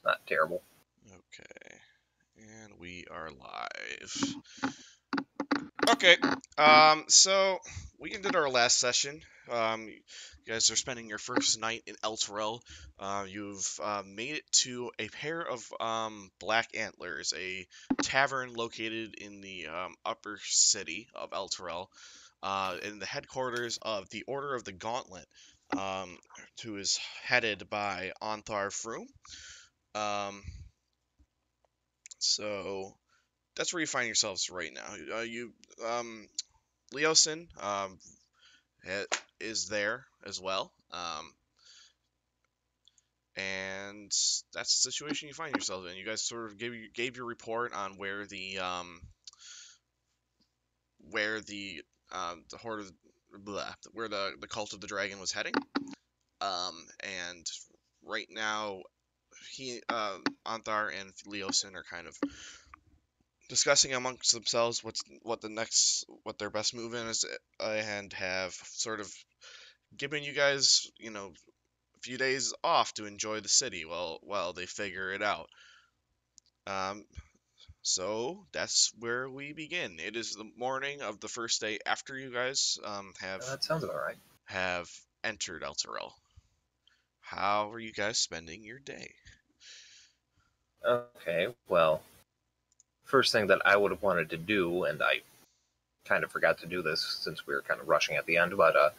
Not terrible. Okay. And we are live. Okay. So we ended our last session. You guys are spending your first night in Elturel. You've made it to a pair of Black Antlers, a tavern located in the upper city of Elturel, in the headquarters of the Order of the Gauntlet, um, who is headed by Onthar Froom. Um, so that's where you find yourselves right now. Um, Leosin, is there as well, and that's the situation you find yourself in. You guys sort of gave your report on where the horde of where the cult of the dragon was heading, and right now he Anthar and Leosin are kind of discussing amongst themselves what their best move in is, and have sort of given you guys, a few days off to enjoy the city while they figure it out. Um, so that's where we begin. It is the morning of the first day after you guys That sounds about right. have entered Elturel. How are you guys spending your day? Okay, well, first thing that I would have wanted to do, and I kind of forgot to do this since we were kind of rushing at the end, but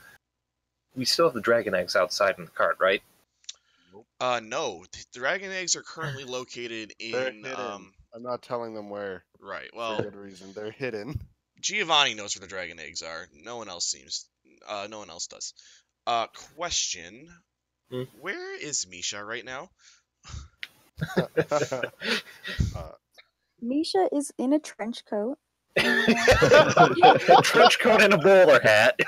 we still have the dragon eggs outside in the cart, right? No, dragon eggs are currently located They're in hidden. I'm not telling them where right. for Well, good reason. They're hidden. Giovanni knows where the dragon eggs are. No one else does. Question. Hmm? Where is Misha right now? uh, Misha is in a trench coat. Trench coat and a bowler hat.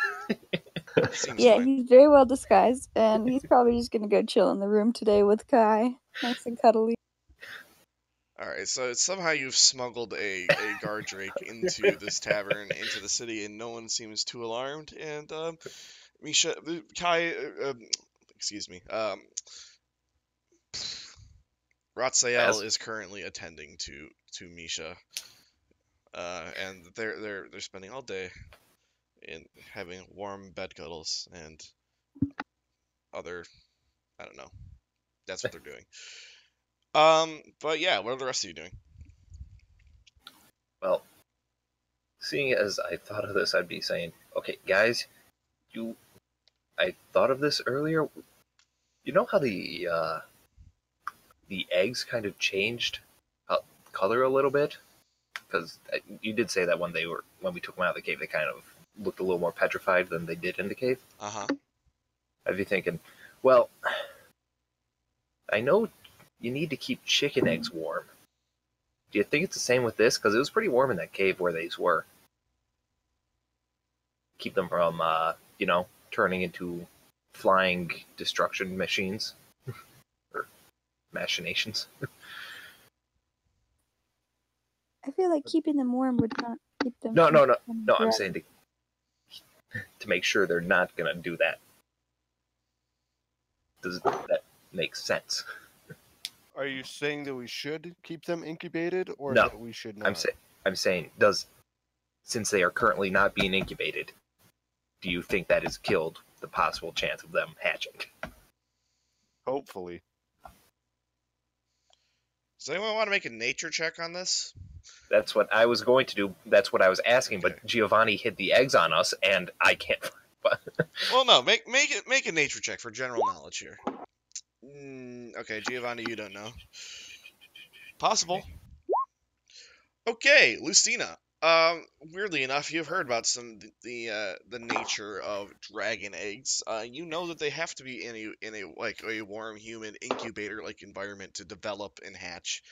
Seems Yeah, fine. he's very well disguised, and he's probably just gonna go chill in the room today with Kai. Nice and cuddly. Alright, so somehow you've smuggled a guard drake into this tavern, into the city, and no one seems too alarmed. And, Misha, Kai, excuse me, Ratsael Yes. is currently attending to Misha, and they're spending all day in having warm bed cuddles and other, I don't know, that's what they're doing. But yeah, what are the rest of you doing? Well, seeing as I thought of this, I'd be saying, okay, guys, I thought of this earlier. You know how the eggs kind of changed color a little bit? Because you did say that when we took them out of the cave, they kind of looked a little more petrified than they did in the cave. Uh-huh. I'd be thinking, well, I know you need to keep chicken eggs warm. Do you think it's the same with this? Because it was pretty warm in that cave where these were. Keep them from, turning into flying destruction machines or machinations. I feel like keeping them warm would not keep them. No. from I'm dry. saying to make sure they're not gonna do that. Does that make sense? are you saying that we should keep them incubated, or No, that we should not? I'm saying, since they are currently not being incubated, do you think that has killed the possible chance of them hatching? Hopefully. Does anyone want to make a nature check on this? That's what I was going to do. That's what I was asking, Okay. but Giovanni hid the eggs on us, and I can't. Well, no, make a nature check for general knowledge here. Okay, Giovanni, you don't know. Possible. Okay, Lucina. Weirdly enough, you've heard about the nature of dragon eggs. You know that they have to be in a like a warm, humid incubator like environment to develop and hatch.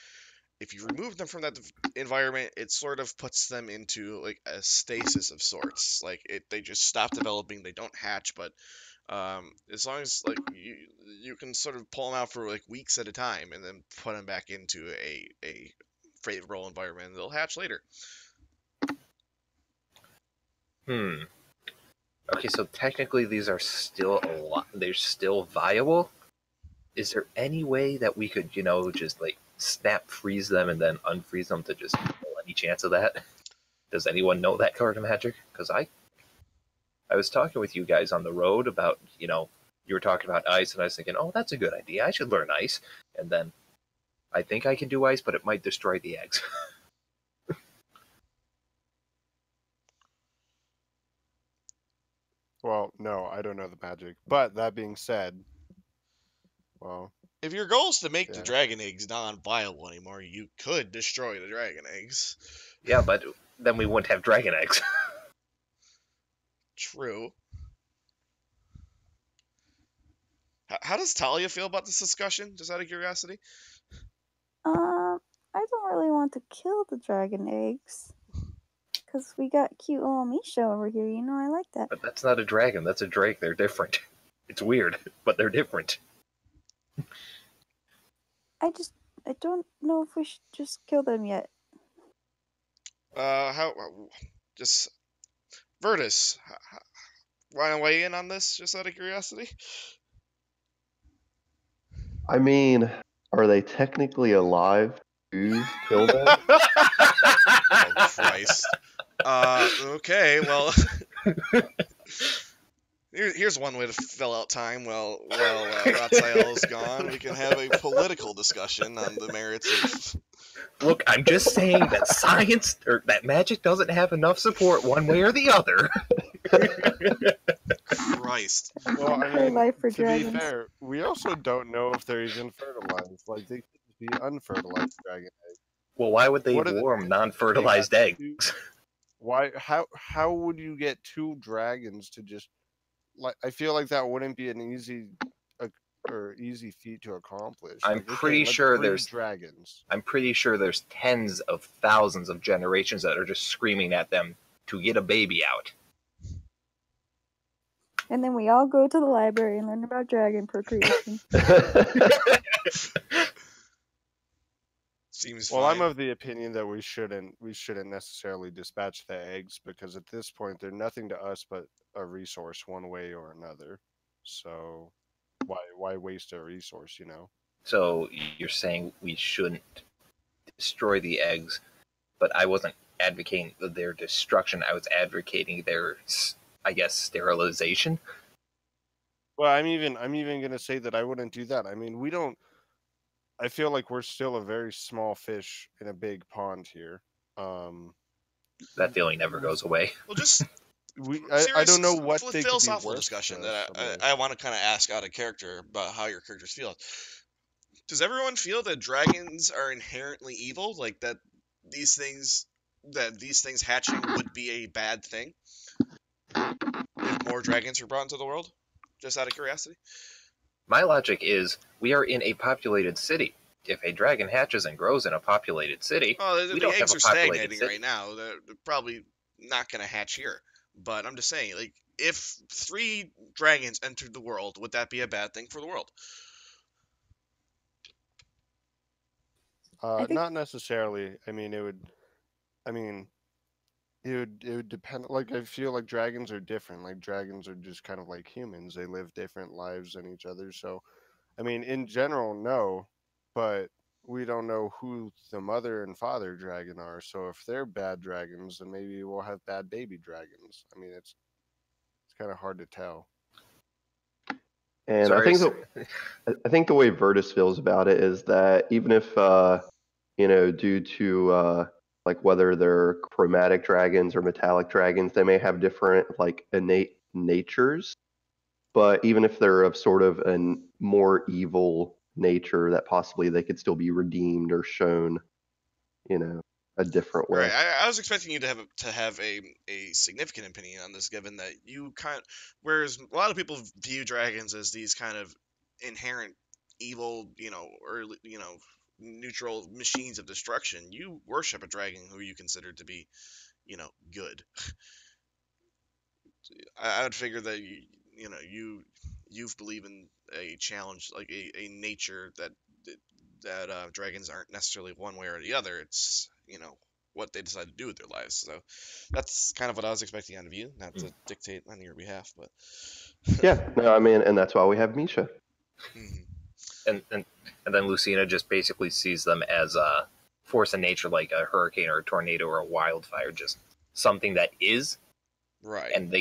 If you remove them from that environment, it sort of puts them into like a stasis of sorts. Like they just stop developing. They don't hatch, but as long as like you can sort of pull them out for like weeks at a time and then put them back into a favorable environment, and they'll hatch later. Okay, so technically these are still they're still viable. Is there any way that we could, just like snap freeze them and then unfreeze them to just kill any chance of that? Does anyone know that card of magic? Because I was talking with you guys on the road about, you were talking about ice, and I was thinking, oh, that's a good idea. I should learn ice. And then I think I can do ice, but it might destroy the eggs. Well, no, I don't know the magic. But that being said, well, If your goal is to make the Yeah. dragon eggs non-viable anymore, you could destroy the dragon eggs. Yeah, but then we wouldn't have dragon eggs. True. How does Talia feel about this discussion, just out of curiosity? I don't really want to kill the dragon eggs. Because we got cute little Misha over here, I like that. But that's not a dragon, that's a drake. They're different. It's weird, but they're different. I don't know if we should just kill them yet. Just Virtus, want to weigh in on this, just out of curiosity? I mean, are they technically alive to kill them? Oh Christ. Okay, well, here's one way to fill out time while Ratziel is gone. We can have a political discussion on the merits of. Look, I'm just saying that science or that magic doesn't have enough support one way or the other. Christ. well, I Another mean, life for to be dragons. fair, we also don't know if they're even fertilized. Like, they could be unfertilized dragon eggs. Well, why would they What are the- warm non-fertilized eggs? Why? How would you get two dragons to just like? I feel like that wouldn't be an easy feat to accomplish. I'm Like, okay, pretty let's sure breed there's- dragons. I'm pretty sure there's tens of thousands of generations that are just screaming at them to get a baby out. And then we all go to the library and learn about dragon procreation. Seems Well, fine. I'm of the opinion that we shouldn't necessarily dispatch the eggs because at this point they're nothing to us but a resource one way or another. So why waste a resource, So you're saying we shouldn't destroy the eggs, but I wasn't advocating their destruction. I was advocating their, I guess, sterilization. Well, I'm even gonna say that I wouldn't do that. I mean, we don't. I feel like we're still a very small fish in a big pond here. That feeling never goes away. Well, just I don't know what they could be philosophical worth discussion to that us, I mean. I want to kind of ask out of character about how your characters feel. Does everyone feel that dragons are inherently evil? Like that these things hatching would be a bad thing if more dragons were brought into the world? Just out of curiosity. My logic is we are in a populated city. If a dragon hatches and grows in a populated city, Oh, we the don't eggs have are a populated stagnating city. right now. They're probably not going to hatch here. But I'm just saying, like, if 3 dragons entered the world, would that be a bad thing for the world? think- Not necessarily. I mean, it would. I mean, it would depend. Like, I feel like dragons are different. Like, dragons are just kind of like humans. They live different lives than each other. So, I mean, in general, no. But we don't know who the mother and father dragon are. So, if they're bad dragons, then maybe we'll have bad baby dragons. I mean, it's kind of hard to tell. And Sorry, I think the way Virtus feels about it is that even if due to like whether they're chromatic dragons or metallic dragons, they may have different like innate natures. But even if they're of sort of a more evil nature, that possibly they could still be redeemed or shown, a different way. Right. I was expecting you to have a significant opinion on this, given that you whereas a lot of people view dragons as these kind of inherent evil, or neutral machines of destruction. You worship a dragon who you consider to be, good. I would figure that you believe in a challenge, like a nature that dragons aren't necessarily one way or the other. It's what they decide to do with their lives. So that's kind of what I was expecting out of you, not to dictate on your behalf, but Yeah, no, I mean, and that's why we have Misha. Mhm. and then Lucina just basically sees them as a force of nature, like a hurricane or a tornado or a wildfire, just something that is, Right. and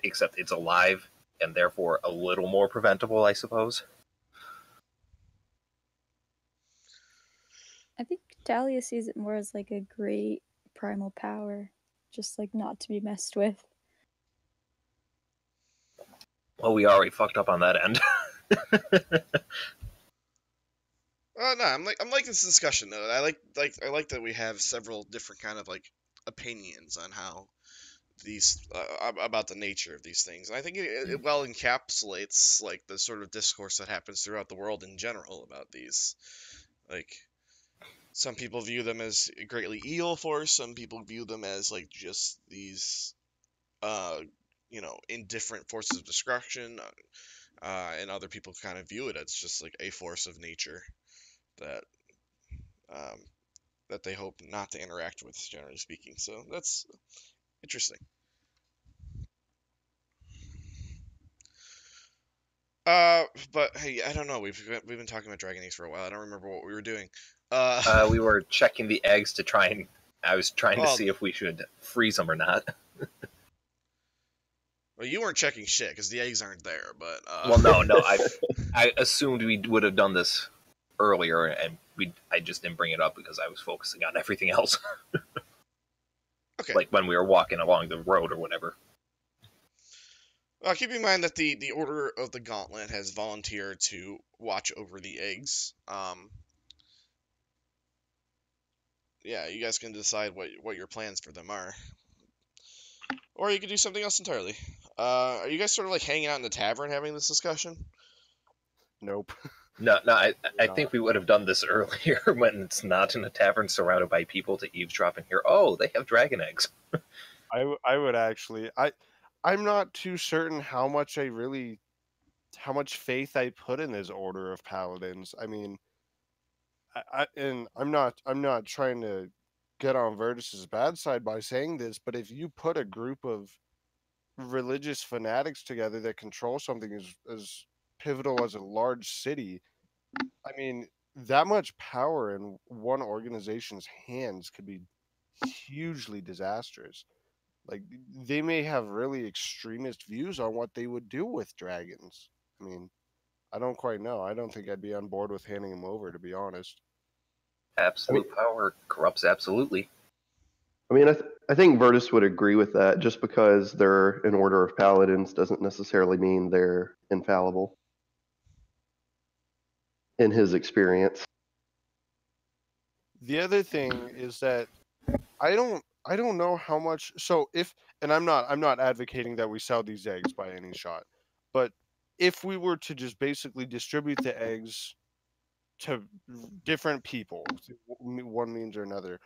except it's alive and therefore a little more preventable, I suppose. I think Talia sees it more as like a great primal power, just like not to be messed with. Well, we already fucked up on that end. No, I'm like this discussion though. I like that we have several different kind of like opinions on how these about the nature of these things. And I think it well encapsulates like the sort of discourse that happens throughout the world in general about these. Like some people view them as a greatly evil force. Some people view them as like just these, uh, indifferent forces of destruction. And other people kind of view it as just like a force of nature that um, that they hope not to interact with, generally speaking. So that's interesting. But hey, I don't know. We've been talking about Dragon Age for a while. I don't remember what we were doing. We were checking the eggs to try and I was trying to Well, see if we should freeze them or not. well, you weren't checking shit because the eggs aren't there. But Well, no, I assumed we would have done this earlier, and I just didn't bring it up because I was focusing on everything else. okay. Like when we were walking along the road or whatever. Keep in mind that the Order of the Gauntlet has volunteered to watch over the eggs. Yeah, you guys can decide what your plans for them are, or you could do something else entirely. Are you guys sort of like hanging out in the tavern having this discussion? Nope. No, I Not. think we would have done this earlier when it's not in a tavern surrounded by people to eavesdrop and hear, oh, they have dragon eggs. I would actually. I'm not too certain how much faith I put in this order of paladins. I mean, and I'm not trying to get on Virtus's bad side by saying this, but if you put a group of religious fanatics together that control something as pivotal as a large city, I mean, that much power in one organization's hands could be hugely disastrous. Like, they may have really extremist views on what they would do with dragons. I mean, I don't quite know. I don't think I'd be on board with handing them over, to be honest. Absolute power corrupts absolutely. I mean, I think Virtus would agree with that. Just because they're an order of paladins doesn't necessarily mean they're infallible. In his experience, The other thing is that I don't know how much. So if, and I'm not advocating that we sell these eggs by any shot, but if we were to just basically distribute the eggs to different people through one means or another,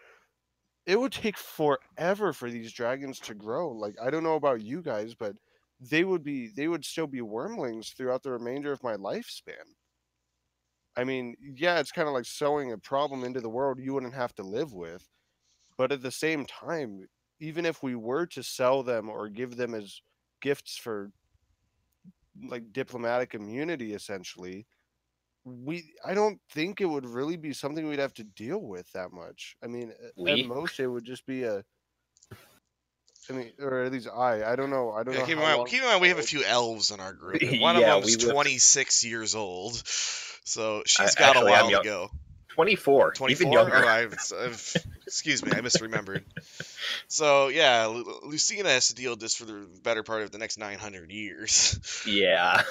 it would take forever for these dragons to grow. Like, I don't know about you guys, but they would still be wormlings throughout the remainder of my lifespan. I mean, yeah, it's kind of like sowing a problem into the world you wouldn't have to live with. But at the same time, even if we were to sell them or give them as gifts for like diplomatic immunity, essentially, I don't think it would really be something we'd have to deal with that much. I mean, at most it would just be or at least I don't know. I don't Yeah, know how long. keep in mind we have a few elves in our group, and one Yeah, of them is we lived- 26 years old, so she's got a Actually, while I'm to young. go. 24, 24? even younger. Oh, excuse me, I misremembered. So yeah, Lucina has to deal with this for the better part of the next 900 years, Yeah.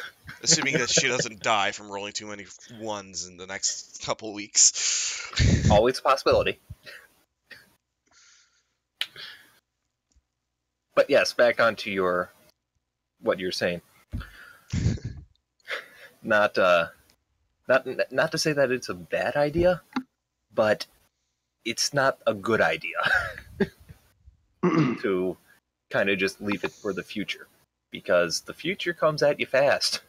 assuming that she doesn't die from rolling too many ones in the next couple weeks. Always a possibility. But yes, back onto what you're saying. Not to say that it's a bad idea, but it's not a good idea to kind of just leave it for the future, because the future comes at you fast.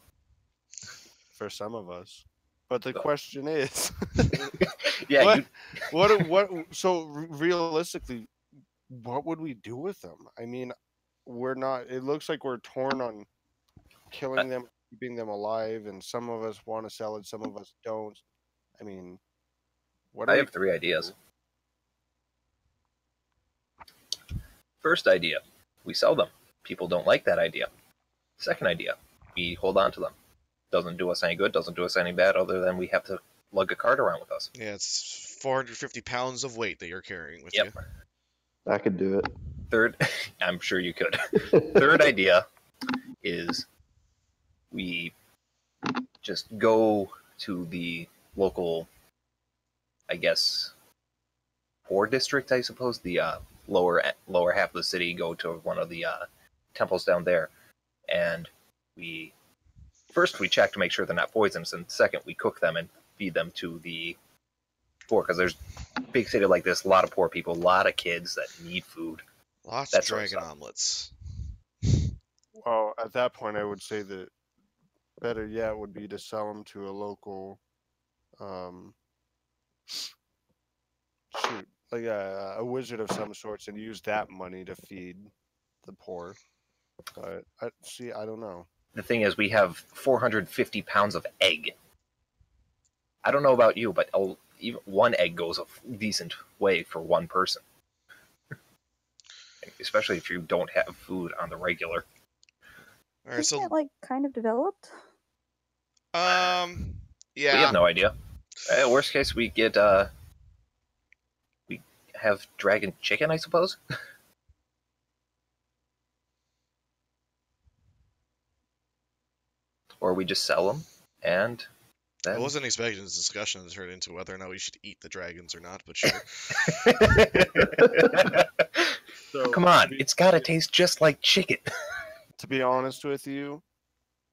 For some of us. But the So- question is, Yeah, so realistically, what would we do with them? I mean, it looks like we're torn on killing them, keeping them alive, and some of us want to sell it, some of us don't. I mean, what are I we have 3 ideas. do? First idea, we sell them. People don't like that idea. Second idea, we hold on to them. Doesn't do us any good, doesn't do us any bad, other than we have to lug a cart around with us. Yeah, it's 450 pounds of weight that you're carrying with Yep. you. I could do it. Third, I'm sure you could. Third idea is we just go to the local, I guess, poor district, I suppose, the lower half of the city, go to one of the temples down there, and we check to make sure they're not poisonous, and second, we cook them and feed them to the poor, because there's a big city like this, a lot of poor people, a lot of kids that need food. Lots That of sort of dragon stuff. omelets. Well, at that point, I would say that better yet would be to sell them to a local, shoot, like a wizard of some sorts, and use that money to feed the poor. But I don't know. The thing is, we have 450 pounds of egg. I don't know about you, but even one egg goes a decent way for one person. Especially if you don't have food on the regular. All right, Isn't so it like kind of developed? yeah. We have no idea. Worst case, we get we have dragon chicken, I suppose. Or we just sell them, and I then... wasn't expecting this discussion to turn into whether or not we should eat the dragons or not, but sure. So, Come on, it's gotta taste just like chicken. to be honest with you,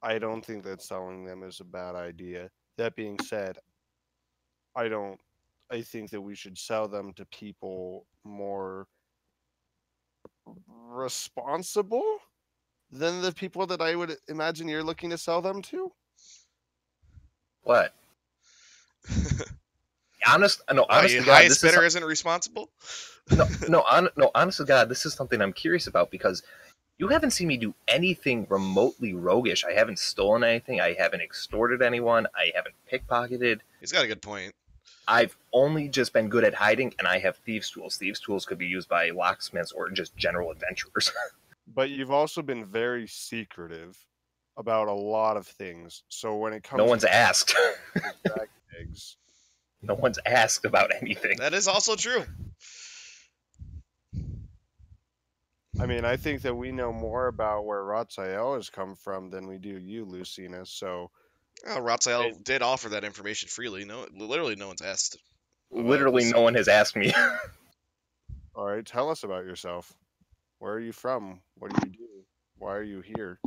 I don't think that selling them is a bad idea. That being said, I think that we should sell them to people more responsible than the people that I would imagine you're looking to sell them to. What? Honest to God, highest this bidder is isn't responsible? honest to God, this is something I'm curious about, because you haven't seen me do anything remotely roguish. I haven't stolen anything. I haven't extorted anyone. I haven't pickpocketed. He's got a good point. I've only just been good at hiding, and I have thieves' tools. Thieves' tools could be used by locksmiths or just general adventurers. But you've also been very secretive about a lot of things. So when it comes No one's asked. to dragon eggs, No one's asked about anything. That is also true. I mean, I think that we know more about where Ratzael has come from than we do you, Lucina. So Oh, Ratzael did offer that information freely. No, literally, no one's asked. Literally, no one has asked me. all right, tell us about yourself. Where are you from? What do you do? Why are you here?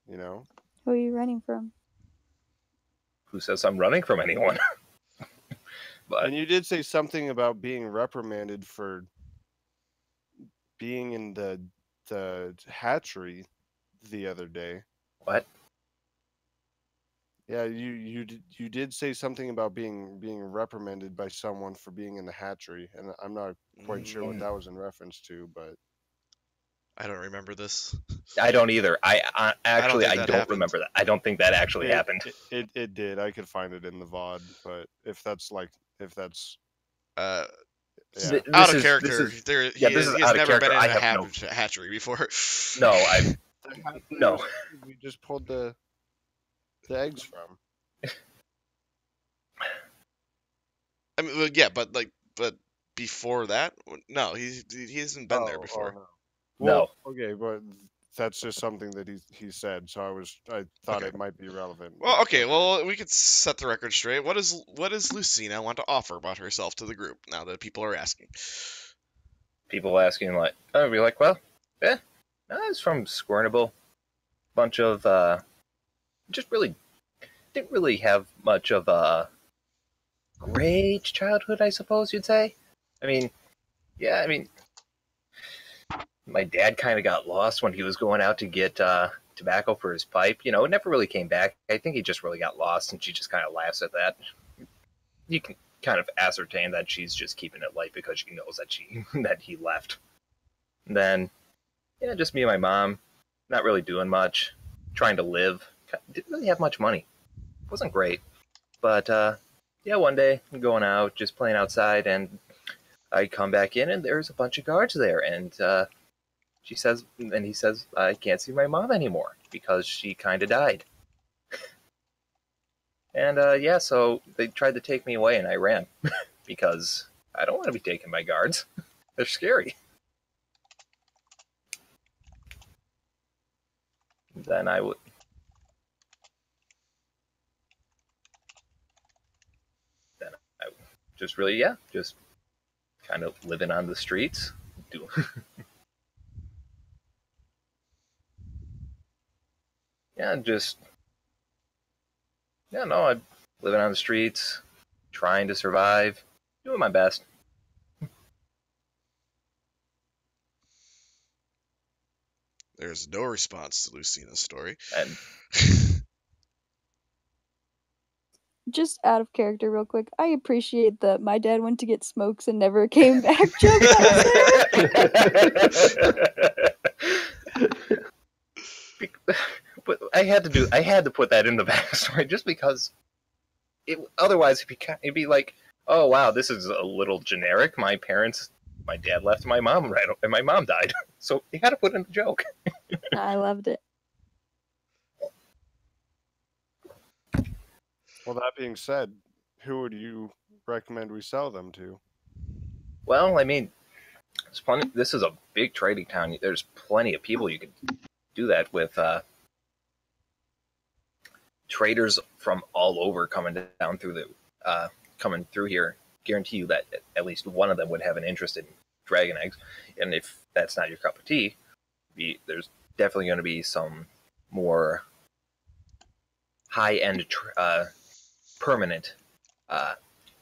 You know? Who are you running from? Who says I'm running from anyone? But And you did say something about being reprimanded for being in the hatchery the other day. what? Yeah, you did say something about being reprimanded by someone for being in the hatchery, and I'm not quite sure what that was in reference to, but I don't remember this. I don't either. I think that don't happened. remember that. I don't think that actually happened. It did. I could find it in the VOD, but if that's Uh, yeah. This out of is- character. this is- There, yeah, he this is has out of never been in character. a I have hatchery before. No, I no. We just pulled the eggs from. I mean, well, yeah, but before that, no, he hasn't been there before. no. No. Well, okay, but that's just something that he said, so I thought Okay. it might be relevant. Well, but- okay, well, we could set the record straight. What does Lucina want to offer about herself to the group now that people are asking? People asking like, I'd be like, well, I was from Squirnable. Bunch of just really didn't really have much of a great childhood, I suppose you'd say. I mean, yeah, I mean, my dad kind of got lost when he was going out to get tobacco for his pipe. You know, it never really came back. I think he just really got lost, and she just kind of laughs at that. You can kind of ascertain that she's just keeping it light because she knows that that he left. And then, yeah, just me and my mom, not really doing much, trying to live, didn't really have much money. It wasn't great, but yeah, one day I'm going out, just playing outside, and I come back in, and there's a bunch of guards there, and he says, I can't see my mom anymore because she kind of died. And yeah, so they tried to take me away, and I ran because I don't want to be taken by guards. They're scary. Then I would. Then I just really, yeah, just kind of living on the streets. Yeah, just yeah, no, I'm living on the streets, trying to survive, doing my best. There's no response to Lucina's story. And Just out of character, real quick. I appreciate the my dad went to get smokes and never came back joke that was there. But I had to put that in the backstory just because otherwise it'd be like, oh wow, this is a little generic. My dad left my mom and my mom died, so you had to put in the joke. I loved it. Well, that being said, who would you recommend we sell them to? Well, I mean, this is a big trading town. There's plenty of people you could do that with. Traders from all over coming through here. Guarantee you that at least one of them would have an interest in dragon eggs. And if that's not your cup of tea, there's definitely going to be some more high-end permanent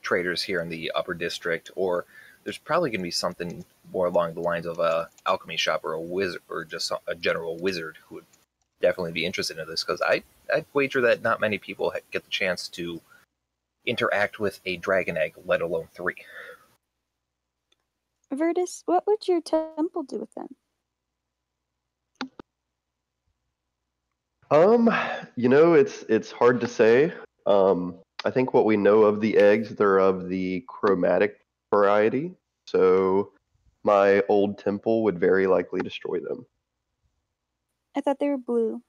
traders here in the upper district, or there's probably going to be something more along the lines of a alchemy shop or a wizard, or just a general wizard who would definitely be interested in this, because I'd wager that not many people get the chance to interact with a dragon egg, let alone 3. Virtus, what would your temple do with them? It's hard to say. I think what we know of the eggs, they're of the chromatic variety. So my old temple would very likely destroy them. I thought they were blue.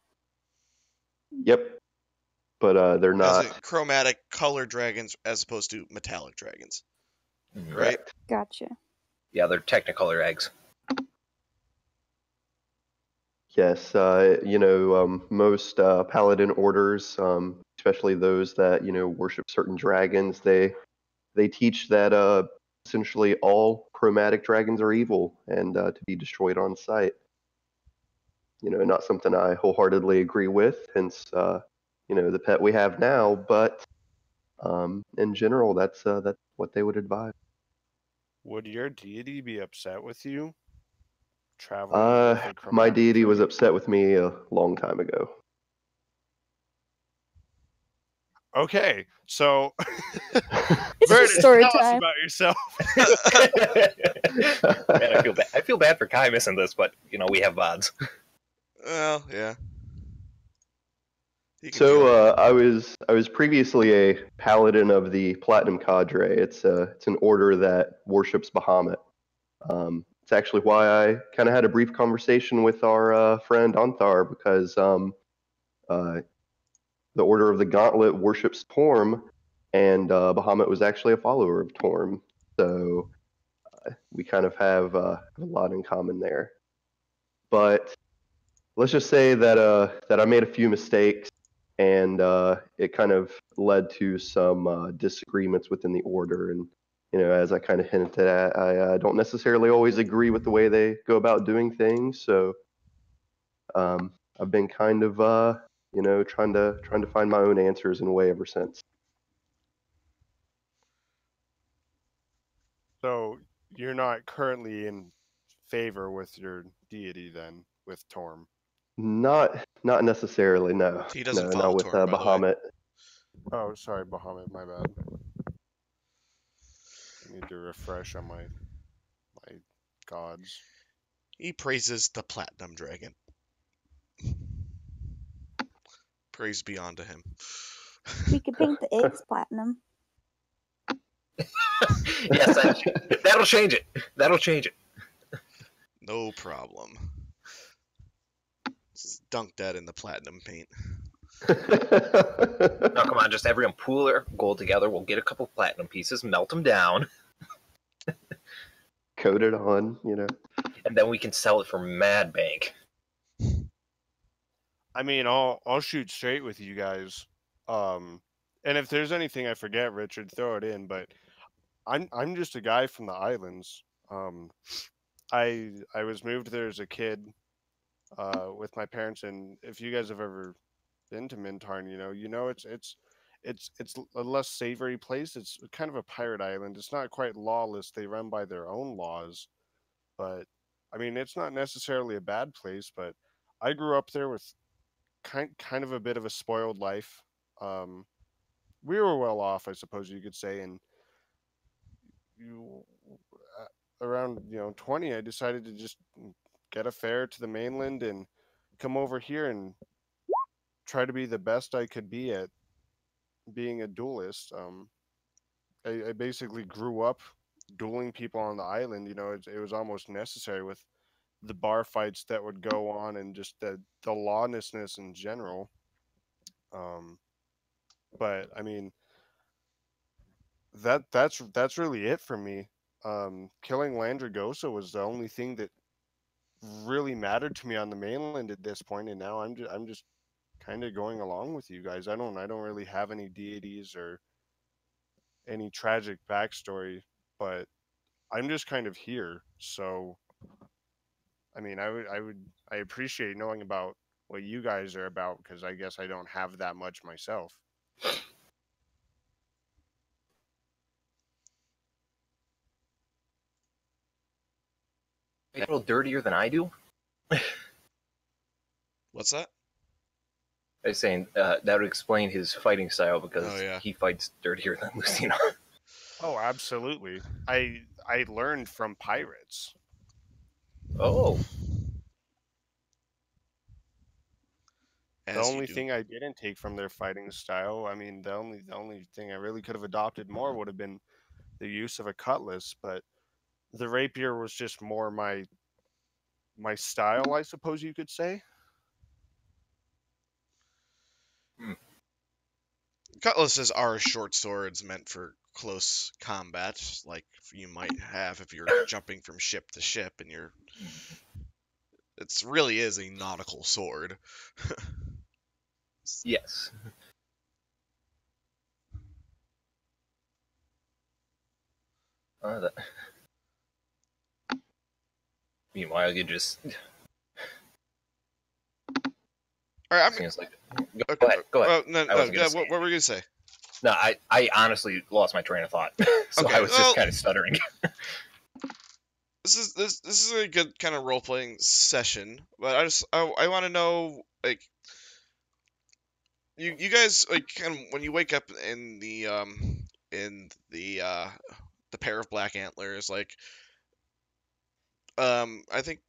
Yep. But they're As not. in chromatic color dragons as opposed to metallic dragons. Right? Gotcha. Yeah, they're Technicolor eggs. Yes, most paladin orders, especially those that worship certain dragons, they teach that essentially all chromatic dragons are evil and to be destroyed on sight. Not something I wholeheartedly agree with. Hence, the pet we have now. But in general, that's what they would advise. Would your deity be upset with you traveling with a chromatic My deity was dragon? upset with me a long time ago. Okay, so It's Virtus, just story tell us time. about yourself. Man, I feel bad for Kai missing this, but we have VODs. Well, yeah. So I was previously a paladin of the Platinum Cadre. It's an order that worships Bahamut. It's actually why I kind of had a brief conversation with our friend Anthar, because the Order of the Gauntlet worships Torm, and Bahamut was actually a follower of Torm. So we kind of have a lot in common there. But let's just say that I made a few mistakes, and it kind of led to some disagreements within the order. And as I kind of hinted at, I don't necessarily always agree with the way they go about doing things. So I've been kind of trying to find my own answers in a way ever since. So you're not currently in favor with your deity then, with Torm? Not necessarily, no. He doesn't No, follow not with Torm, by the way. Bahamut. Oh, sorry, Bahamut, my bad. I need to refresh on my gods. He praises the Platinum Dragon. Praise be unto him. We could paint the eggs platinum. Yes, that'll change it. That'll change it. No problem. Just dunk that in the platinum paint. No, come on, just everyone pool their gold together. We'll get a couple platinum pieces, melt them down, Coat it on, you know. and then we can sell it for Mad Bank. I mean, I'll shoot straight with you guys. And if there's anything I forget, Richard, throw it in. But I'm just a guy from the islands. I was moved there as a kid, with my parents, and if you guys have ever been to Mintarn, you know it's a less savory place. It's kind of a pirate island. It's not quite lawless. They run by their own laws, but I mean, it's not necessarily a bad place. But I grew up there with kind of a bit of a spoiled life. Um, we were well off, I suppose you could say, and you around 20, I decided to just get a fare to the mainland and come over here and try to be the best I could be at being a duelist. I basically grew up dueling people on the island. It was almost necessary with the bar fights that would go on and just the lawlessness in general. But I mean, that's really it for me. Killing Landragosa was the only thing that really mattered to me on the mainland at this point, and now I'm just kind of going along with you guys. I don't really have any deities or any tragic backstory, but I'm just kind of here. So I mean, I appreciate knowing about what you guys are about, because I guess I don't have that much myself. A little dirtier than I do. What's that? I was saying that would explain his fighting style, because Oh, yeah. he fights dirtier than Lucino. Oh, absolutely. I learned from pirates. Oh, The As you only do. thing I didn't take from their fighting style, I mean, the only thing I really could have adopted more would have been the use of a cutlass, but the rapier was just more my style, I suppose you could say. Cutlasses are short swords meant for close combat, like you might have if you're jumping from ship to ship, and it really is a nautical sword. yes. That... Meanwhile, you just All right, seems like. Go ahead. Go ahead. No, I wasn't gonna what were we gonna say? No, I honestly lost my train of thought, so Okay, I was well- just kind of stuttering. This is a good kind of role playing session, but I want to know, like, you guys, like, kind of when you wake up in the pair of black antlers, like, I think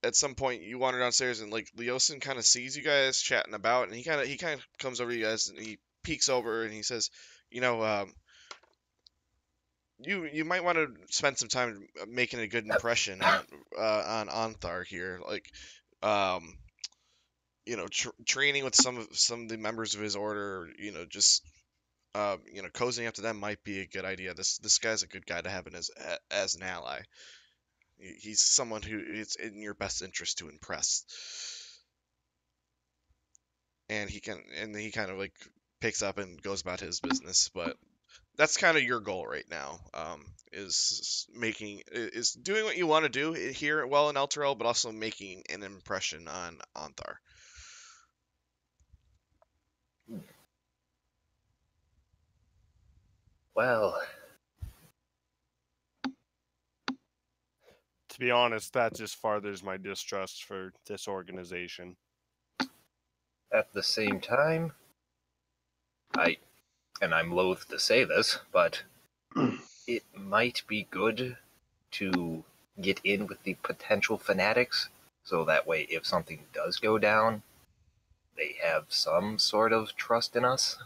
at some point you wander downstairs and, like, Leosin kind of sees you guys chatting about, and he kind of comes over to you guys and he peeks over and he says, you might want to spend some time making a good impression on Anthar here, like, training with some of the members of his order, just cozying up to them might be a good idea. This guy's a good guy to have as an ally. He's someone who it's in your best interest to impress. And he kind of, like, picks up and goes about his business, but that's kind of your goal right now, is doing what you want to do here well in Elturel, but also making an impression on Anthar. Well, To be honest, that just furthers my distrust for this organization. at the same time, I'm loath to say this, but it might be good to get in with the potential fanatics, so that way if something does go down, they have some sort of trust in us.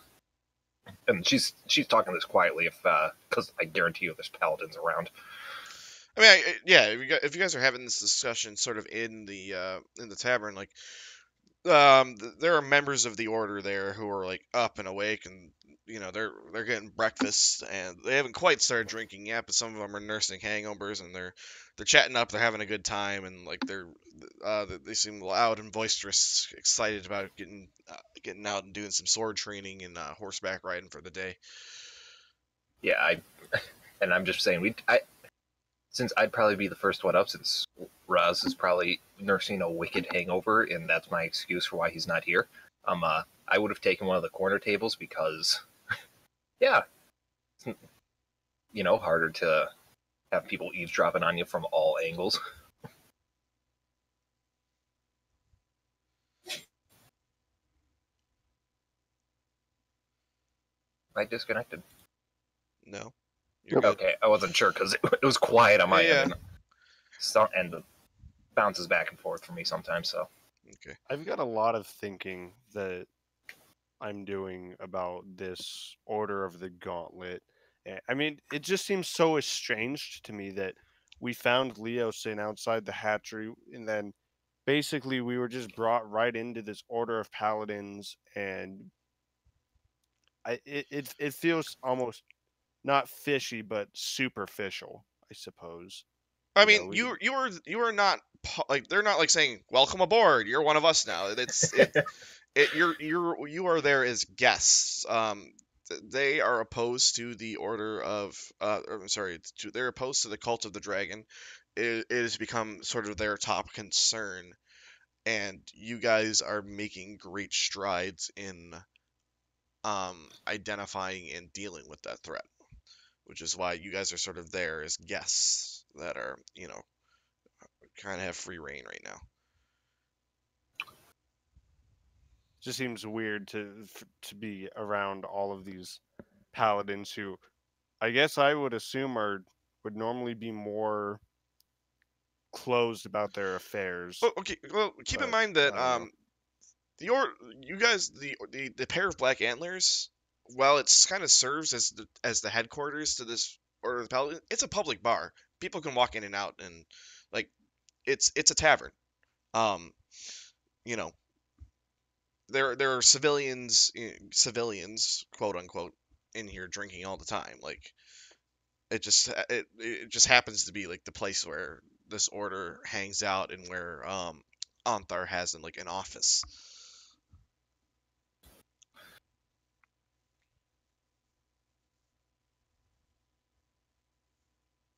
And she's talking this quietly, because I guarantee you there's paladins around. I mean, yeah, if you guys are having this discussion sort of in the tavern, like, there are members of the order there who are like up and awake, and they're getting breakfast, and they haven't quite started drinking yet, but some of them are nursing hangovers, and they're chatting up, they're having a good time, and like they seem loud and boisterous, excited about getting out and doing some sword training and horseback riding for the day. Yeah, and I'm just saying since I'd probably be the first one up, since Raz is probably nursing a wicked hangover, and that's my excuse for why he's not here. I would have taken one of the corner tables because, yeah, harder to have people eavesdropping on you from all angles. I disconnected. No, you're good. Okay, I wasn't sure because it was quiet on my Yeah. end. And it bounces back and forth for me sometimes. So Okay. I've got a lot of thinking that I'm doing about this Order of the Gauntlet. I mean, it just seems so estranged to me that we found Leosin outside the hatchery, and then basically we were just brought right into this Order of Paladins, and it feels almost not fishy but superficial, I suppose. I You know, mean, we- you are not like, they're not like saying welcome aboard. You're one of us now. You are there as guests. They are opposed to the order of I'm sorry, they're opposed to the cult of the dragon. It has become sort of their top concern, and you guys are making great strides in identifying and dealing with that threat, which is why you guys are sort of there as guests that are, kind of have free reign right now. just seems weird to be around all of these paladins who I guess I would assume would normally be more closed about their affairs. Oh, okay. Well, keep in But mind that I don't know. you guys, the pair of black antlers, while it's kind of serves as the headquarters to this Order of the Paladin, it's a public bar. People can walk in and out, and like it's a tavern. Um, you know, there are civilians, quote unquote, in here drinking all the time. Like, it just happens to be like the place where this order hangs out, and where Anthar has like an office.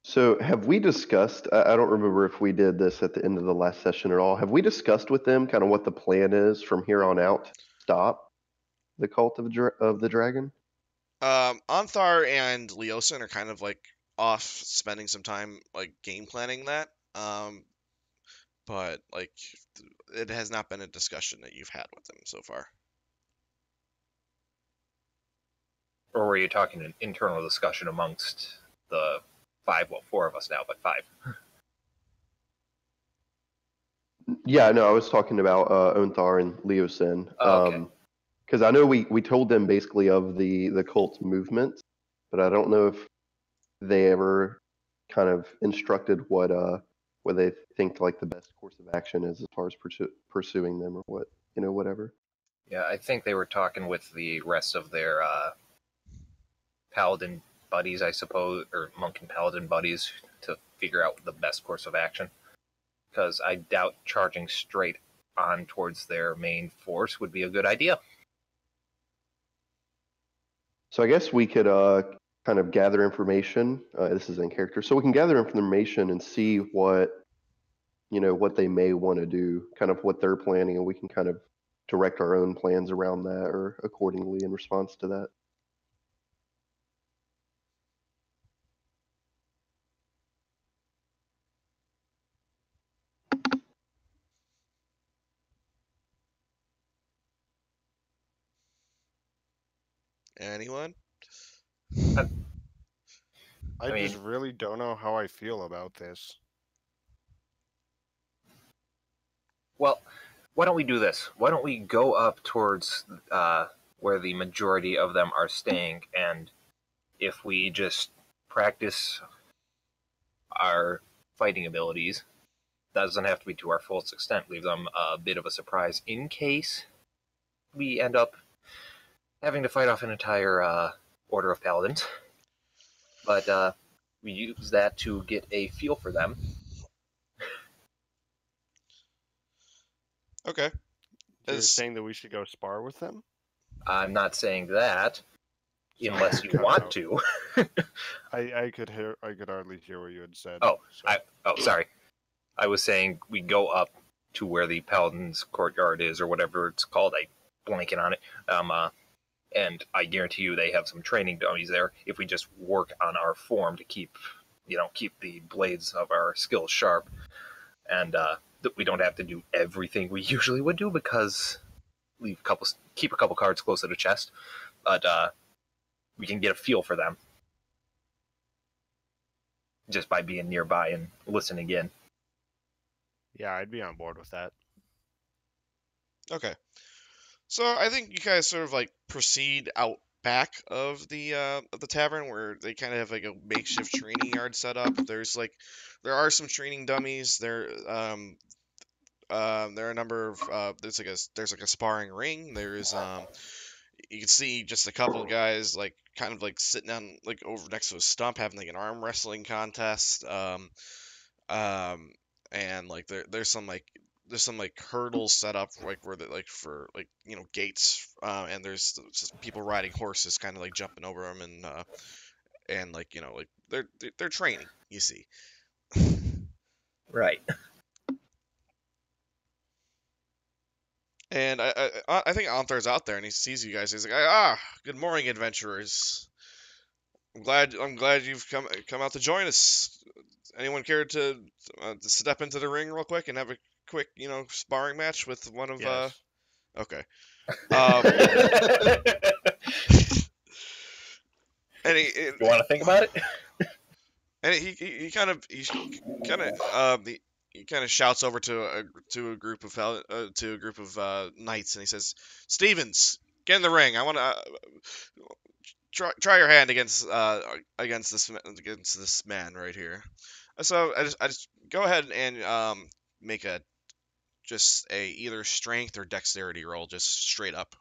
So, have we discussed? I don't remember if we did this at the end of the last session at all. Have we discussed with them kind of what the plan is from here on out? Stop the cult of the dragon. Anthar and Leosin are kind of like off spending some time like game planning that. But like it has not been a discussion that you've had with them so far. or were you talking an internal discussion amongst the five? Well, four of us now, but five. Yeah, no, I was talking about Onthar and Leosin. Oh, okay. Because I know we told them basically of the cult movement, but I don't know if they ever kind of instructed what they think like the best course of action is as far as pursuing them, or what, whatever. Yeah, I think they were talking with the rest of their paladin buddies, I suppose, or monk and paladin buddies, to figure out the best course of action. Because I doubt charging straight on towards their main force would be a good idea. So I guess we could kind of gather information. This is in character, so we can gather information and see what what they may want to do, kind of what they're planning, and we can kind of direct our own plans around that or accordingly in response to that. Anyone? I mean- just really don't know how I feel about this. Well, why don't we do this? Why don't we go up towards where the majority of them are staying, and if we just practice our fighting abilities, doesn't have to be to our fullest extent. Leave them a bit of a surprise in case we end up having to fight off an entire order of paladins. But we use that to get a feel for them. Okay. You're Is- saying that we should go spar with them? I'm not saying that, Sorry, unless you cut want out. to. I could hardly hear what you had said. Oh, so. Sorry. I was saying we go up to where the paladin's courtyard is, or whatever it's called. I blanking on it. And I guarantee you they have some training dummies there. If we just work on our form to keep the blades of our skills sharp, and that we don't have to do everything we usually would do, because keep a couple cards close to the chest, but we can get a feel for them just by being nearby and listening in. Yeah, I'd be on board with that. Okay. So I think you guys sort of like proceed out back of the tavern, where they kind of have like a makeshift training yard set up. There are some training dummies. There are a number of there's like a sparring ring. There's you can see just a couple of guys like kind of like sitting on like over next to a stump having like an arm wrestling contest. And like there's some like hurdles set up like where they like for like gates, and there's just people riding horses kind of like jumping over them, and like like they're training, you see. Right. And I think Anthar's out there and he sees you guys. He's like, good morning, adventurers. I'm glad you've come out to join us. Anyone care to step into the ring real quick and have a quick sparring match with one of Yes. Okay. And You want to think about it? and he kind of shouts over to a group of knights, and he says, "Stevens, get in the ring. I want to try your hand against this man right here." So I just go ahead and make a either strength or dexterity roll, just straight up.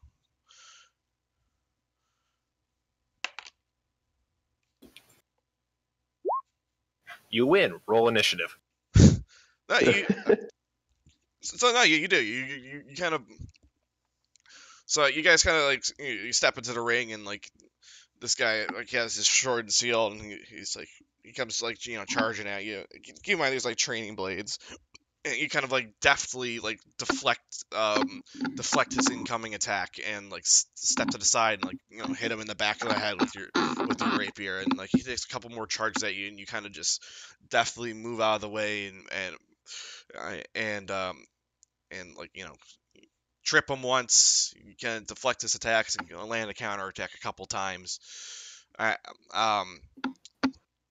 You win. Roll initiative. No, you do. You kind of. So you guys kind of like you step into the ring, and like this guy like he has his sword and shield, and he's like he comes like charging at you. Keep in mind there's like training blades, and you kind of like deftly like deflect his incoming attack, and like step to the side and like hit him in the back of the head with your rapier, and like he takes a couple more charges at you, and you kind of just deftly move out of the way and like trip him once. You can deflect his attacks and land a counter attack a couple times.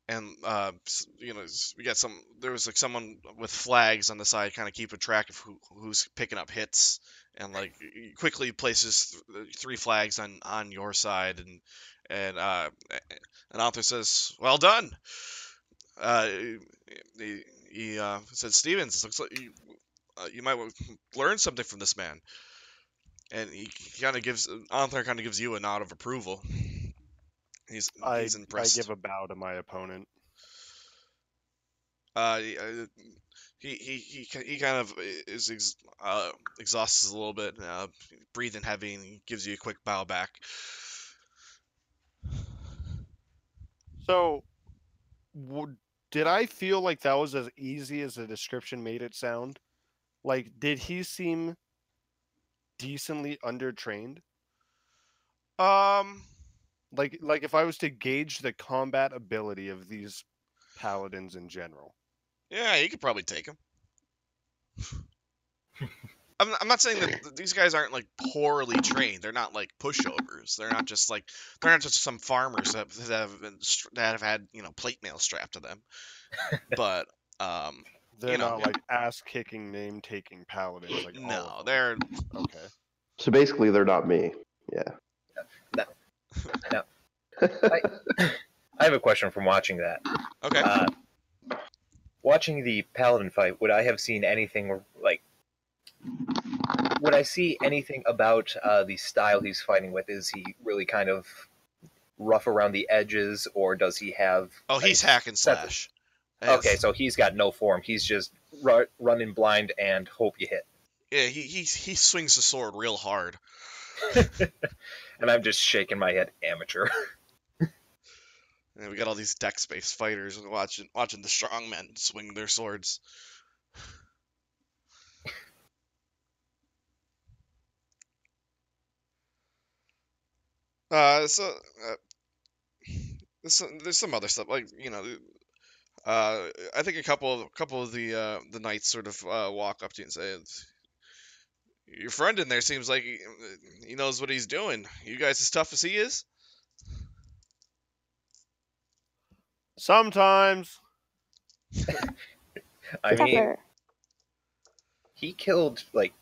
And we got there was like someone with flags on the side, kind of keeping track of who's picking up hits, and like he quickly places 3 flags on your side, and Arthur says, "Well done." He said, "Stevens, looks like you might learn something from this man." And Arthur kind of gives you a nod of approval. He's impressed. I give a bow to my opponent. He kind of is exhausted a little bit, breathing heavy, and he gives you a quick bow back. So, did I feel like that was as easy as the description made it sound? Like, did he seem decently undertrained? Like if I was to gauge the combat ability of these paladins in general. Yeah, you could probably take him. I'm not saying that these guys aren't like poorly trained. They're not like pushovers. They're not just some farmers that have had plate mail strapped to them. But They're not like ass-kicking, name-taking paladins like all No, of them. they're Okay. So basically, they're not me. Yeah. No. I have a question from watching that. okay. Watching the paladin fight, would I have seen anything like? Would I see anything about the style he's fighting with? Is he really kind of rough around the edges, or does he have? Oh, he's hack and slash. Okay, so he's got no form. He's just running blind and hope you hit. Yeah, he swings the sword real hard. And I'm just shaking my head, amateur. And we got all these dex-based fighters watching the strong men swing their swords. So there's some other stuff like I think a couple of the knights sort of walk up to you and say, "Your friend in there seems like he knows what he's doing. You guys as tough as he is?" Sometimes. I mean, Tougher. he killed like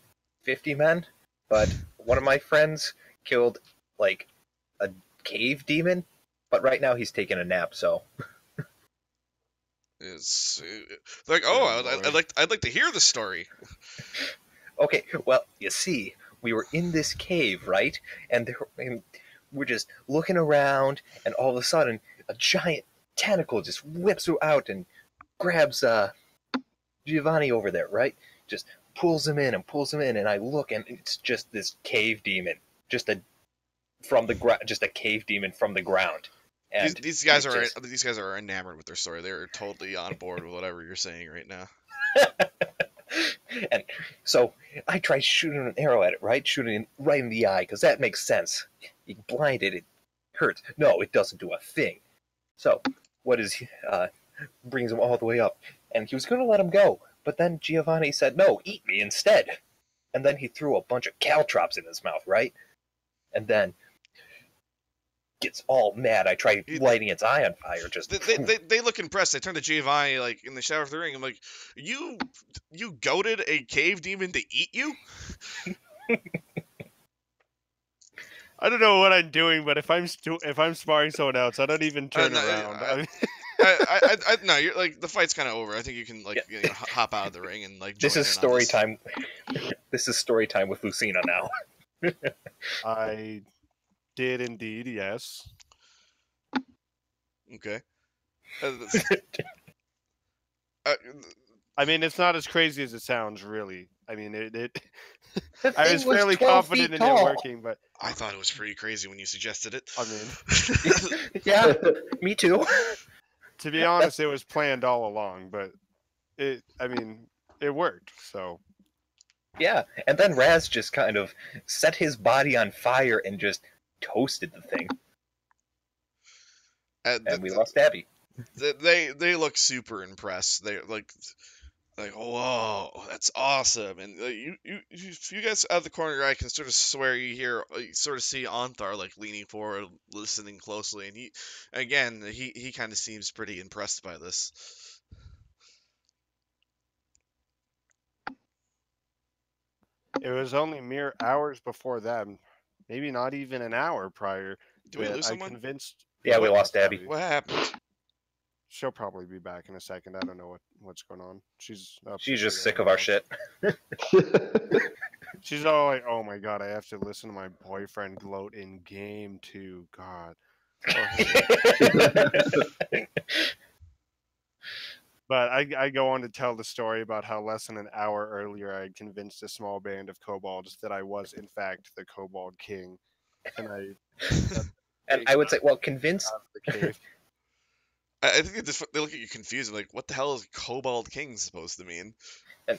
50 men, but one of my friends killed like a cave demon. But right now he's taking a nap, so. It's like, oh, I'd like to hear the story. Okay, well, you see, we were in this cave, right? And we're just looking around, and all of a sudden, a giant tentacle just whips out and grabs Giovanni over there, right? Just pulls him in, and I look, and it's just this cave demon, just a cave demon from the ground. And these guys are enamored with their story. They're totally on board with whatever you're saying right now. And so I try shooting an arrow at it, right? Shooting it right in the eye, because that makes sense. You blind it, it hurts. No, it doesn't do a thing. So what is brings him all the way up, and he was going to let him go, but then Giovanni said, "No, eat me instead." And then he threw a bunch of caltrops in his mouth, right? And then gets all mad. I try lighting its eye on fire. Just they look impressed. They turn to Giovanni like in the shadow of the ring. I'm like, you goaded a cave demon to eat you? I don't know what I'm doing, but if I'm sparring someone else, I don't even turn around. No, you're like the fight's kind of over. I think you can hop out of the ring and like. This is story time. This is story time with Lucina now. I did indeed, yes. Okay. I mean, it's not as crazy as it sounds, really. I mean, it I was fairly confident in it working, but I thought it was pretty crazy when you suggested it. I mean, yeah, me too. To be honest, it was planned all along, but it worked. So yeah, and then Raz just kind of set his body on fire and just toasted the thing, and we lost Abby. They look super impressed. They're like, whoa, that's awesome. And you guys out of the corner of your eye can sort of swear you hear, sort of see Anthar like leaning forward, listening closely, and he kind of seems pretty impressed by this. it was only mere hours before that, maybe not even an hour prior. Do we lose I someone? Convinced. Yeah, we lost Abby. What happened? She'll probably be back in a second. I don't know what's going on. She's just sick of our shit. She's all like, "Oh my god, I have to listen to my boyfriend gloat in game too." God. But I go on to tell the story about how less than an hour earlier I had convinced a small band of kobolds that I was in fact the Kobold King, and I would say, well, convinced. The cave. I think they look at you confused, like, what the hell is Kobold King supposed to mean? And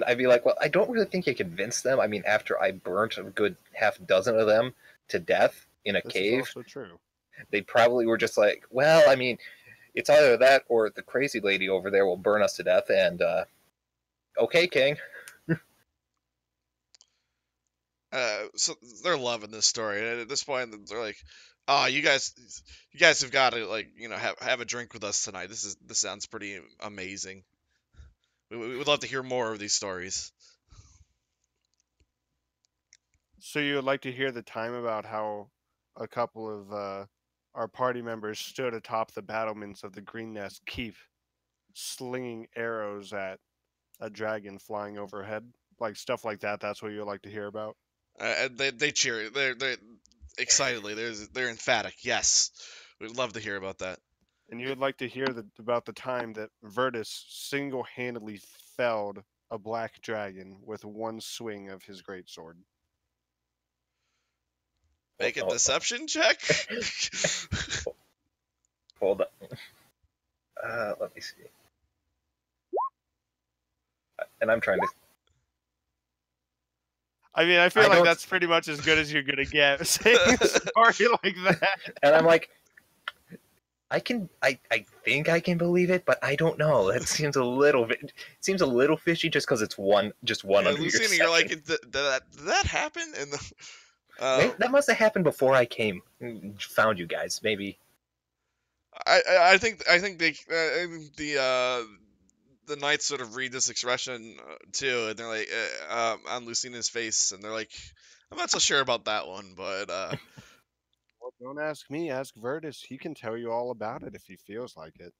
I'd be like, well, I don't really think you convinced them. I mean, after I burnt a good half dozen of them to death in a cave, is also true. They probably were just like, well, I mean, it's either that or the crazy lady over there will burn us to death, and okay, King. So they're loving this story, and at this point, they're like, "Oh, you guys have got to have a drink with us tonight. This sounds pretty amazing." We would love to hear more of these stories. So you would like to hear the time about how a couple of our party members stood atop the battlements of the Green Nest Keep, slinging arrows at a dragon flying overhead, like stuff like that. That's what you would like to hear about. They cheer. They're excitedly. They're emphatic. Yes, we'd love to hear about that. And you would like to hear about the time that Virtus single-handedly felled a black dragon with one swing of his greatsword. Make a Oh, deception check. hold up. Let me see. And I'm trying to. I mean, I feel I like don't- that's pretty much as good as you're gonna get saying a story like that. And I'm like, I think I can believe it, but I don't know. That seems a little bit. It seems a little fishy just because it's one Yeah, under your Lucina, you're like, section. did that happen? And That must have happened before I came, found you guys. Maybe. I think they the knights sort of read this expression too, and they're like on Lucina's face, and they're like, I'm not so sure about that one, but Well, don't ask me. Ask Virtus. He can tell you all about it if he feels like it.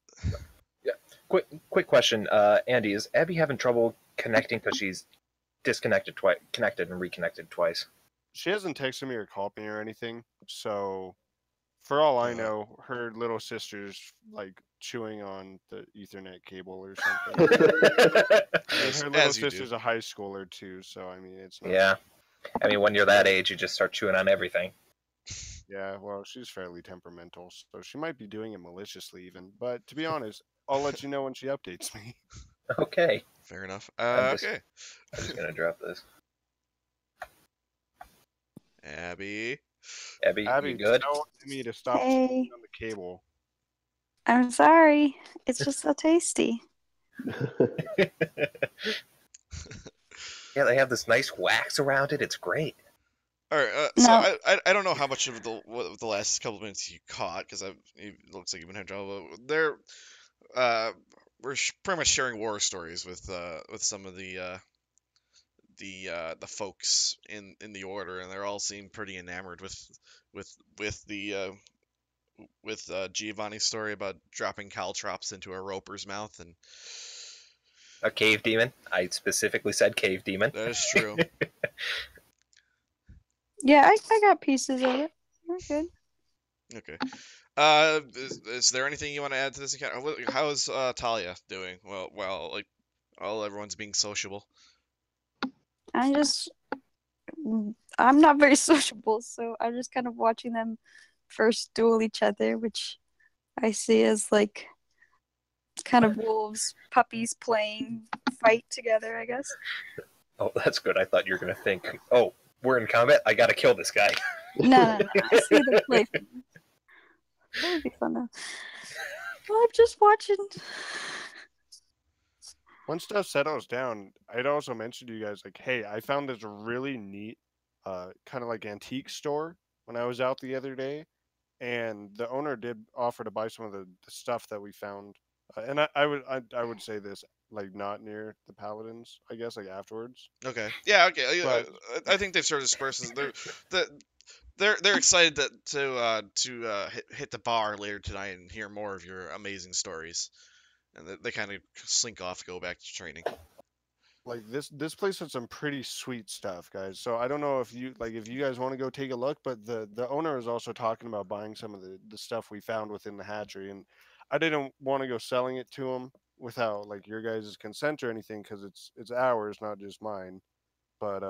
Quick question, Andy. Is Abby having trouble connecting because she's disconnected twice, connected and reconnected twice? She hasn't texted me or called me or anything, so for all I know, her little sister's like chewing on the Ethernet cable or something. And her little as you do. sister's a high schooler too, so I mean, it's not. Yeah. I mean, when you're that age, you just start chewing on everything. Yeah, well, she's fairly temperamental, so she might be doing it maliciously even. But to be honest, I'll let you know when she updates me. Okay. Fair enough. I'm just- Okay, I'm just gonna drop this. Abby. Abby, Abby, you good? tell me to stop Hey. chewing on the cable. I'm sorry. It's just so tasty. Yeah, they have this nice wax around it. It's great. All right. So No. I don't know how much of the last couple of minutes you caught because it looks like you've been having trouble. We're pretty much sharing war stories with some of the folks in the order, and they're all seem pretty enamored with the Giovanni's story about dropping caltrops into a roper's mouth, and A cave demon. I specifically said cave demon. that is true. Yeah, I got pieces of it. We're good. Okay. Is there anything you want to add to this account? How is Talia doing? Well, like, everyone's being sociable. I'm not very sociable, so I'm just kind of watching them first duel each other, which I see as like kind of wolves, puppies playing fight together, I guess. Oh, that's good. I thought you were gonna think, oh, we're in combat. I gotta kill this guy. No. I see them play. That would be fun though. Well, I'm just watching. Once stuff settles down, I'd also mention to you guys, like, hey, I found this really neat, kind of like antique store when I was out the other day, and the owner did offer to buy some of the stuff that we found. And I would say this, like, not near the Paladins, I guess, like afterwards. Okay. Yeah. Okay. But- I think they've sort of dispersed. They're excited to hit the bar later tonight and hear more of your amazing stories, and they kind of slink off to go back to training. Like this place had some pretty sweet stuff, guys. So I don't know if you guys want to go take a look, but the owner is also talking about buying some of the stuff we found within the hatchery, and I didn't want to go selling it to him without like your guys' consent or anything, because it's ours, not just mine. But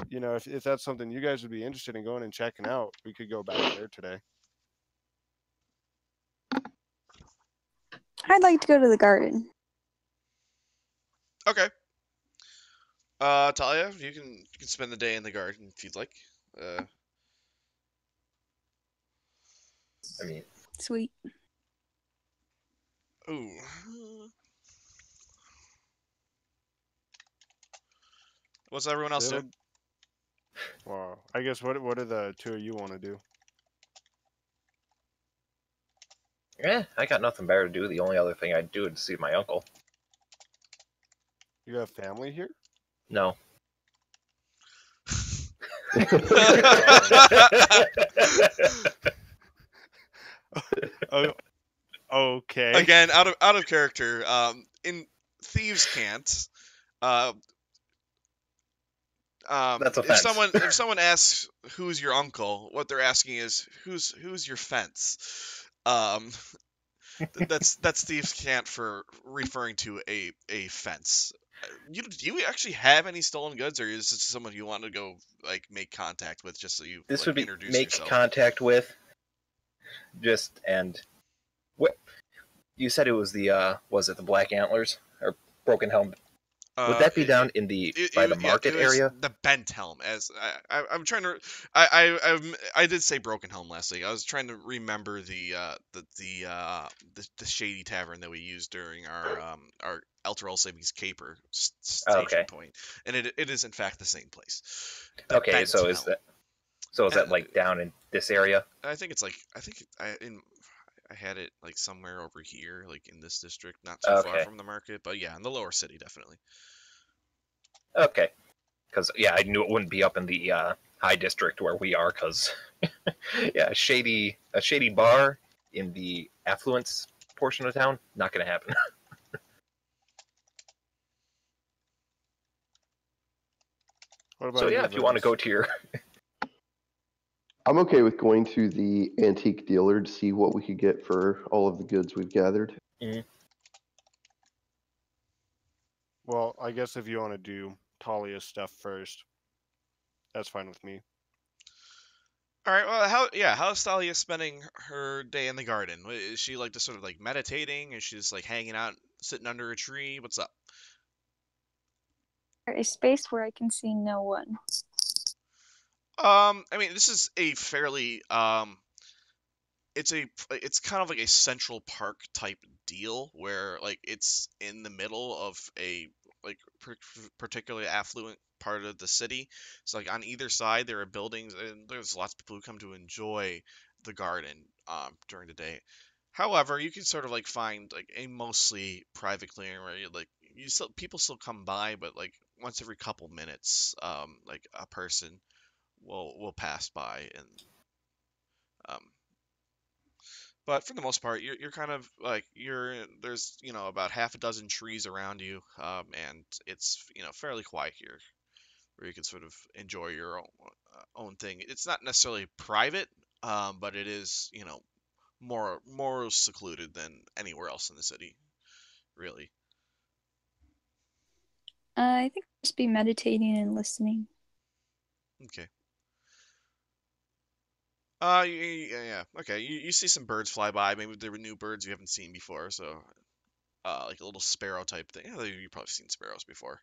you know, if that's something you guys would be interested in going and checking out, we could go back there today. I'd like to go to the garden. Okay. Talia, you can spend the day in the garden if you'd like. I mean, Sweet. Ooh. What's everyone else doing? Well, I guess what do the two of you want to do? I got nothing better to do. The only other thing I'd do is see my uncle. You have family here? No. Oh, okay. Again, out of character. In Thieves Can't, uh, That's a if fence. someone asks who's your uncle, what they're asking is who's your fence. That's Thieves Can't for referring to a fence. Do you actually have any stolen goods, or is this someone you want to go like make contact with just so you This like would be introduce make yourself? contact with. And what you said it was was it the Black Antlers or Broken Helm? Would that be down in by the Yeah, market it was area? the bent helm. As I'm trying to, I did say broken helm last week. I was trying to remember the shady tavern that we used during our Elturel Savings Caper station Okay. point, and it is in fact the same place. The Okay, bent so helm. is that And like down in this area? I think it's like I had it like somewhere over here, like in this district, not too far Okay. from the market, but yeah, in the lower city definitely. Okay. Because I knew it wouldn't be up in the high district where we are. Because yeah, a shady bar in the affluence portion of town, not going to happen. What about So you, yeah, if you want to Vertus? go to your I'm okay with going to the antique dealer to see what we could get for all of the goods we've gathered. Well, I guess if you want to do Talia's stuff first, that's fine with me. All right. Well, how's Thalia spending her day in the garden? Is she like just sort of like meditating? Is she just like hanging out, sitting under a tree? What's up? A space where I can see no one. I mean, this is a fairly it's kind of like a Central Park type deal where like it's in the middle of a like particularly affluent part of the city. So like on either side there are buildings and there's lots of people who come to enjoy the garden during the day. However, you can sort of like find like a mostly private clearing where people still come by, but like once every couple minutes, like a person will pass by and um, but for the most part, you're kind of like there's about half a dozen trees around you, and it's fairly quiet here, where you can sort of enjoy your own thing. It's not necessarily private, but it is more secluded than anywhere else in the city, really. I think I'll just be meditating and listening. Okay. Yeah. Okay. You see some birds fly by. Maybe there were new birds you haven't seen before. So, like a little sparrow type thing. Yeah, you've probably seen sparrows before.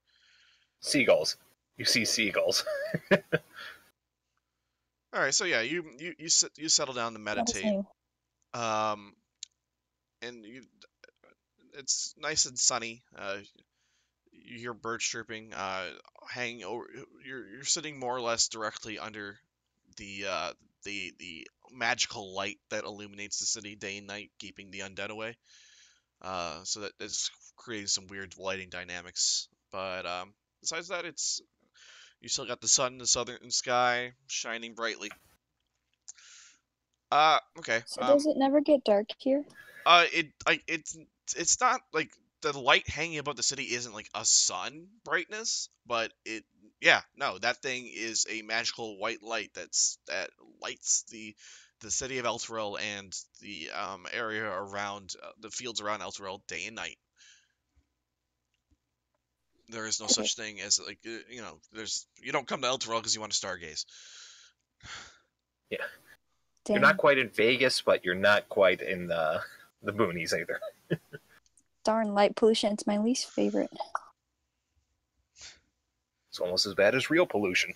seagulls, you see seagulls. All right, so yeah, you settle down to That is meditate. new. Um, and it's nice and sunny. You hear birds chirping. Hanging over, you're sitting more or less directly under the the magical light that illuminates the city day and night, keeping the undead away. So that is creating some weird lighting dynamics. But besides that, you still got the sun in the southern sky shining brightly. Okay. So does it never get dark here? It's not like the light hanging above the city isn't like a sun brightness, but yeah, no, that thing is a magical white light that lights the city of Elturel and the area around the fields around Elturel day and night. There is no Okay. such thing as like you don't come to Elturel because you want to stargaze. Yeah, Dang. you're not quite in Vegas, but you're not quite in the boonies either. Darn, light pollution. It's my least favorite. It's almost as bad as real pollution.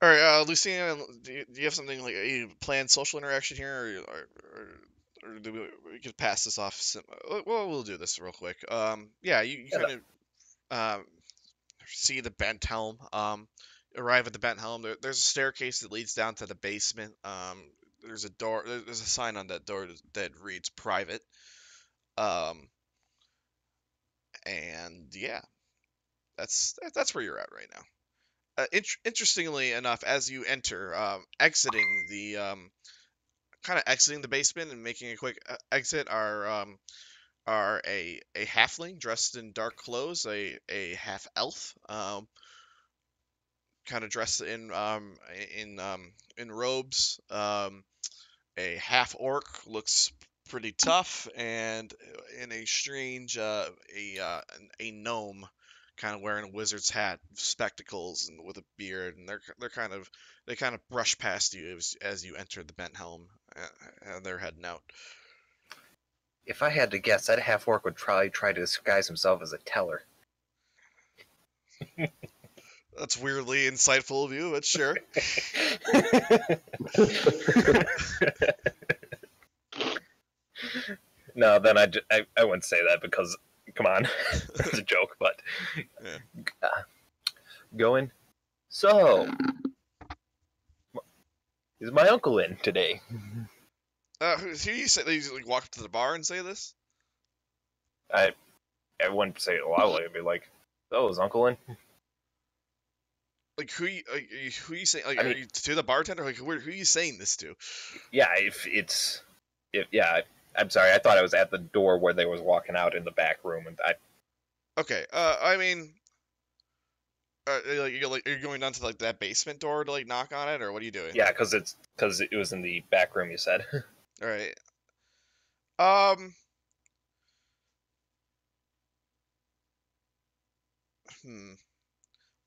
All right, Luciana, do you have something like a planned social interaction here, or do we could pass this off? Well, we'll do this real quick. Yeah, you Yeah, kind of see the bent helm. Arrive at the bent helm. There's a staircase that leads down to the basement. There's a door. There's a sign on that door that reads private. Um, and yeah, that's where you're at right now. Interestingly enough, as you enter, exiting the kind of exiting the basement and making a quick exit are a halfling dressed in dark clothes, a half elf, kind of dressed in in robes, a half orc looks pretty tough, and in a strange a gnome kind of wearing a wizard's hat, spectacles, and with a beard, and they kind of brush past you as you enter the bent helm, and they're heading out. If I had to guess, that half orc would probably try to disguise himself as a teller. That's weirdly insightful of you, but sure. No, then I wouldn't say that because, come on, it's a joke, but Yeah. Going. So, is my uncle in today? Who you say they like walk up to the bar and say this? I wouldn't say it loudly. I'd be like, "Oh, is uncle in?" Like who you saying? Like, I are mean- you to the bartender? Like who are you saying this to? Yeah, yeah. I'm sorry. I thought I was at the door where they was walking out in the back room, and Okay. I mean, are you going down to like that basement door to like knock on it, or what are you doing? yeah, because it was in the back room. You said. All right. Um.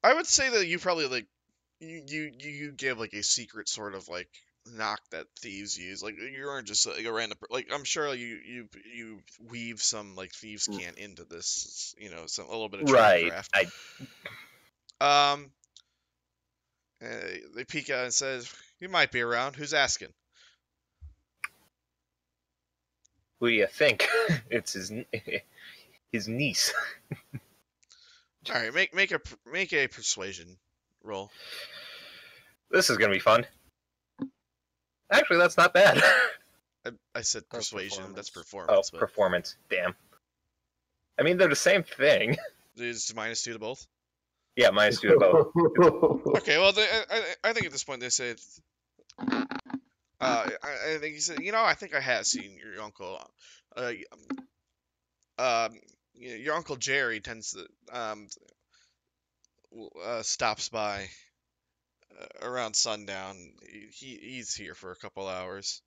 I would say that you probably like you give like a secret sort of like knock that thieves use. Like you aren't just like a random like I'm sure you weave some like thieves can into this, some a little bit of Right. tradecraft. Um. They peek out and says, "You might be around. Who's asking?" Who do you think? It's his niece. All right, make a persuasion roll. This is gonna be fun. Actually, that's not bad. I said That's persuasion. That's performance. performance. But Performance. Damn. I mean, they're the same thing. is -2 to both. Yeah, minus 2 to both. Okay, well, I think at this point they say, I think he said, I think I have seen your uncle. Uh, your uncle Jerry tends to stops by around sundown. He's here for a couple hours.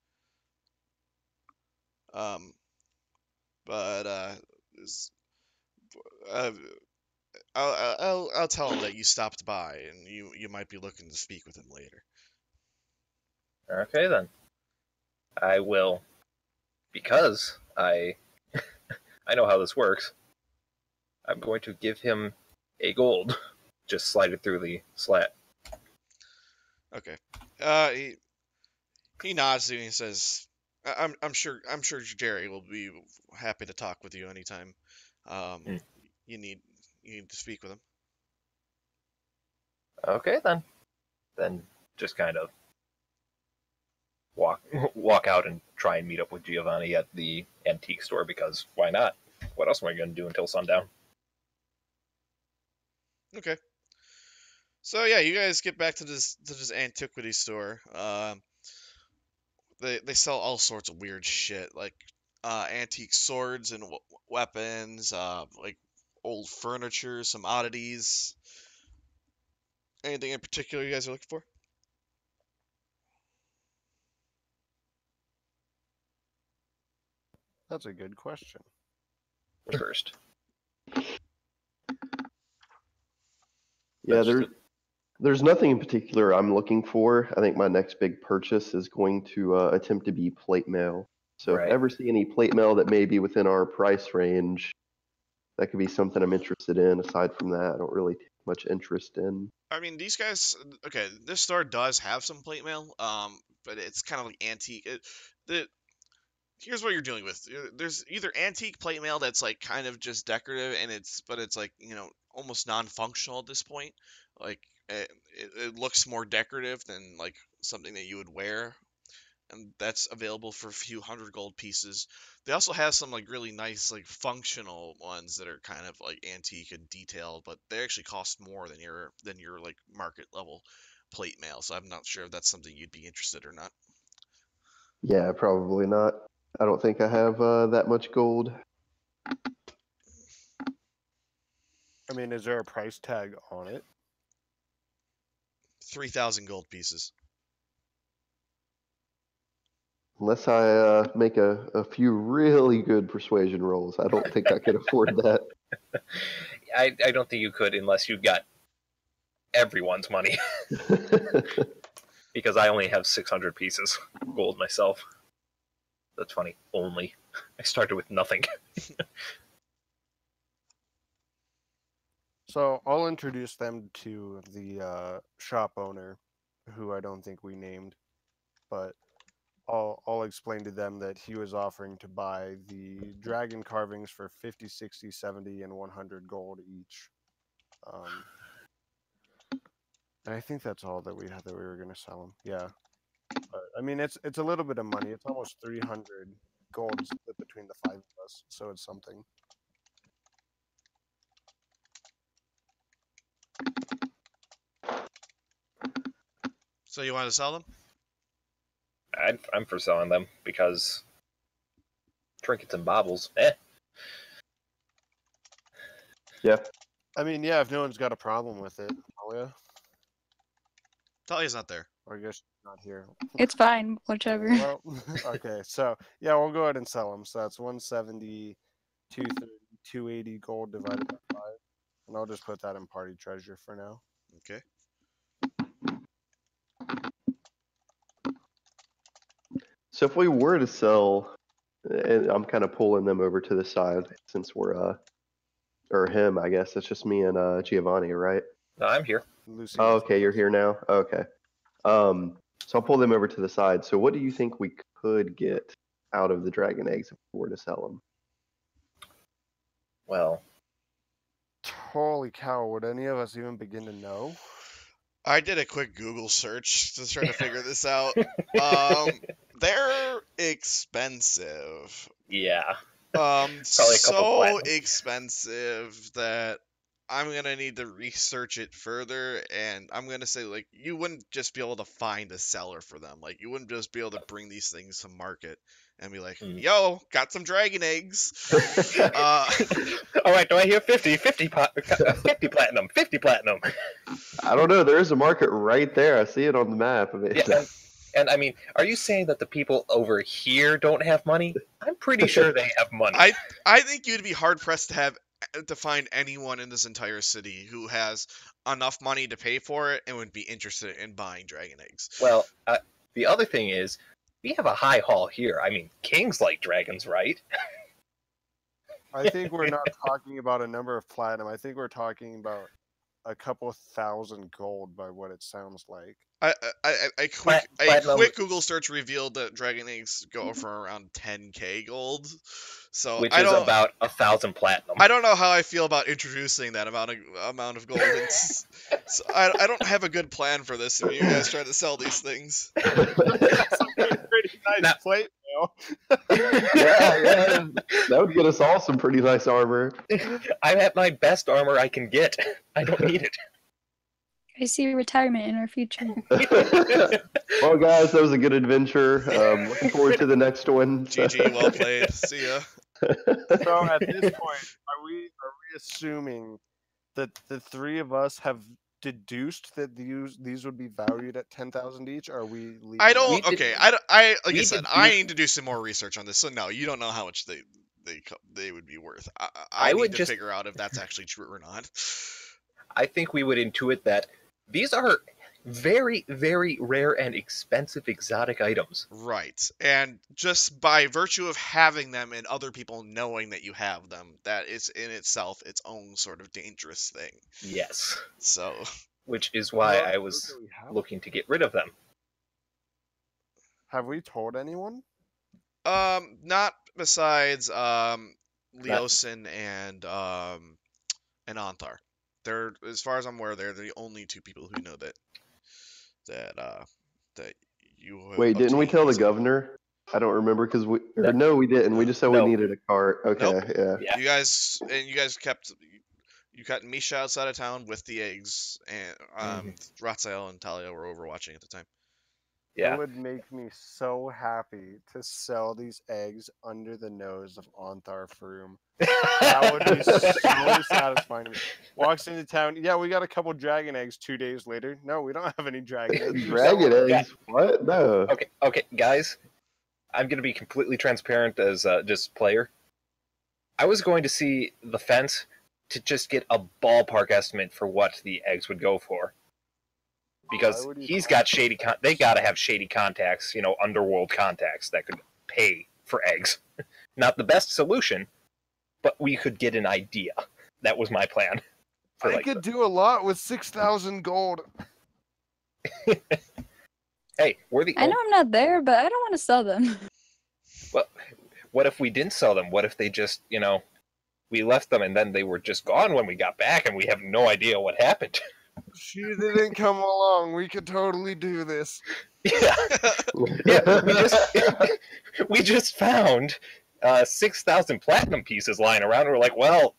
Um, but is- uh, I'll tell him that you stopped by and you might be looking to speak with him later. Okay, then. I will, because I know how this works. I'm going to give him a gold. Just slide it through the slat. Okay. He nods to you and he says, I'm sure Jerry will be happy to talk with you anytime. Hmm. You need to speak with him. Okay, then. Then just kind of walk out and try and meet up with Giovanni at the antique store, because why not? What else am I going to do until sundown? Okay. So yeah, you guys get back to this antiquity store. They sell all sorts of weird shit like antique swords and weapons, like old furniture, some oddities. Anything in particular you guys are looking for? That's a good question. First. Yeah, there's nothing in particular I'm looking for. I think my next big purchase is going to attempt to be plate mail. So if Right. I ever see any plate mail that may be within our price range, that could be something I'm interested in. Aside from that, I don't really take much interest in. I mean, these guys. Okay, this store does have some plate mail, but it's kind of like antique. Here's what you're dealing with. There's either antique plate mail that's like kind of just decorative, and it's like almost non-functional at this point. Like it looks more decorative than like something that you would wear. and that's available for a few hundred gold pieces. They also have some like really nice like functional ones that are kind of like antique and detailed, but they actually cost more than your like market level plate mail. So I'm not sure if that's something you'd be interested or not. Yeah, probably not. I don't think I have that much gold. I mean, is there a price tag on it? 3,000 gold pieces. Unless I make a few really good persuasion rolls, I don't think I could afford that. I don't think you could unless you got everyone's money. Because I only have 600 pieces gold myself. That's funny. Only. I started with nothing. So I'll introduce them to the shop owner, who I don't think we named, but I'll explain to them that he was offering to buy the dragon carvings for 50, 60, 70, and 100 gold each. And I think that's all that we had that we were going to sell them. Yeah. But, I mean, it's a little bit of money. It's almost 300 gold split between the 5 of us, so it's something. So you want to sell them? I'm for selling them because trinkets and baubles, Yeah. I mean, yeah, if no one's got a problem with it, Talia, Talia's not there. or I guess she's not here. It's fine, whichever. Well, okay, so yeah, we'll go ahead and sell them. So that's 170, 230, 280 gold divided by 5. And I'll just put that in party treasure for now. Okay. So if we were to sell, and I'm kind of pulling them over to the side since we're or him, I guess. It's just me and Giovanni, right? No, I'm here. Lucy. Oh, okay, you're here now. Okay. So I'll pull them over to the side. So what do you think we could get out of the dragon eggs if we were to sell them? Well, Holy cow, would any of us even begin to know? I did a quick Google search to try to figure this out. They're expensive. yeah. Probably a couple So platinum. expensive that I'm gonna need to research it further, and I'm gonna say like you wouldn't just be able to find a seller for them. Like you wouldn't just be able to bring these things to market and be like, "Yo, got some dragon eggs." All right, do I hear 50 platinum, 50 platinum? I don't know. There is a market right there. I see it on the map. I mean, Yeah, and I mean, are you saying that the people over here don't have money? I'm pretty sure they have money. I think you'd be hard pressed to find anyone in this entire city who has enough money to pay for it and would be interested in buying dragon eggs. Well, the other thing is, we have a high hall here. I mean, kings like dragons, right? I think we're not talking about a number of platinum. I think we're talking about a couple thousand gold by what it sounds like. A quick Google search revealed that dragon eggs go for around 10k gold. So Which is about 1,000 platinum. I don't know how I feel about introducing that amount of gold. So I don't have a good plan for this. If you guys try to sell these things. Pretty nice plate mail. yeah, that would get us all some pretty nice armor. I'm at my best armor I can get. I don't need it. I see retirement in our future. Well, guys, that was a good adventure. Looking forward to the next one. GG, well played. See ya. So at this point, are we assuming that the 3 of us have deduced that these would be valued at 10,000 each? Or are we? I don't. Okay, I like I said, I need to do some more research on this. So no, you don't know how much they would be worth. I need to figure out if that's actually true or not. I think we would intuit that these are very, very rare and expensive exotic items. Right. And just by virtue of having them and other people knowing that you have them, that is in itself its own sort of dangerous thing. Yes. So. Which is why I was looking to get rid of them. Have we told anyone? Not besides Leosin and Anthar. They're, as far as I'm aware, they're the only 2 people who know that You have Wait, didn't we obtained tell the these- governor? I don't remember because No. no, we didn't. We just said No. we needed a cart. Okay, Nope. yeah. Yeah. You guys kept. You got Misha outside of town with the eggs, and Ratzael and Talia were over watching at the time. Yeah. It would make me so happy to sell these eggs under the nose of Ontharr Froome. That would be so satisfying to me. Walks into town. Yeah, we got a couple dragon eggs 2 days later. No, we don't have any dragon eggs. Dragon Yeah. eggs? What? No. Okay, guys. I'm gonna be completely transparent as just player. I was going to see the fence to just get a ballpark estimate for what the eggs would go for. Because he's got shady. They gotta have shady contacts, underworld contacts that could pay for eggs. Not the best solution, but we could get an idea. That was my plan. I could do a lot with 6,000 gold. Hey, we're the. I know I'm not there, but I don't want to sell them. Well, what if we didn't sell them? What if they just, we left them and then they were just gone when we got back and we have no idea what happened? She didn't come along. We could totally do this. Yeah. We just found 6,000 platinum pieces lying around. We're like, well,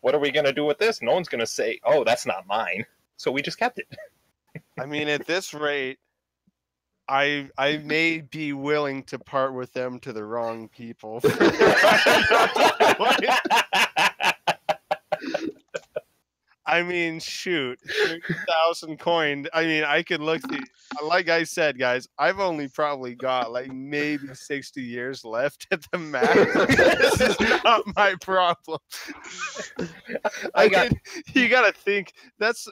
what are we going to do with this? No one's going to say, oh, that's not mine. So we just kept it. I mean, at this rate, I may be willing to part with them to the wrong people. I mean, shoot, 30,000 coin. I mean, I could look. Like I said, guys, I've only probably got like maybe 60 years left at the max. This is not my problem. You got to think that's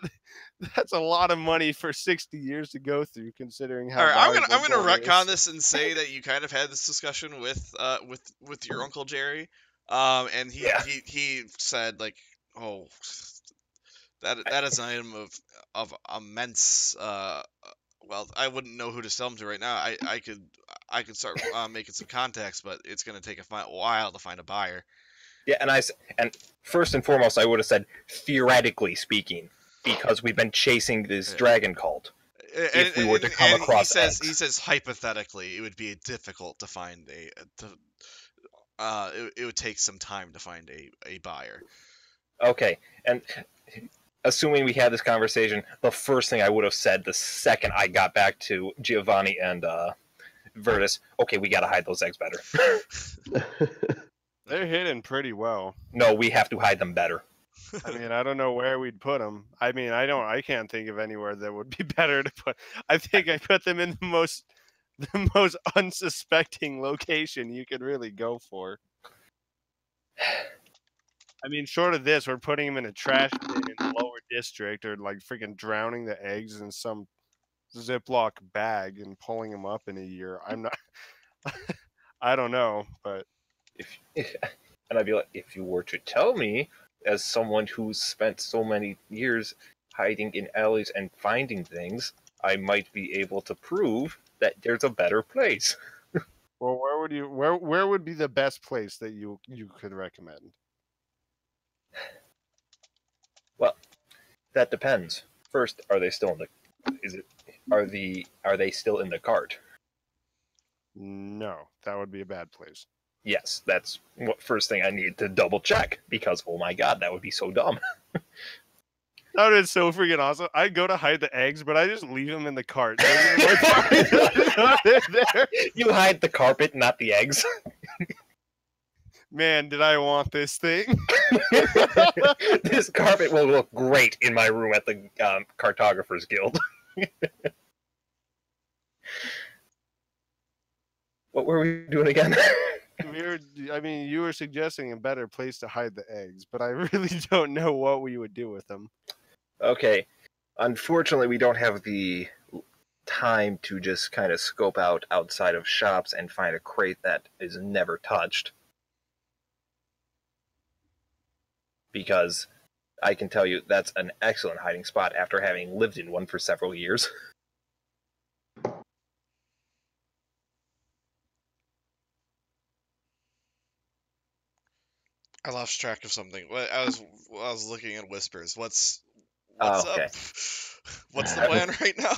a lot of money for 60 years to go through, considering how. All right, I'm gonna valuable gold retcon is. this and say that you kind of had this discussion with your uncle Jerry, and he said like, oh, that is an item of immense. Well, I wouldn't know who to sell them to right now. I could start making some contacts, but it's gonna take a while to find a buyer. Yeah, and first and foremost, I would have said theoretically speaking, because we've been chasing this dragon cult. If we were to come across eggs. He says hypothetically, it would be difficult to find it would take some time to find a buyer. Okay, and assuming we had this conversation, the first thing I would have said the second I got back to Giovanni and Virtus, okay, we gotta hide those eggs better. They're hidden pretty well. No, we have to hide them better. I mean, I don't know where we'd put them. I mean, I can't think of anywhere that would be better to put. I think I put them in the most unsuspecting location you could really go for. I mean, short of this, we're putting them in a trash bin in the lower district, or like freaking drowning the eggs in some Ziploc bag and pulling them up in a year. I'm not. I don't know, but And I'd be like, if you were to tell me, as someone who's spent so many years hiding in alleys and finding things, I might be able to prove that there's a better place. well, where would be the best place that you could recommend? Well, that depends. First, are they still in the? Are they still in the cart? No, that would be a bad place. Yes, that's what first thing I need to double check, because oh my god, that would be so dumb. That is so freaking awesome. I go to hide the eggs, but I just leave them in the cart. You hide the carpet, not the eggs. Man, did I want this thing? This carpet will look great in my room at the Cartographers Guild. What were we doing again? You were suggesting a better place to hide the eggs, but I really don't know what we would do with them. Okay. Unfortunately, we don't have the time to just kind of scope out outside of shops and find a crate that is never touched. Because I can tell you that's an excellent hiding spot after having lived in one for several years. I lost track of something. I was looking at Whispers. What's Okay. up? What's the plan right now?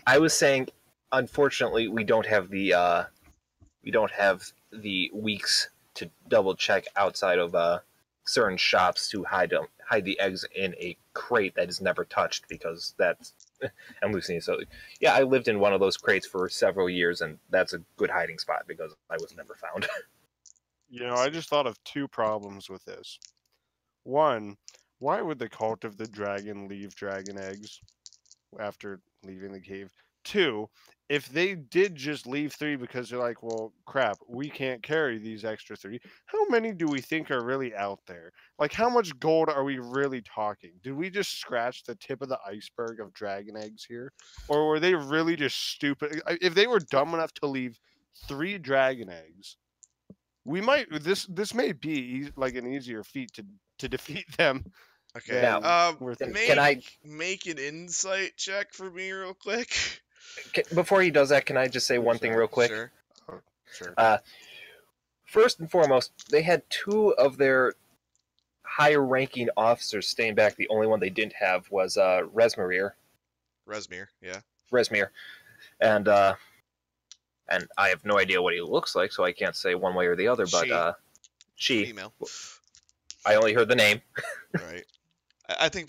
I was saying, unfortunately, we don't have the weeks to double check outside of certain shops to hide the eggs in a crate that is never touched, because that's I'm losing. So yeah, I lived in one of those crates for several years, and that's a good hiding spot because I was never found. I just thought of two problems with this. One, why would the cult of the dragon leave dragon eggs after leaving the cave? Two, if they did just leave 3 because they're like, well, crap, we can't carry these extra 3, how many do we think are really out there? Like, how much gold are we really talking? Did we just scratch the tip of the iceberg of dragon eggs here? Or were they really just stupid? If they were dumb enough to leave 3 dragon eggs, we might, this may be like an easier feat to defeat them. Okay. Now, Make an insight check for me real quick. Before he does that, can I just say one thing real quick? Sure. Oh, sure. First and foremost, they had 2 of their higher-ranking officers staying back. The only one they didn't have was Resmir, yeah. Resmir, and I have no idea what he looks like, so I can't say one way or the other. But she, female. I only heard the name. Right. I think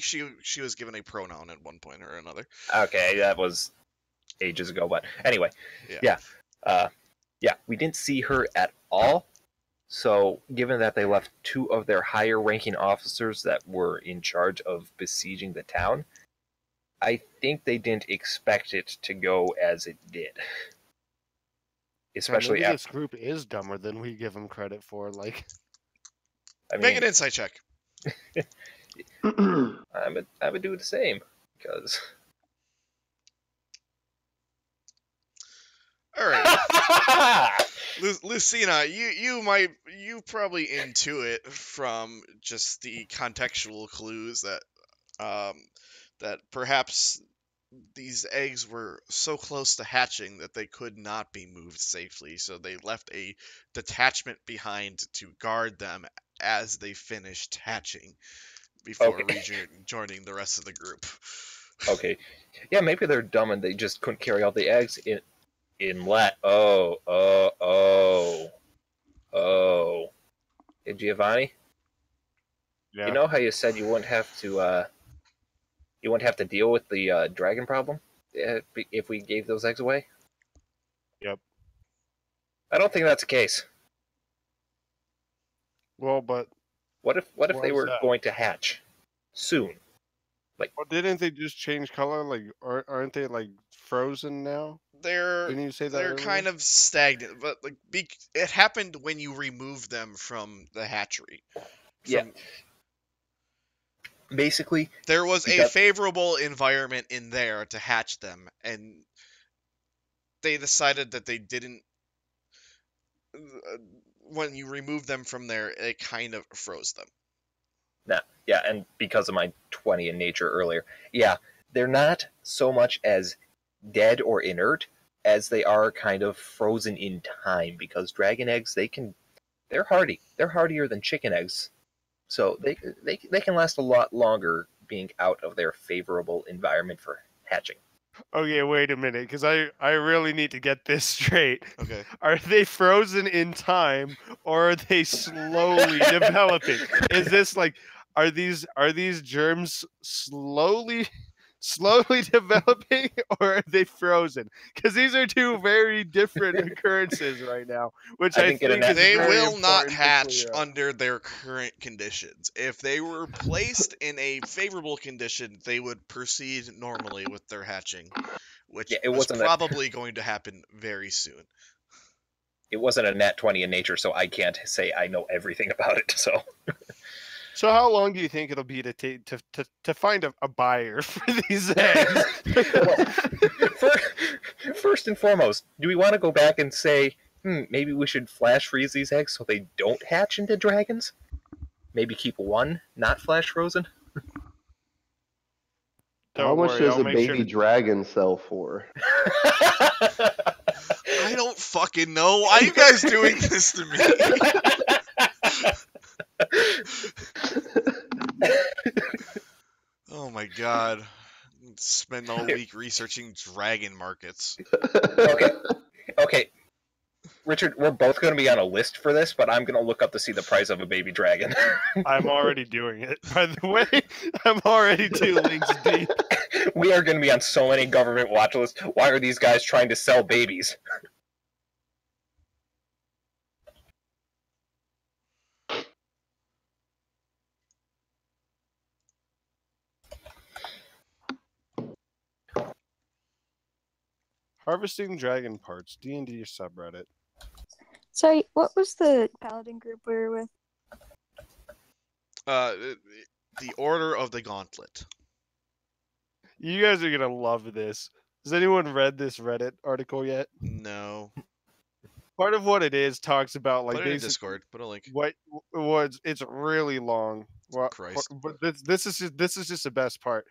she was given a pronoun at one point or another. Okay, that was ages ago, but anyway, yeah, we didn't see her at all. So, given that they left 2 of their higher-ranking officers that were in charge of besieging the town, I think they didn't expect it to go as it did. Especially maybe after this group is dumber than we give them credit for. Like, make an insight check. I would do the same, because. All right, Lucina, you probably intuit from just the contextual clues that perhaps these eggs were so close to hatching that they could not be moved safely, so they left a detachment behind to guard them as they finished hatching before joining the rest of the group. Okay. Yeah, maybe they're dumb and they just couldn't carry all the eggs in Hey, Giovanni? yeah. You know how you said you wouldn't have to deal with the dragon problem if we gave those eggs away? Yep. I don't think that's the case. Well, but what if they were that? going to hatch soon? Well, didn't they just change color? Like, aren't they like frozen now? Didn't you say that they're earlier? kind of stagnant, but like it happened when you removed them from the hatchery. Yeah. Basically, there was a favorable environment in there to hatch them, and they decided that they didn't. When you removed them from there, it kind of froze them. Yeah, and because of my 20 in nature earlier, yeah, they're not so much as dead or inert as they are kind of frozen in time, because dragon eggs, they're hardy. They're hardier than chicken eggs. So they can last a lot longer being out of their favorable environment for hatching. Okay, wait a minute, because I really need to get this straight. Okay. Are they frozen in time, or are they slowly developing? Is this like, are these germs slowly developing, or are they frozen? Because these are 2 very different occurrences right now, which I think is they very will not important to hatch clear up. under their current conditions. If they were placed in a favorable condition, they would proceed normally with their hatching, which was probably going to happen very soon. It wasn't a nat 20 in nature, so I can't say I know everything about it. So how long do you think it'll be to find a buyer for these eggs? Well, first and foremost, do we want to go back and say, maybe we should flash freeze these eggs so they don't hatch into dragons? Maybe keep one not flash frozen? How much does a baby dragon sell for? I don't fucking know. Why are you guys doing this to me? Oh my god. Spend all week researching dragon markets. Okay. Richard, we're both going to be on a list for this, but I'm going to look up to see the price of a baby dragon. I'm already doing it. By the way, I'm already 2 links deep. We are going to be on so many government watch lists. Why are these guys trying to sell babies? Harvesting dragon parts, D&D subreddit. Sorry, what was the paladin group we were with? The Order of the Gauntlet. You guys are gonna love this. Has anyone read this Reddit article yet? No. Part of what it is talks about like Put it in basically Discord. Put a link. what was it's really long. Well, Christ. but this is just the best part.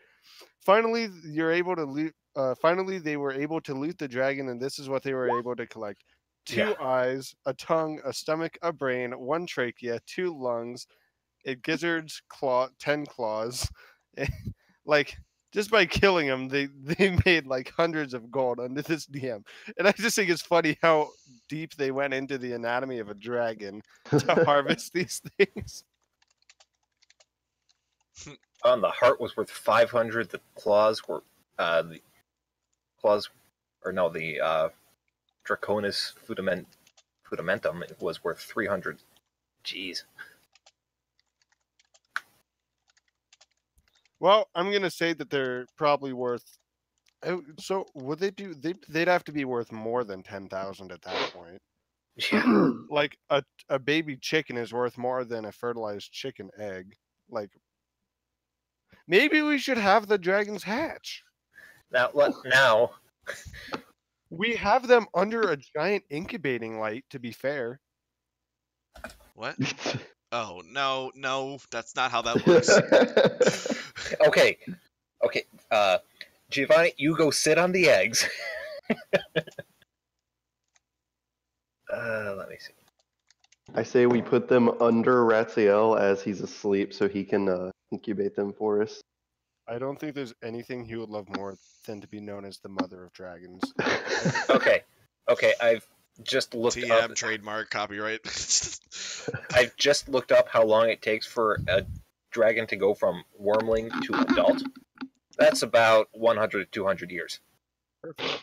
Finally, you're able to loot. Finally, they were able to loot the dragon, and this is what they were able to collect: 2 eyes, a tongue, a stomach, a brain, 1 trachea, 2 lungs, a gizzard's claw, 10 claws. Like just by killing them, they made like hundreds of gold under this DM. And I just think it's funny how deep they went into the anatomy of a dragon to harvest these things. The heart was worth 500. The claws were the Draconis Fundamentum was worth 300. Jeez. Well, I'm gonna say that they're probably worth. So would they be? They'd have to be worth more than 10,000 at that point. Yeah. Like a baby chicken is worth more than a fertilized chicken egg. Like maybe we should have the dragons hatch. Now. We have them under a giant incubating light. To be fair. What? Oh, no, that's not how that works. Okay. Giovanni, you go sit on the eggs. Let me see. I say we put them under Ratziel as he's asleep so he can incubate them for us. I don't think there's anything he would love more than to be known as the mother of dragons. Okay, I've just looked TM, up. trademark, copyright. I've just looked up how long it takes for a dragon to go from wormling to adult. That's about 100 to 200 years. Perfect.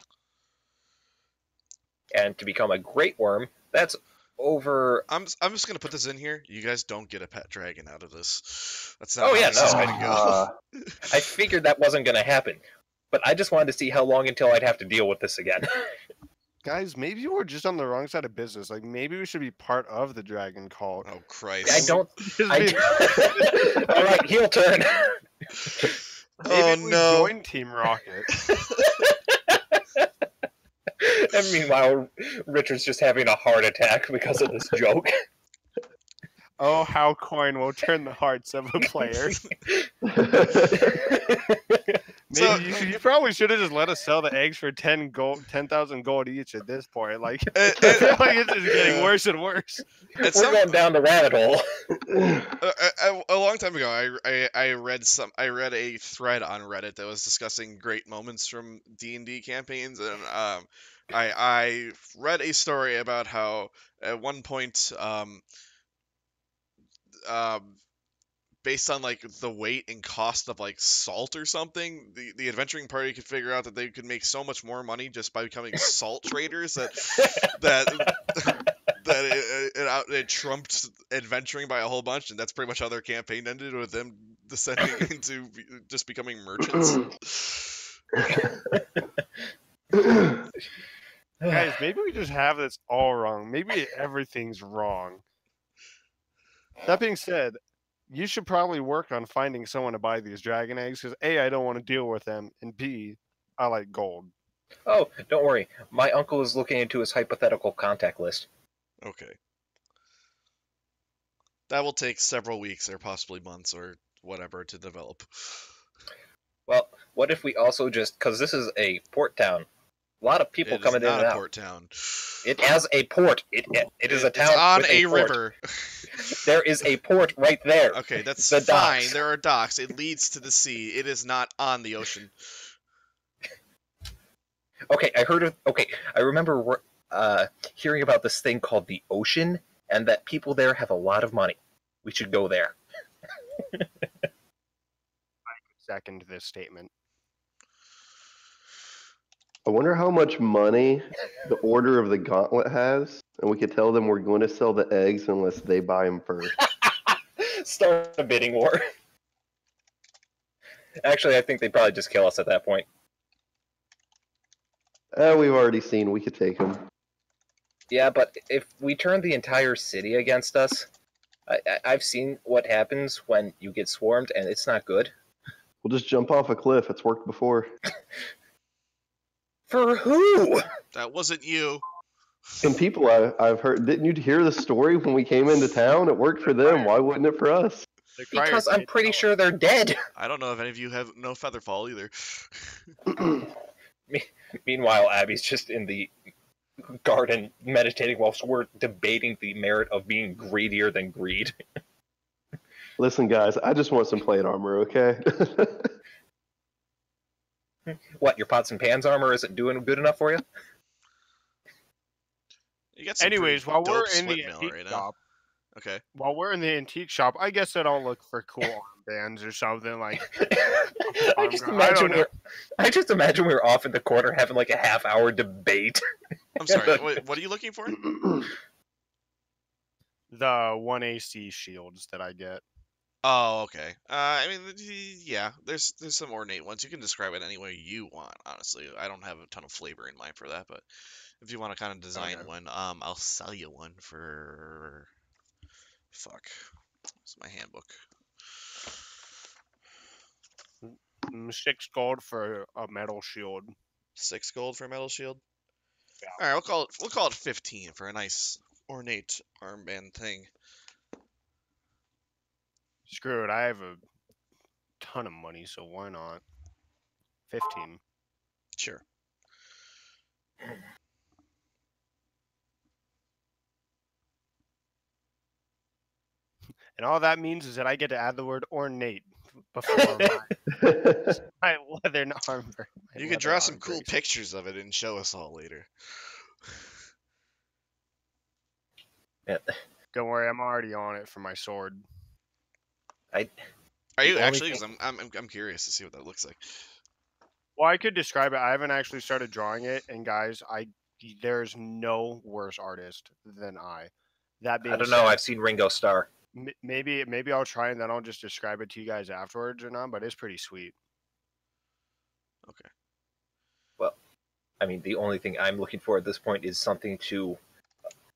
And to become a great worm, that's over. I'm just gonna put this in here. You guys don't get a pet dragon out of this. That's Oh, not yeah, how this is no. gonna go. I figured that wasn't going to happen, but I just wanted to see how long until I'd have to deal with this again. Guys, maybe we're just on the wrong side of business. Like maybe we should be part of the dragon cult. Oh Christ! I don't. All right, heel turn. Maybe we no. join Team Rocket. And meanwhile, Richard's just having a heart attack because of this joke. Oh, how coin will turn the hearts of a player. Maybe you probably should have just let us sell the eggs for 10,000 gold each at this point. Like, I feel like it's just getting worse and worse. We're going down the rabbit hole. A long time ago, I read a thread on Reddit that was discussing great moments from D&D campaigns, and I read a story about how at one point, based on like the weight and cost of like salt or something, the adventuring party could figure out that they could make so much more money just by becoming salt traders that it trumped adventuring by a whole bunch, and that's pretty much how their campaign ended, with them descending into just becoming merchants. Guys, maybe we just have this all wrong. Maybe everything's wrong. That being said, you should probably work on finding someone to buy these dragon eggs, because A, I don't want to deal with them, and B, I like gold. Oh, don't worry. My uncle is looking into his hypothetical contact list. Okay. That will take several weeks or possibly months or whatever to develop. Well, what if we also just, because this is a port town, a lot of people coming in and out. It is not a port town. It has a port. It is a town It's on with a port. river. There is a port right there. Okay, that's The fine. docks. There are docks. It leads to the sea. It is not on the ocean. Okay, I remember hearing about this thing called the Ocean, and that people there have a lot of money. We should go there. Second this statement. I wonder how much money the Order of the Gauntlet has, and we could tell them we're going to sell the eggs unless they buy them first. Start a bidding war. Actually, I think they'd probably just kill us at that point. We've already seen we could take them. Yeah, but if we turn the entire city against us, I've seen what happens when you get swarmed, and it's not good. We'll just jump off a cliff. It's worked before. For who? That wasn't you. Some people I've heard. Didn't you hear the story when we came into town? It worked for them. Why wouldn't it for us? Because I'm pretty sure they're dead. I don't know if any of you have no featherfall either. Meanwhile, Abby's just in the garden meditating whilst we're debating the merit of being greedier than greed. Listen, guys, I just want some plate armor, okay? What, your pots and pans armor isn't doing good enough for you? You got some Anyways, pretty while dope we're in sweat the mail antique right now. shop, Okay. I guess that I'll look for cool armbands or something like. I just imagine we're off in the corner having like a half-hour debate. I'm sorry. What are you looking for? The 1AC shields that I get. Oh, okay. I mean, yeah. There's some ornate ones. You can describe it any way you want. Honestly, I don't have a ton of flavor in mind for that, but if you want to kind of design one, I'll sell you one for. Fuck. It's my handbook. 6 gold for a metal shield. 6 gold for a metal shield. Yeah. All right, we'll call it 15 for a nice ornate armband thing. Screw it, I have a ton of money, so why not? 15. Sure. And all that means is that I get to add the word ornate before my leather armor. You could draw some cool pictures of it and show us all later. Yeah. Don't worry, I'm already on it for my sword. Are you only actually? Because I'm curious to see what that looks like. Well, I could describe it. I haven't actually started drawing it, and guys, there's no worse artist than I. That being I don't know. I've seen Ringo Starr. Maybe I'll try and then I'll just describe it to you guys afterwards or not. But it's pretty sweet. Okay. Well, I mean, the only thing I'm looking for at this point is something to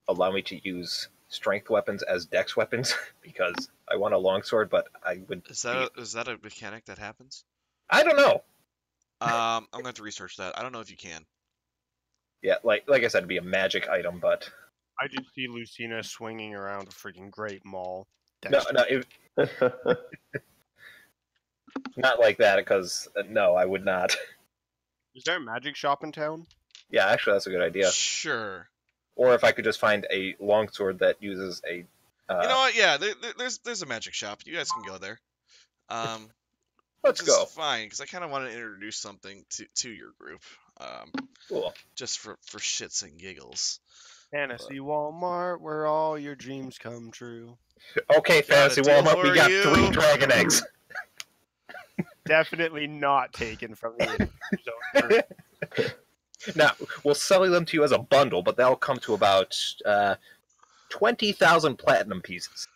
allow me to use strength weapons as dex weapons because I want a longsword, but I would. Is that a mechanic that happens? I don't know. I'm gonna have to research that. I don't know if you can. Yeah, like I said, it'd be a magic item, but I just see Lucina swinging around a freaking Great Mall. not like that. Because no, I would not. Is there a magic shop in town? Yeah, actually, that's a good idea. Sure. Or if I could just find a longsword that uses a. You know what? Yeah, there's a magic shop. You guys can go there. Let's go. Fine, because I kind of want to introduce something to your group. Cool. Just for shits and giggles. Fantasy Walmart, where all your dreams come true. Okay, Fantasy Walmart, we got 3 dragon eggs. Definitely not taken from the zone. Now, we'll sell them to you as a bundle, but that'll come to about 20,000 platinum pieces.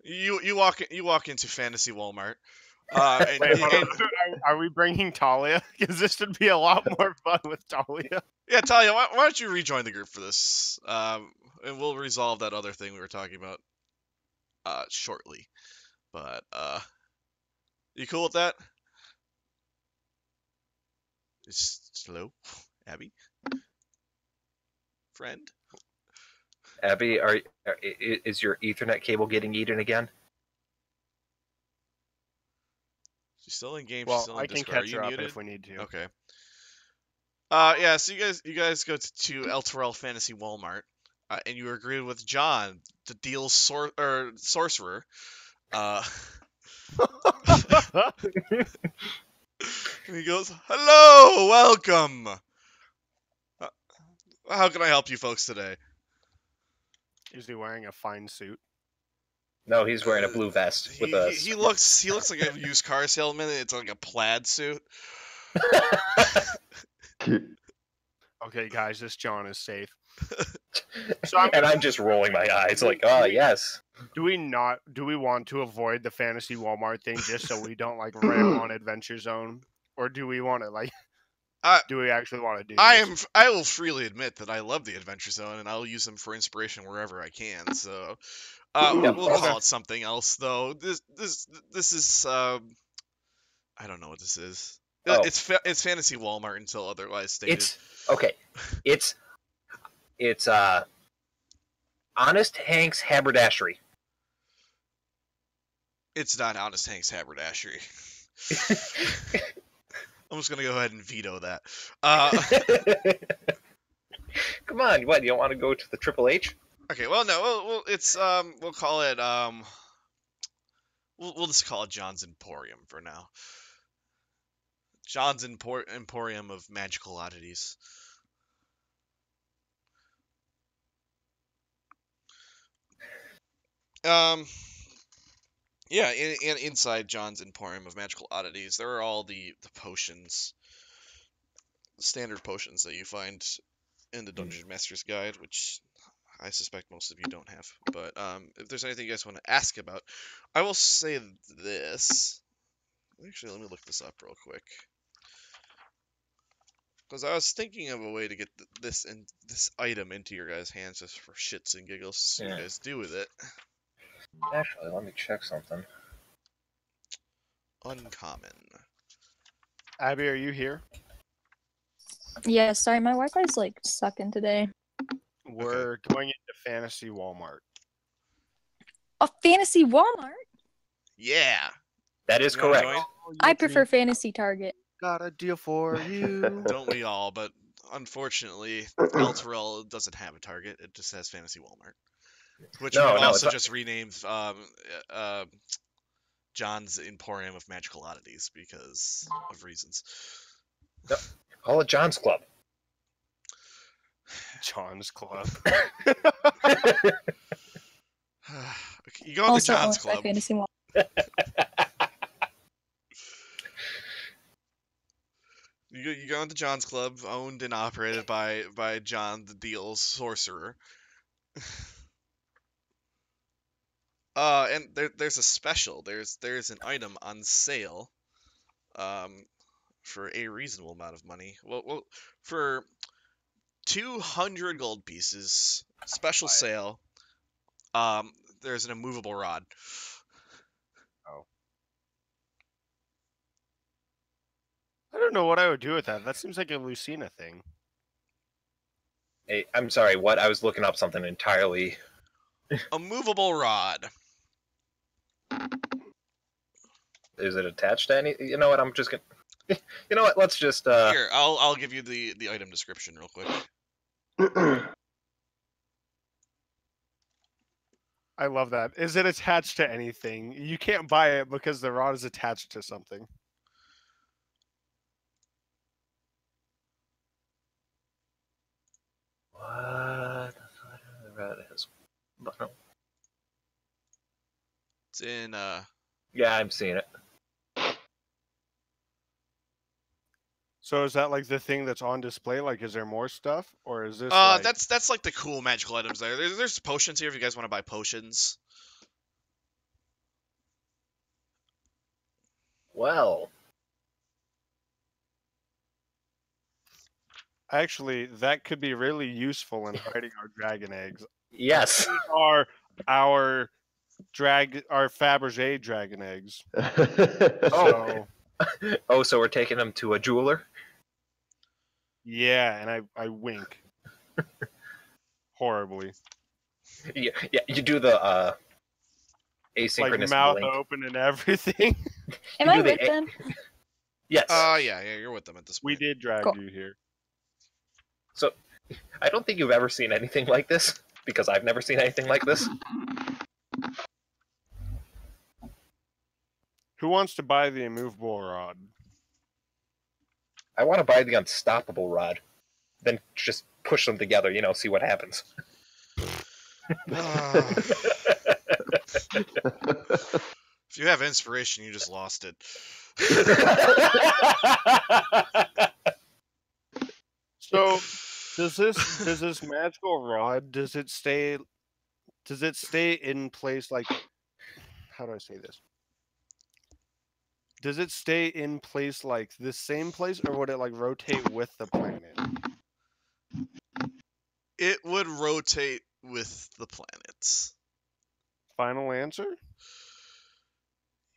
You walk into Fantasy Walmart. Wait, are we bringing Talia? Because this would be a lot more fun with Talia. Yeah, Talia, why don't you rejoin the group for this? And we'll resolve that other thing we were talking about shortly. But you cool with that? It's slow, Abby. Friend. Abby, is your Ethernet cable getting eaten again? She's still in game. Well, She's still in I can Discord. catch Are her you up muted? if we need to. Okay. Yeah. So you guys go to Elturel Fantasy Walmart, and you agree with John, the deal sorcerer. And he goes, "Hello, welcome. How can I help you folks today?" Is he wearing a fine suit? No, he's wearing a blue vest with a. He looks like a used car salesman. It's like a plaid suit. Okay, guys, this John is safe. And I'm just rolling my eyes like, oh yes. Do we want to avoid the fantasy Walmart thing just so we don't like rail on Adventure Zone, or do we want to like? Do we actually want to do this? I will freely admit that I love the Adventure Zone, and I'll use them for inspiration wherever I can. So, we'll call it something else, though. This is I don't know what this is. Oh. It's fantasy Walmart until otherwise stated. It's Honest Hank's Haberdashery. It's not Honest Hank's Haberdashery. I'm just gonna go ahead and veto that. Come on, what? You don't want to go to the Triple H? Okay, well, no, it's we'll call it we'll just call it John's Emporium for now. John's Emporium of Magical Oddities. Yeah, inside John's Emporium of Magical Oddities, there are all the potions, standard potions that you find in the Dungeon Master's Guide, which I suspect most of you don't have. But if there's anything you guys want to ask about, I will say this. Actually, let me look this up real quick. Because I was thinking of a way to get this item into your guys' hands just for shits and giggles to see what you guys do with it. Actually, let me check something. Uncommon. Abby, are you here? Yeah, sorry, my Wi-Fi's like sucking today. We're going into Fantasy Walmart. A fantasy Walmart? Yeah. That is correct. I prefer Fantasy Target. Got a deal for you. Don't we all? But unfortunately, Elturel doesn't have a Target. It just has Fantasy Walmart. Which we've also just renamed John's Emporium of Magical Oddities because of reasons. No, call it John's Club. John's Club. You go into John's Club. Fantasy Walmart. You go into John's Club, owned and operated by John the Deal's sorcerer. And there's a special. There's an item on sale, for a reasonable amount of money. Well, for 200 gold pieces, special sale. There's an immovable rod. Oh. I don't know what I would do with that. That seems like a Lucina thing. Hey, I'm sorry, what? I was looking up something entirely. A movable rod. Is it attached to any? You know what? I'm just gonna. You know what? Let's just. Here, I'll give you the item description real quick. I love that. Is it attached to anything? You can't buy it because the rod is attached to something. What? The rod has. It's in Yeah, I'm seeing it. So is that like the thing that's on display? Like, is there more stuff, or is this? That's like the cool magical items there. There's potions here if you guys want to buy potions. Well, actually, that could be really useful in hiding our dragon eggs. yes. These are our Fabergé dragon eggs. Oh. Oh, so we're taking them to a jeweler? Yeah, and I wink. Horribly. Yeah, you do the asynchronous like mouth blink. open and everything. Am I with them? Yes. Yeah, you're with them at this point. We did drag Cool. you here. So, I don't think you've ever seen anything like this, because I've never seen anything like this. Who wants to buy the immovable rod? I want to buy the unstoppable rod, then just push them together. See what happens. If you have inspiration, you just lost it. So, does this magical rod, does it stay in place, like, how do I say this? Does it stay in place like the same place, or would it like rotate with the planet? It would rotate with the planets. Final answer?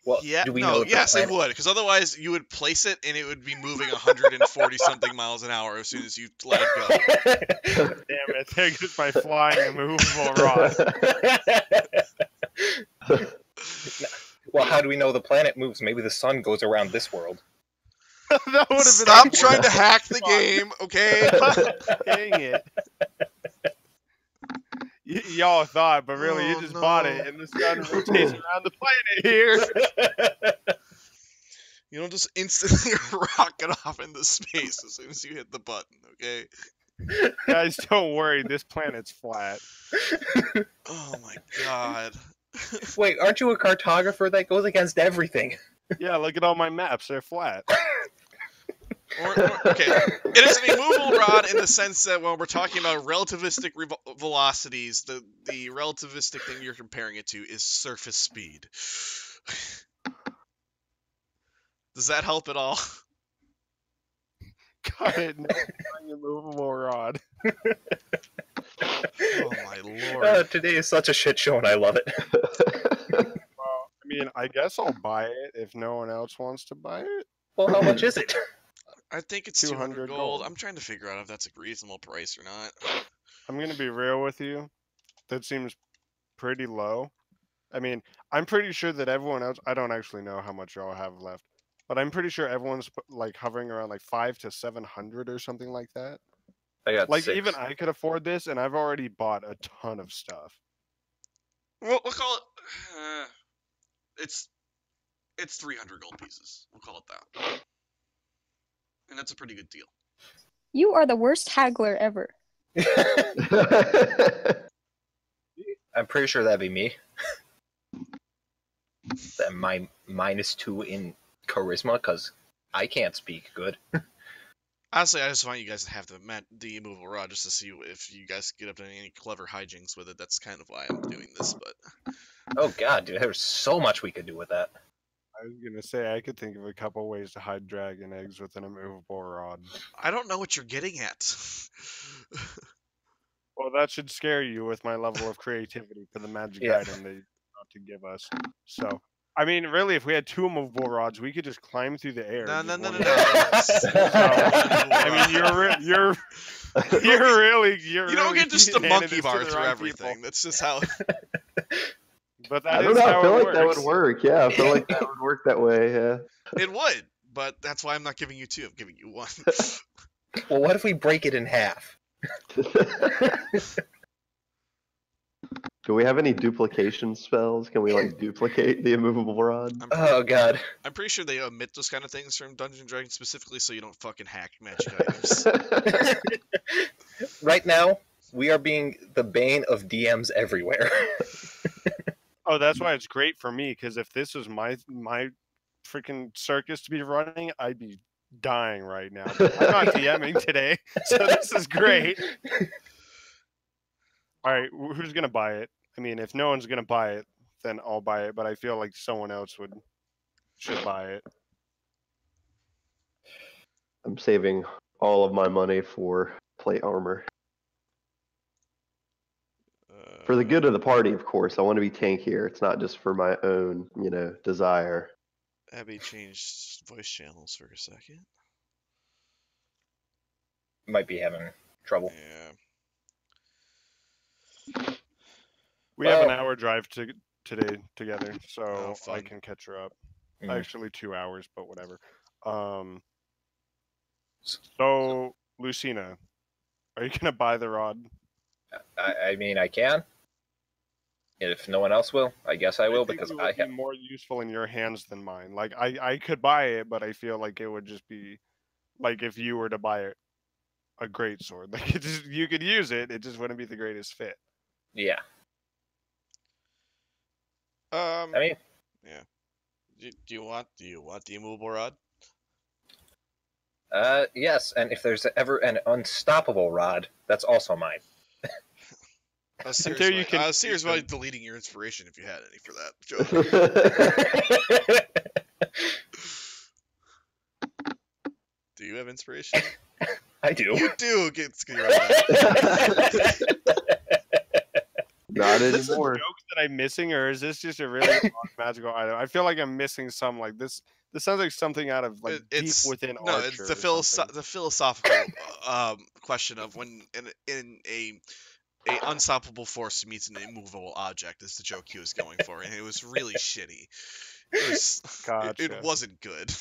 Well, Yeah, do we know yes, the it planet... would, because otherwise you would place it and it would be moving 140 something miles an hour as soon as you let it go. Damn it! There goes my flying immovable rod. Well, how do we know the planet moves? Maybe the sun goes around this world. That would have been Stop trying to hack the game, okay? Dang it! Y'all thought, but really, you just bought it, and the sun rotates around the planet here. You don't just instantly rocket off into space as soon as you hit the button, okay? Guys, don't worry, this planet's flat. Oh my god. Wait, aren't you a cartographer? That goes against everything. Yeah, look at all my maps; they're flat. Okay, it is an immovable rod in the sense that when we're talking about relativistic velocities, the relativistic thing you're comparing it to is surface speed. Does that help at all? Got it. Immovable rod. Oh my lord. Today is such a shit show, and I love it. Well, I mean, I guess I'll buy it if no one else wants to buy it. Well, how much is it? I think it's 200 gold. I'm trying to figure out if that's a reasonable price or not. I'm going to be real with you. That seems pretty low. I mean, I'm pretty sure that everyone else, I don't actually know how much y'all have left, but I'm pretty sure everyone's like hovering around like 500 to 700 or something like that. I got like 6. Even I could afford this, and I've already bought a ton of stuff. We'll call it. It's 300 gold pieces. We'll call it that. And that's a pretty good deal. You are the worst haggler ever. I'm pretty sure that'd be me. That my -2 in charisma, because I can't speak good. Honestly, I just want you guys to have the immovable rod just to see if you guys get up to any clever hijinks with it. That's kind of why I'm doing this, but... Oh god, dude, there's so much we could do with that. I was going to say, I could think of a couple ways to hide dragon eggs with an immovable rod. I don't know what you're getting at. Well, that should scare you with my level of creativity for the magic item that you're about to give us. So, I mean, really, if we had 2 immovable rods, we could just climb through the air. No. I mean, you're really You don't get just a monkey bar through everything. People. That's just how... But I don't know. I feel like that would work. Yeah, I feel like that would work that way. Yeah. It would, but that's why I'm not giving you 2. I'm giving you 1. Well, what if we break it in half? Do we have any duplication spells? Can we like duplicate the immovable rod? Oh god. I'm pretty sure they omit those kind of things from Dungeons & Dragons specifically so you don't fucking hack magic items. Right now, we are being the bane of DMs everywhere. Oh, that's why it's great for me, because if this was my freaking circus to be running, I'd be dying right now. But I'm not DMing today, so this is great. All right, who's gonna buy it? I mean, if no one's gonna buy it, then I'll buy it. But I feel like someone else should buy it. I'm saving all of my money for plate armor. For the good of the party, of course. I want to be tankier. It's not just for my own, desire. Abby changed voice channels for a second. Might be having trouble. Yeah. We have an hour drive today together, so Oh, I can catch her up. Mm. Actually, 2 hours, but whatever. So, Lucina, are you gonna buy the rod? I mean, I can. If no one else will, I guess I will, because I have more useful in your hands than mine. Like I could buy it, but I feel like it would just be like if you were to buy a great sword, like you could use it, it just wouldn't be the greatest fit. Yeah. Yeah. I mean, Do you want the immovable rod? yes, and if there's ever an unstoppable rod, that's also mine. I was Until serious you about, can I was serious use about deleting your inspiration if you had any for that joke. Do you have inspiration? I do. You do get rid of that. Not Is this a anymore. joke that I'm missing, or is this just a really odd magical item? I feel like I'm missing some. Like this sounds like something out of like deep within no, Archer. it's the or something. the philosophical question of when in a unstoppable force meets an immovable object is the joke he was going for, and it was really shitty. It Gotcha. wasn't good.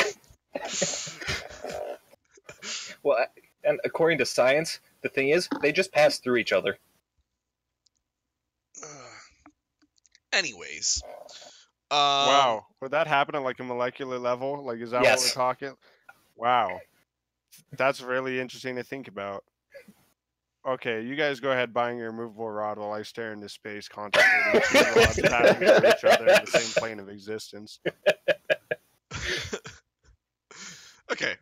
Well, and according to science, the thing is, they just pass through each other. Anyways, Wow, would that happen at like a molecular level? Like, is that what we're Yes. talking? Wow, that's really interesting to think about. Okay, you guys go ahead buying your immovable rod while I stare into space, contemplating two rods passing through each other in the same plane of existence. Okay.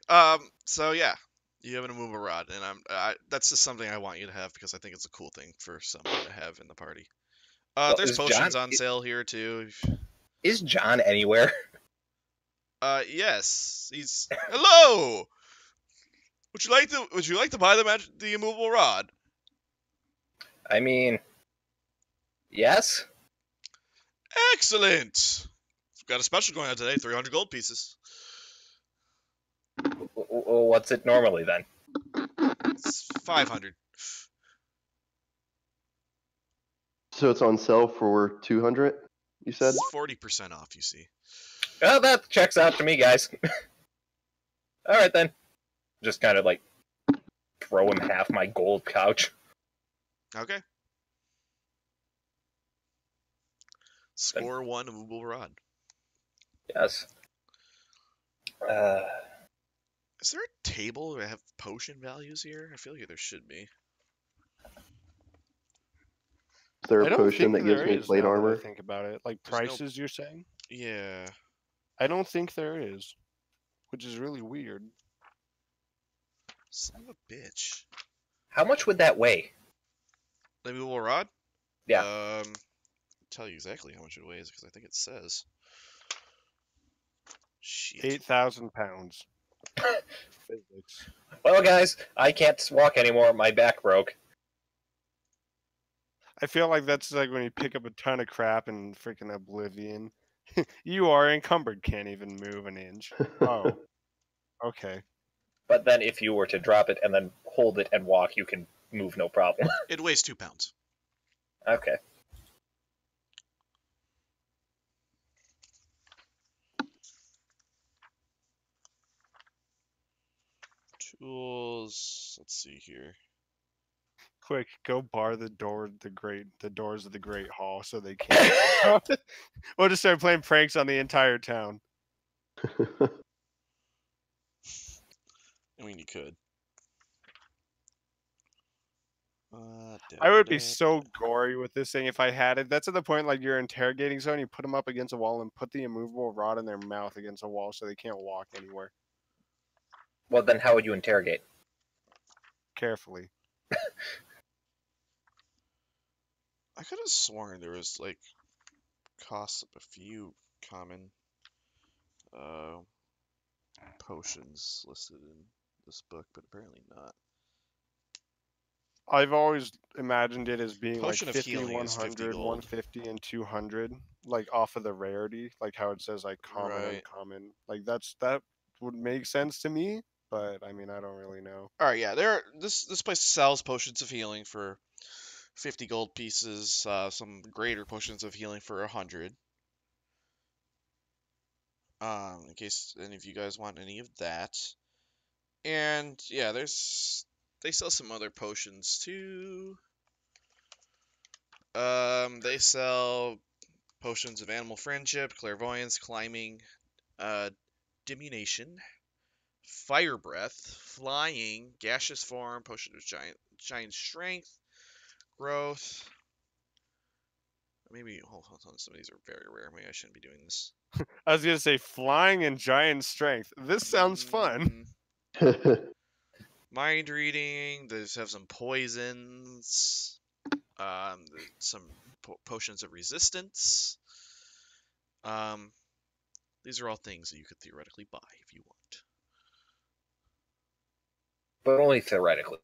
So yeah, you have an immovable rod, and that's just something I want you to have because I think it's a cool thing for someone to have in the party. Well, There's is potions John- on sale here too. Is John anywhere? Yes. He's hello. Would you like to buy the immovable rod? I mean, yes. Excellent. We've got a special going on today. 300 gold pieces. What's it normally then? It's 500. So it's on sale for 200. You said. It's 40% off. You see. Oh, that checks out to me, guys. All right then. Just kind of like throw him half my gold couch. Okay. Score 1 immovable rod. Yes. Is there a table that have potion values here? I feel like there should be. Is there I a don't potion think that gives there me is, plate now that I armor? think about it, like There's no- prices, you're saying? Yeah. I don't think there is, which is really weird. Son of a bitch. How much would that weigh? The immovable rod? Yeah. I'll tell you exactly how much it weighs because I think it says. Shit. 8,000 pounds. Physics. Well, guys, I can't walk anymore. My back broke. I feel like that's like when you pick up a ton of crap in freaking Oblivion. You are encumbered, can't even move an inch. Oh, okay. But then if you were to drop it and then hold it and walk, you can move no problem. It weighs 2 pounds. Okay. Tools. Let's see here. Quick, go bar the doors of the Great Hall so they can't. We'll just start playing pranks on the entire town. I mean, you could. I would be so gory with this thing if I had it. That's at the point like you're interrogating someone, you put them up against a wall and put the immovable rod in their mouth against a wall so they can't walk anywhere. Well, then how would you interrogate? Carefully. I could have sworn there was like costs of a few common potions listed in this book, but apparently not. I've always imagined it as being Potion like of 50, healing is 50 100, gold. 150, and 200, like off of the rarity, like how it says like common, Right. uncommon. Like that would make sense to me, but I mean I don't really know. All right, yeah, this place sells potions of healing for 50 gold pieces. Some greater potions of healing for 100. In case any of you guys want any of that. And yeah, they sell some other potions too. They sell potions of animal friendship, clairvoyance, climbing, diminution, Fire Breath, Flying, Gaseous Form, Potion of Giant Strength, Growth. Maybe, hold on, some of these are very rare. Maybe I shouldn't be doing this. I was gonna say flying and giant strength. This sounds fun. Mind Reading, these have some poisons, some potions of resistance. These are all things that you could theoretically buy if you want. But only theoretically.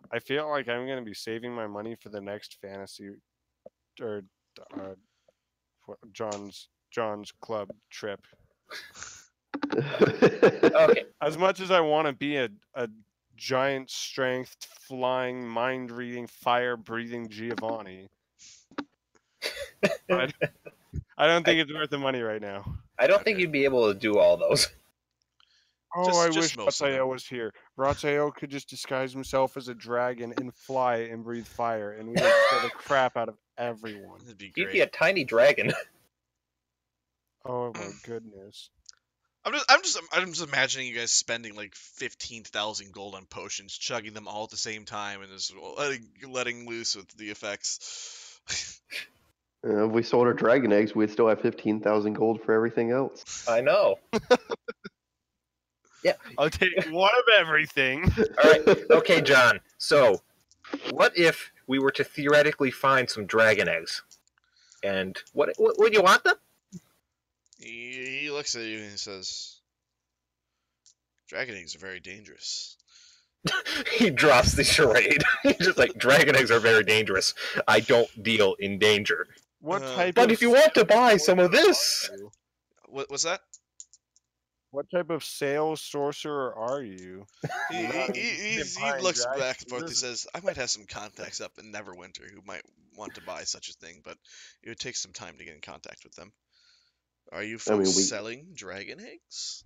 I feel like I'm gonna be saving my money for the next fantasy or John's club trip. Okay. As much as I want to be a giant strength, flying, mind reading, fire breathing Giovanni, I don't think it's worth the money right now. I don't think you'd be able to do all those. Oh, I wish most of them. Rateo was here. Rateo could just disguise himself as a dragon and fly and breathe fire, and we would scare the crap out of everyone. That'd be He'd great. be a tiny dragon. Oh my goodness. I'm just imagining you guys spending like 15,000 gold on potions, chugging them all at the same time, and just letting loose with the effects. If we sold our dragon eggs, we'd still have 15,000 gold for everything else. I know. Yeah. I'll take one of everything. All right. Okay, John. So, what if we were to theoretically find some dragon eggs? And what would you want them? He looks at you and he says, "Dragon eggs are very dangerous." He drops the charade. He's just like, dragon eggs are very dangerous. I don't deal in danger. What type But of if you want to buy some of this, What's that? what type of sales sorcerer are you? He looks back and forth. He says, "I might have some contacts up in Neverwinter who might want to buy such a thing, but it would take some time to get in contact with them. Are you folks selling dragon eggs?"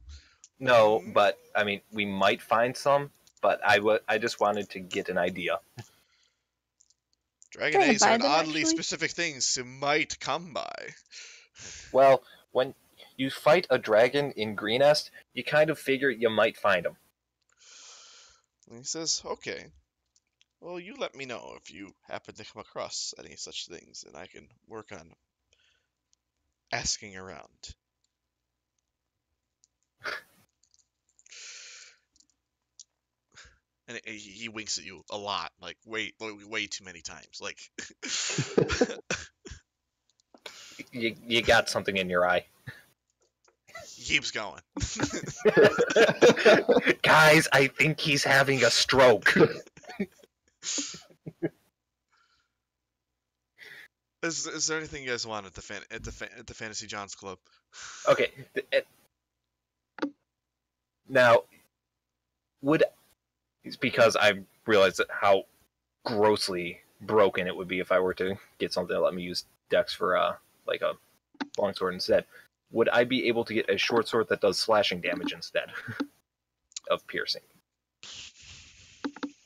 no. But I mean, we might find some. But I just wanted to get an idea. Dragon Trying to eggs are buy an them, oddly actually? specific things you might come by. Well, when you fight a dragon in Greenest, you kind of figure you might find them. And he says, "Okay. Well, you let me know if you happen to come across any such things, and I can work on asking around." And he winks at you a lot, like way too many times. Like, You got something in your eye. he keeps going. Guys, I think he's having a stroke. Is there anything you guys want at the Fantasy John's Club? Okay. Now, it's because I realized how grossly broken it would be if I were to get something that let me use Dex for like a longsword instead. Would I be able to get a short sword that does slashing damage instead of piercing?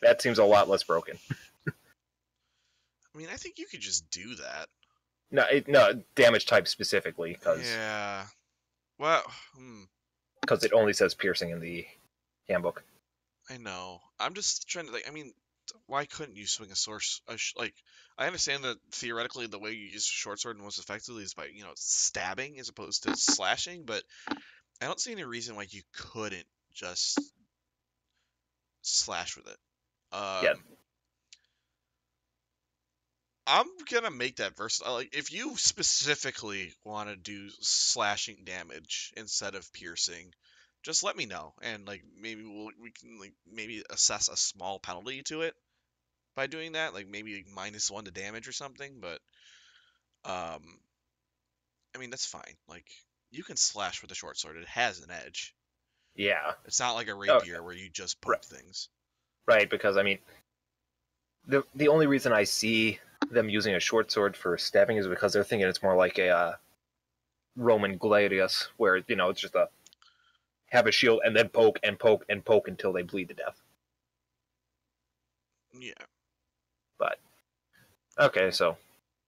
That seems a lot less broken. I mean, I think you could just do that. No, damage type specifically, because Yeah. Well, it only says piercing in the handbook. I know. I'm just trying to I mean, why couldn't you swing a sword? I understand that theoretically the way you use a short sword most effectively is by stabbing as opposed to slashing, but I don't see any reason why you couldn't just slash with it. Yeah. I'm gonna make that versatile. Like, if you specifically want to do slashing damage instead of piercing, just let me know, and maybe we can maybe assess a small penalty to it by doing that, like maybe -1 to damage or something. But I mean that's fine. Like, you can slash with a short sword; it has an edge. Yeah. It's not like a rapier where you just poke things. Right, because I mean, the only reason I see them using a short sword for stabbing is because they're thinking it's more like a Roman gladius, where it's just have a shield and then poke and poke and poke until they bleed to death. Yeah. But okay, so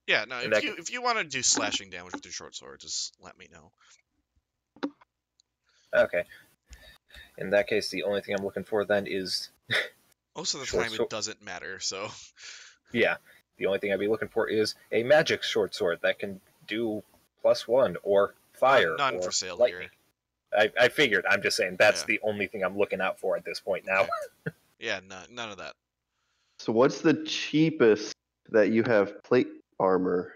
yeah, no. If you want to do slashing damage with your short sword, just let me know. Okay. In that case, the only thing I'm looking for then is Most of the Short time, sword. it doesn't matter. So yeah. The only thing I'd be looking for is a magic short sword that can do +1 or fire none or for sale lightning. here. I figured. I'm just saying that's Yeah. the only thing I'm looking out for at this point now. Okay. Yeah, none of that. So what's the cheapest that you have plate armor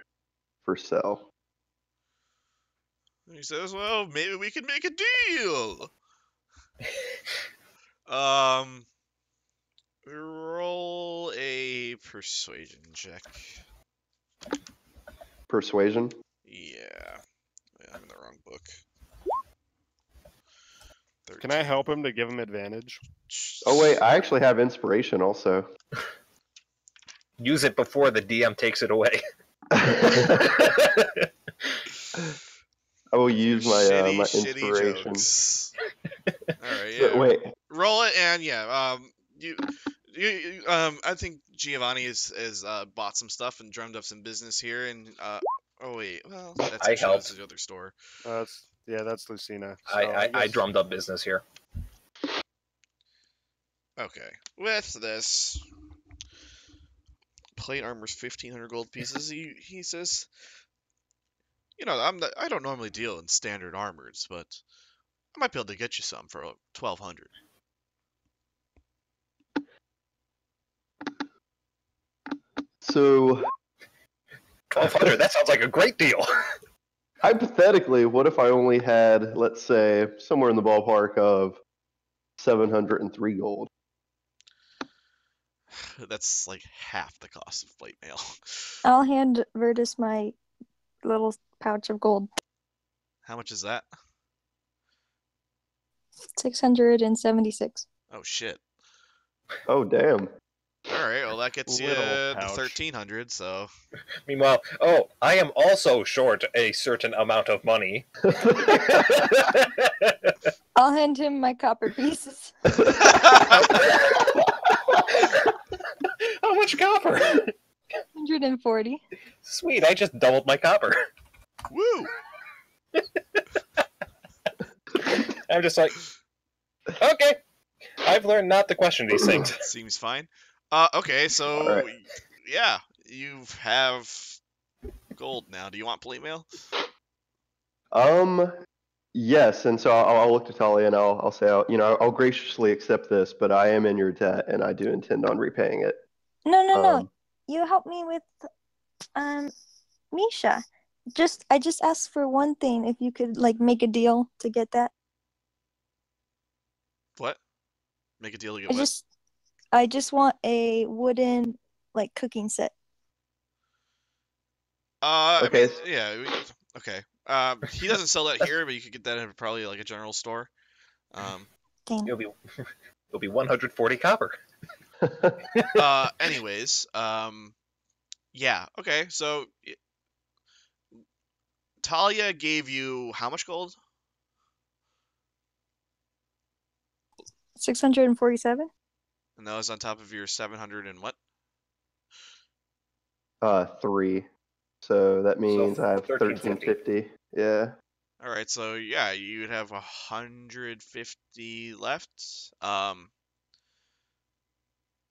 for sale? And he says, "Well, maybe we can make a deal." Um, roll a persuasion check. Persuasion? Yeah, I'm in the wrong book. Can I help him to give him advantage? Oh wait, I actually have inspiration also. Use it before the DM takes it away. I will use my shitty, my shitty inspiration. jokes. All right, So, yeah. wait, Roll it, and yeah, I think Giovanni has bought some stuff and drummed up some business here, and oh wait, well, that's I actually helped. that's the other store. That's Lucina. So I guess- drummed up business here. Okay, with this plate armor's 1,500 gold pieces. He says, I don't normally deal in standard armors, but I might be able to get you some for 1,200. so 1,200. That sounds like a great deal. hypothetically, what if I only had, let's say, somewhere in the ballpark of 703 gold? That's like half the cost of plate mail. I'll hand Vertus my little pouch of gold. How much is that? 676. Oh shit. Oh damn! All right, well that gets you Little the pouch. 1,300. So Meanwhile, I am also short a certain amount of money. I'll hand him my copper pieces. How much copper? 140. Sweet, I just doubled my copper. woo. I'm just like, okay, I've learned not to question these things. Seems fine. Okay, so All right. yeah, you have gold now. Do you want plate mail? Yes, and so I'll look to Talia and I'll say, I'll graciously accept this, but I am in your debt and I do intend on repaying it. No. You help me with Misha. I just asked for one thing. If you could make a deal to get that. What? Make a deal to get what? I just want a wooden cooking set. Okay. Okay. He doesn't sell that here, but you could get that in probably like a general store. Dang. It'll be 140 copper. Anyways, yeah. Okay, so Talia gave you how much gold? 647. And that was on top of your 700 and what? 3. So that means I have 1350. 1350. Yeah. All right, so yeah, you'd have 150 left.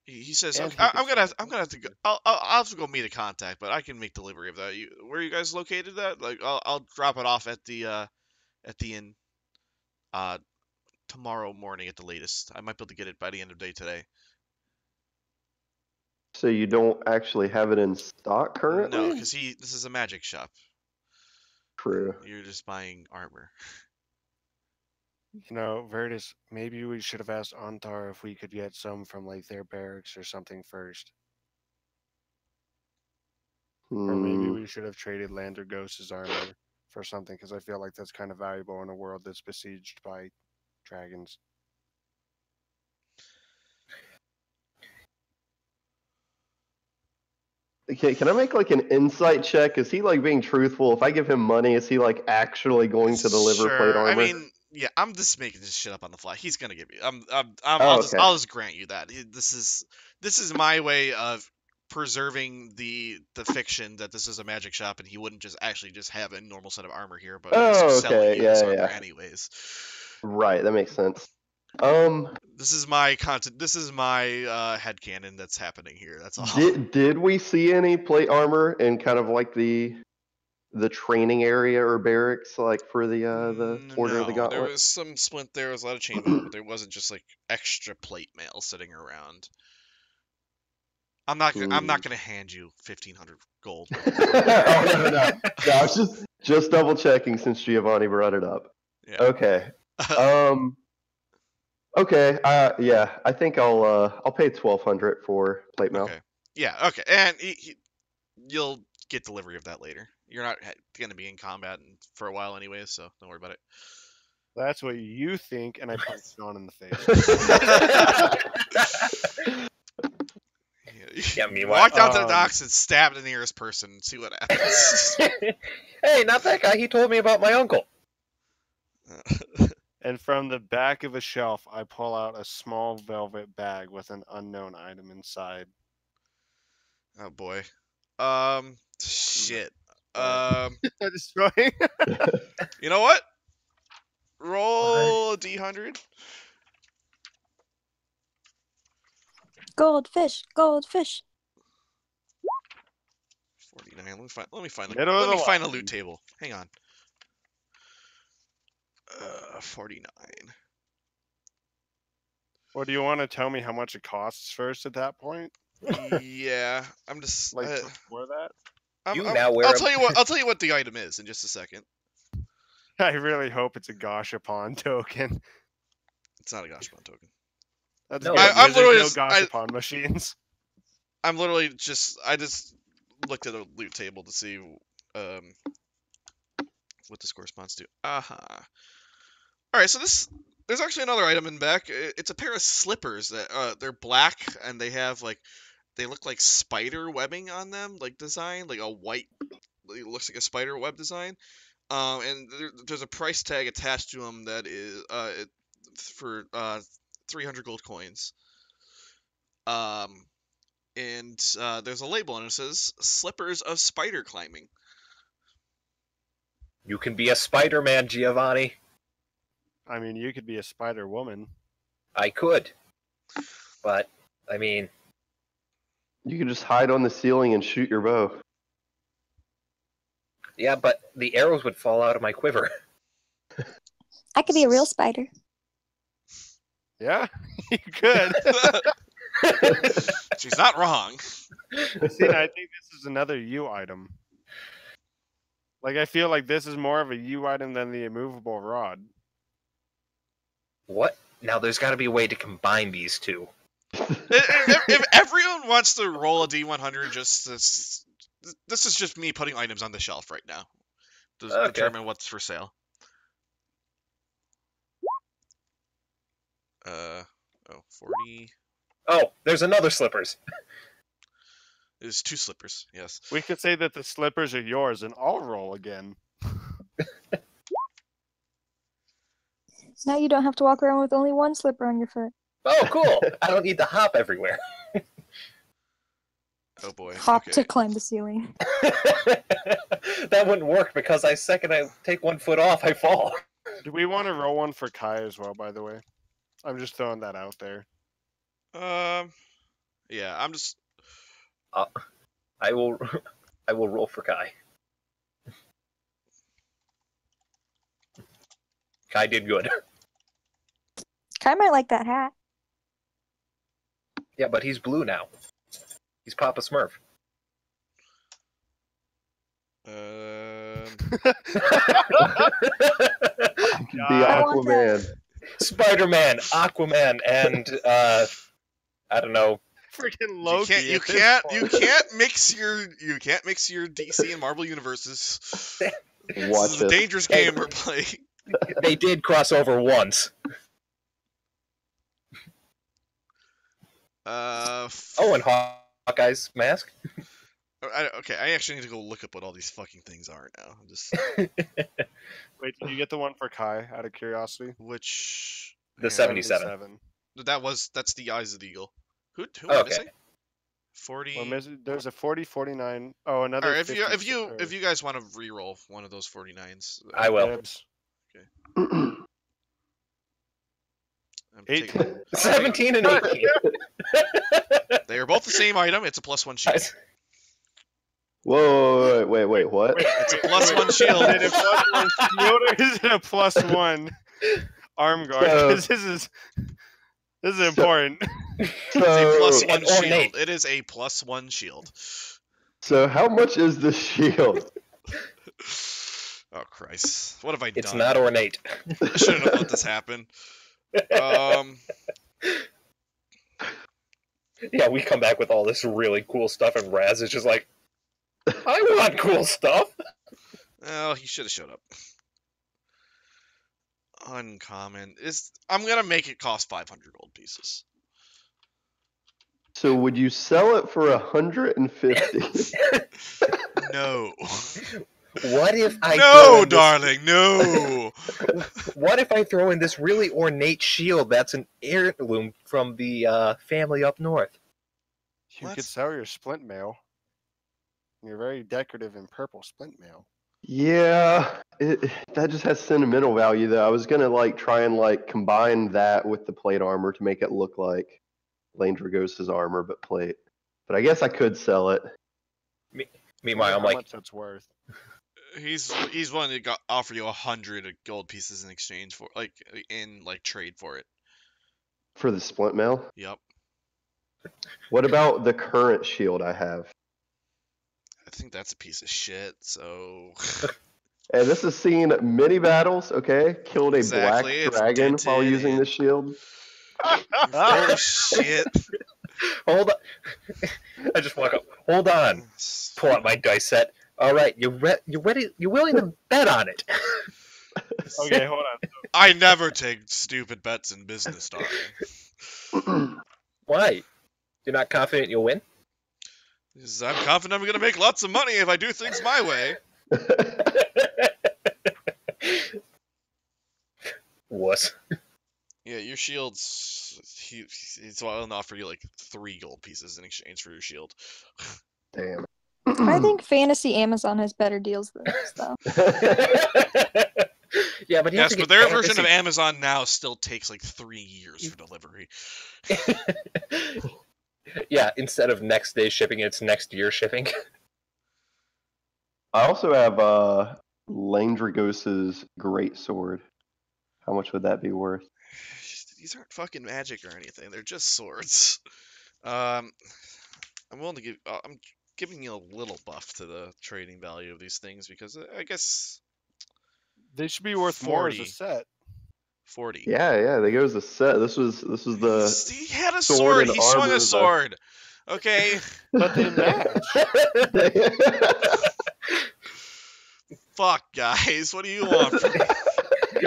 He says, And okay, he I'm could gonna sell have to go. I'll have to go meet a contact, but I can make delivery of that. Where are you guys located at? Like, I'll drop it off at the inn tomorrow morning at the latest. I might be able to get it by the end of the day today. So you don't actually have it in stock currently? No, because this is a magic shop. True. You're just buying armor. Vertus, maybe we should have asked Antar if we could get some from their barracks or something first. Or maybe we should have traded Landergos' armor for something, because I feel like that's kind of valuable in a world that's besieged by dragons. Okay, can I make an insight check? Is he being truthful? If I give him money, is he actually going to deliver plate armor? I mean, yeah, I'm just making this shit up on the fly. He's gonna give you. Okay. I'll just grant you that. This is my way of preserving the fiction that this is a magic shop and he wouldn't just actually just have a normal set of armor here, but he's selling you this armor anyways. Right, that makes sense. This is my content. This is my headcanon that's happening here. That's all. Did we see any plate armor in kind of like the training area or barracks, like for the Order of the No, there Gauntlet? was some splint. There was a lot of chain mail, but there wasn't just like extra plate mail sitting around. I'm not gonna hand you 1,500 gold. Oh, no. I was just double checking since Giovanni brought it up. Yeah. Okay. Okay. Yeah. I think I'll pay 1,200 for plate mail. Okay. Yeah. Okay. And you'll get delivery of that later. You're not gonna be in combat for a while anyway, so don't worry about it. That's what you think, and I punch Sean in the face. Yeah, meanwhile, Walk down to the docks and stab the nearest person and see what happens. hey, not that guy. He told me about my uncle. And from the back of a shelf, I pull out a small velvet bag with an unknown item inside. Oh boy. Shit. Destroying. You know what? Roll a D100. Goldfish, goldfish. 49. Let me find Middle of the a line. loot table. Hang on. 49. Well, do you want to tell me how much it costs first at that point? Yeah, I'm just Like before that? I'll tell you what. I'll tell you what the item is in just a second. I really hope it's a Gashapon token. It's not a Gashapon token. That's No, good, I'm because literally there's no just- Gashapon machines. I'm literally just. I just looked at a loot table to see what this corresponds to. Aha. All right, so there's actually another item in back. It's a pair of slippers that they're black and they look like spider webbing on them, like design, like a white. It looks like a spider web design. And there's a price tag attached to them that is for 300 gold coins. And there's a label and it says "Slippers of Spider Climbing." You can be a Spider-Man, Giovanni. I mean, you could be a Spider Woman. I could. But, I mean... You can just hide on the ceiling and shoot your bow. Yeah, but the arrows would fall out of my quiver. I could be a real spider. Yeah, you could. She's not wrong. See, I think this is another U item. Like, I feel like this is more of a U item than the immovable rod. What? Now, there's got to be a way to combine these two. If everyone wants to roll a D100, this is just me putting items on the shelf right now to determine what's for sale. 40. Oh, there's another slippers. There's 2 slippers. Yes. We could say that the slippers are yours, and I'll roll again. Now you don't have to walk around with only one slipper on your foot. Oh, cool. I don't need to hop everywhere. Oh boy. Hop Okay. to climb the ceiling. That wouldn't work because I take 1 foot off, I fall. Do we want to roll one for Kai as well, by the way? I'm just throwing that out there. Yeah, I'm just. I will roll for Kai. Kai did good. Kai might like that hat. Yeah, but he's blue now. He's Papa Smurf. The I want Aquaman. Spider-Man, Aquaman, and I don't know. Freaking Loki. You can't mix your DC and Marvel universes. This Watch is a it. dangerous game we're playing. They did cross over once. Oh, and Hawkeye's mask. okay, I actually need to go look up what all these fucking things are now. I'm just Wait, did you get the one for Kai, out of curiosity? which The 77. That's the Eyes of the Eagle. Who am I Okay. missing? 40. Well, there's a 40, 49. Oh, another. All right, 50, if you guys want to re-roll one of those 49s, I will. Dibs. I'm 18. taking- 17 and 18. They are both the same item. It's a +1 shield. Whoa, wait, what? It's a +1 shield. Is it a +1 shield or is it a +1 arm guard? So- 'Cause this is important. It's a +1 And ornate. shield. It is a +1 shield. So how much is the shield? Oh Christ! What have I It's done? not ornate. I shouldn't have let this happen. Yeah, we come back with all this really cool stuff, and Raz is just like, I want cool stuff. Oh, he should have showed up. Uncommon is. I'm gonna make it cost 500 gold pieces. So would you sell it for 150? No. What if I throw No, in this- darling. No. What if I throw in this really ornate shield that's an heirloom from the family up north? You What? could sell your splint mail. Your very decorative and purple splint mail. Yeah, that just has sentimental value though. I was gonna like try and like combine that with the plate armor to make it look like Lane Dragos's armor, but plate. But I guess I could sell it. Meanwhile, I'm How like, much that's worth. He's one that offer you 100 gold pieces in exchange for trade for it. For the splint mail. Yep. What about the current shield I have? I think that's a piece of shit. So Hey, this has seen many battles, okay? Killed a Exactly, it's black dragon while dented using the and- shield. full of shit. hold on. I just walk up. Hold on. Pull out my dice set. All right, you're ready. You're willing to bet on it. Okay, hold on. I never take stupid bets in business, darling. Why? You're not confident you'll win? Because I'm confident I'm gonna make lots of money if I do things my way. Wuss. Yeah, your shield's it's well enough for you like 3 gold pieces in exchange for your shield. Damn. I think Fantasy Amazon has better deals than this, though. Yeah, but you have Yes, to but get their version of fantasy- Amazon now still takes like 3 years for delivery. Yeah, instead of next day shipping, it's next year shipping. I also have Lane Dragos's great sword. How much would that be worth? These aren't fucking magic or anything. They're just swords. I'm willing to give. I'm giving you a little buff to the trading value of these things because I guess They should be worth more as a 40. set. 40. Yeah, they go as a set. This was the He had a sword sword. and He swung armor, a the- sword. Okay. But they match. Fuck, guys. What do you want from me?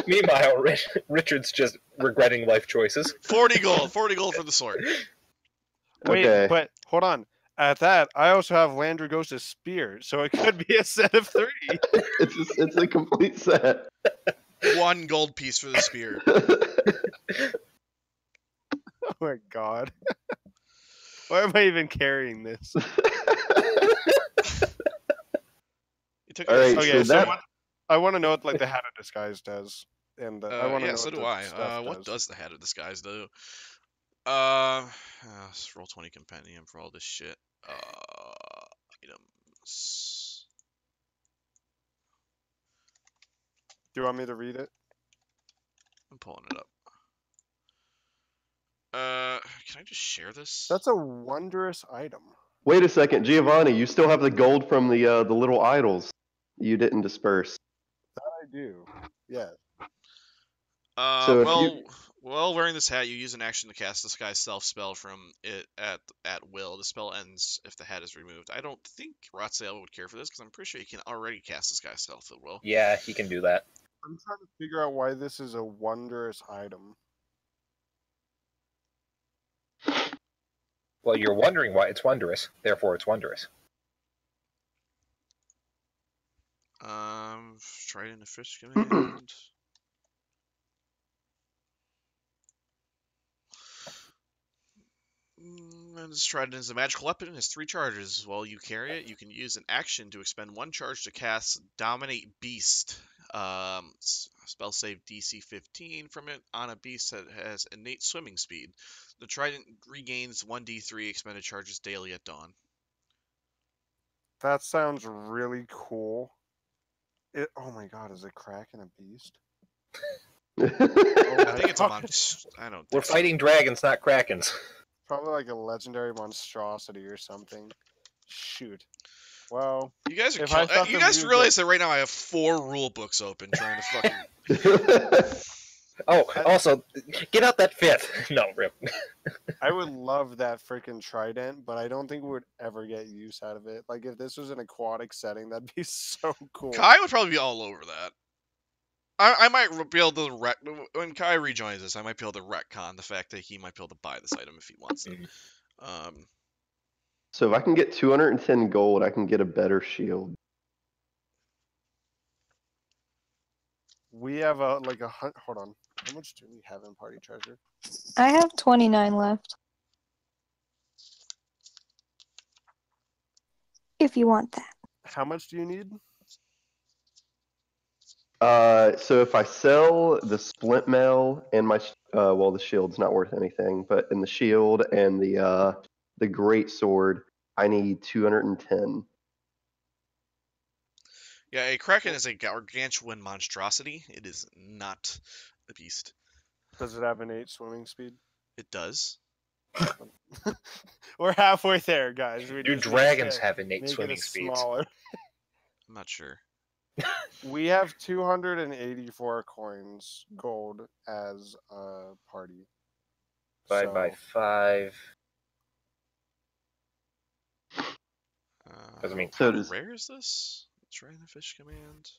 Meanwhile, Richard's just regretting life choices. 40 gold. 40 gold for the sword. Wait, Okay. but hold on. At that, I also have Landragosa's spear, so it could be a set of 3. it's a complete set. 1 gold piece for the spear. Oh my god. Why am I even carrying this? You took All right, Okay, so so that what, I want to know what like the hat of disguise does, and I want to yeah, know so what do the I. stuff What does. does the hat of disguise do? Let's roll 20 compendium for all this shit. Items. Do you want me to read it? I'm pulling it up. Can I just share this? That's a wondrous item. Wait a second, Giovanni, you still have the gold from the little idols you didn't disperse. I do. Yeah. So if well, you- well, wearing this hat, you use an action to cast Disguise Self spell from it at will. The spell ends if the hat is removed. I don't think Ratsael would care for this because I'm pretty sure you can already cast Disguise Self at will. Yeah, he can do that. I'm trying to figure out why this is a wondrous item. Well, you're wondering why it's wondrous. Therefore, it's wondrous. Trident of Fish command. This trident is a magical weapon and has 3 charges. While you carry it, you can use an action to expend 1 charge to cast Dominate Beast. Spell save DC 15 from it on a beast that has innate swimming speed. The trident regains 1d3 expended charges daily at dawn. That sounds really cool. Oh my god, is it Kraken a beast? I Oh think it's a God. monster. I don't. We're think so. fighting dragons, not krakens. Probably like a legendary monstrosity or something. Shoot. Well, You guys are if I killing. thought You the guys rule realize that right now I have 4 rule books open trying to fucking. Oh, also, get out that fifth. No, rip. I would love that freaking trident, but I don't think we would ever get use out of it. Like if this was an aquatic setting, that'd be so cool. Kai would probably be all over that. I might be able to when Kai rejoins us. I might be able to retcon the fact that he might be able to buy this item if he wants it. So if I can get 210 gold, I can get a better shield. We have a hunt. Hold on. How much do we have in party treasure? I have 29 left. If you want that. How much do you need? So if I sell the splint mail and my well, the shield's not worth anything, but in the shield and the great sword, I need 210. Yeah, a kraken is a gargantuan monstrosity. It is not a beast. Does it have innate swimming speed? It does. We're halfway there, guys. We Do just dragons need to have innate make swimming it speeds? smaller. I'm not sure. We have 284 coins, gold, as a party. 5 by 5. Doesn't mean- So how does- rare is this? Trying the fish command.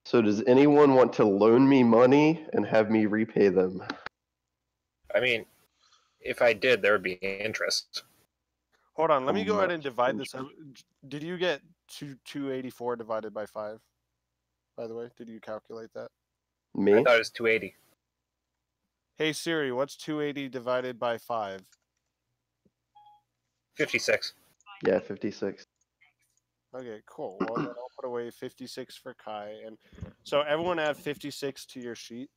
So does anyone want to loan me money and have me repay them? I mean, if I did, there would be interest. Hold on, let me How go ahead much and divide this up. Did you get 284 divided by 5? By the way, did you calculate that? Me? I thought it was 280. Hey Siri, what's 280 divided by 5? 56. Yeah, 56. Okay, cool. Well, then I'll put away 56 for Kai, and so everyone add 56 to your sheet,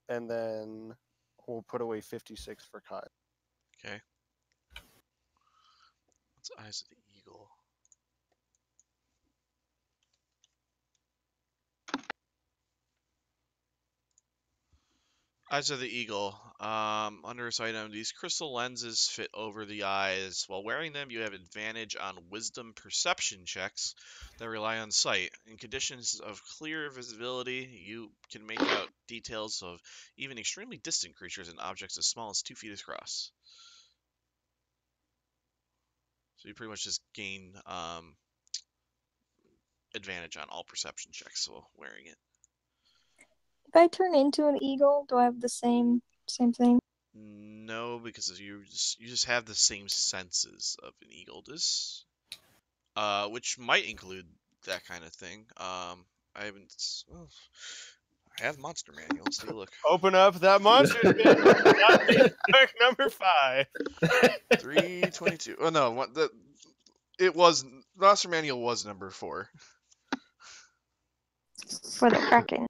and then we'll put away 56 for Kai. Okay. What's Eyes of the Eagle? Eyes of the Eagle. Under this item, these crystal lenses fit over the eyes. While wearing them, you have advantage on wisdom perception checks that rely on sight. In conditions of clear visibility, you can make out details of even extremely distant creatures and objects as small as 2 feet across. So you pretty much just gain advantage on all perception checks while wearing it. If I turn into an eagle, do I have the same thing? No, because you just have the same senses of an eagle does, which might include that kind of thing. I haven't. Oh, I have monster manual. Let's take a look. Open up that monster bin. Number 5. 322. Oh no, it was monster manual was number 4. For the Kraken.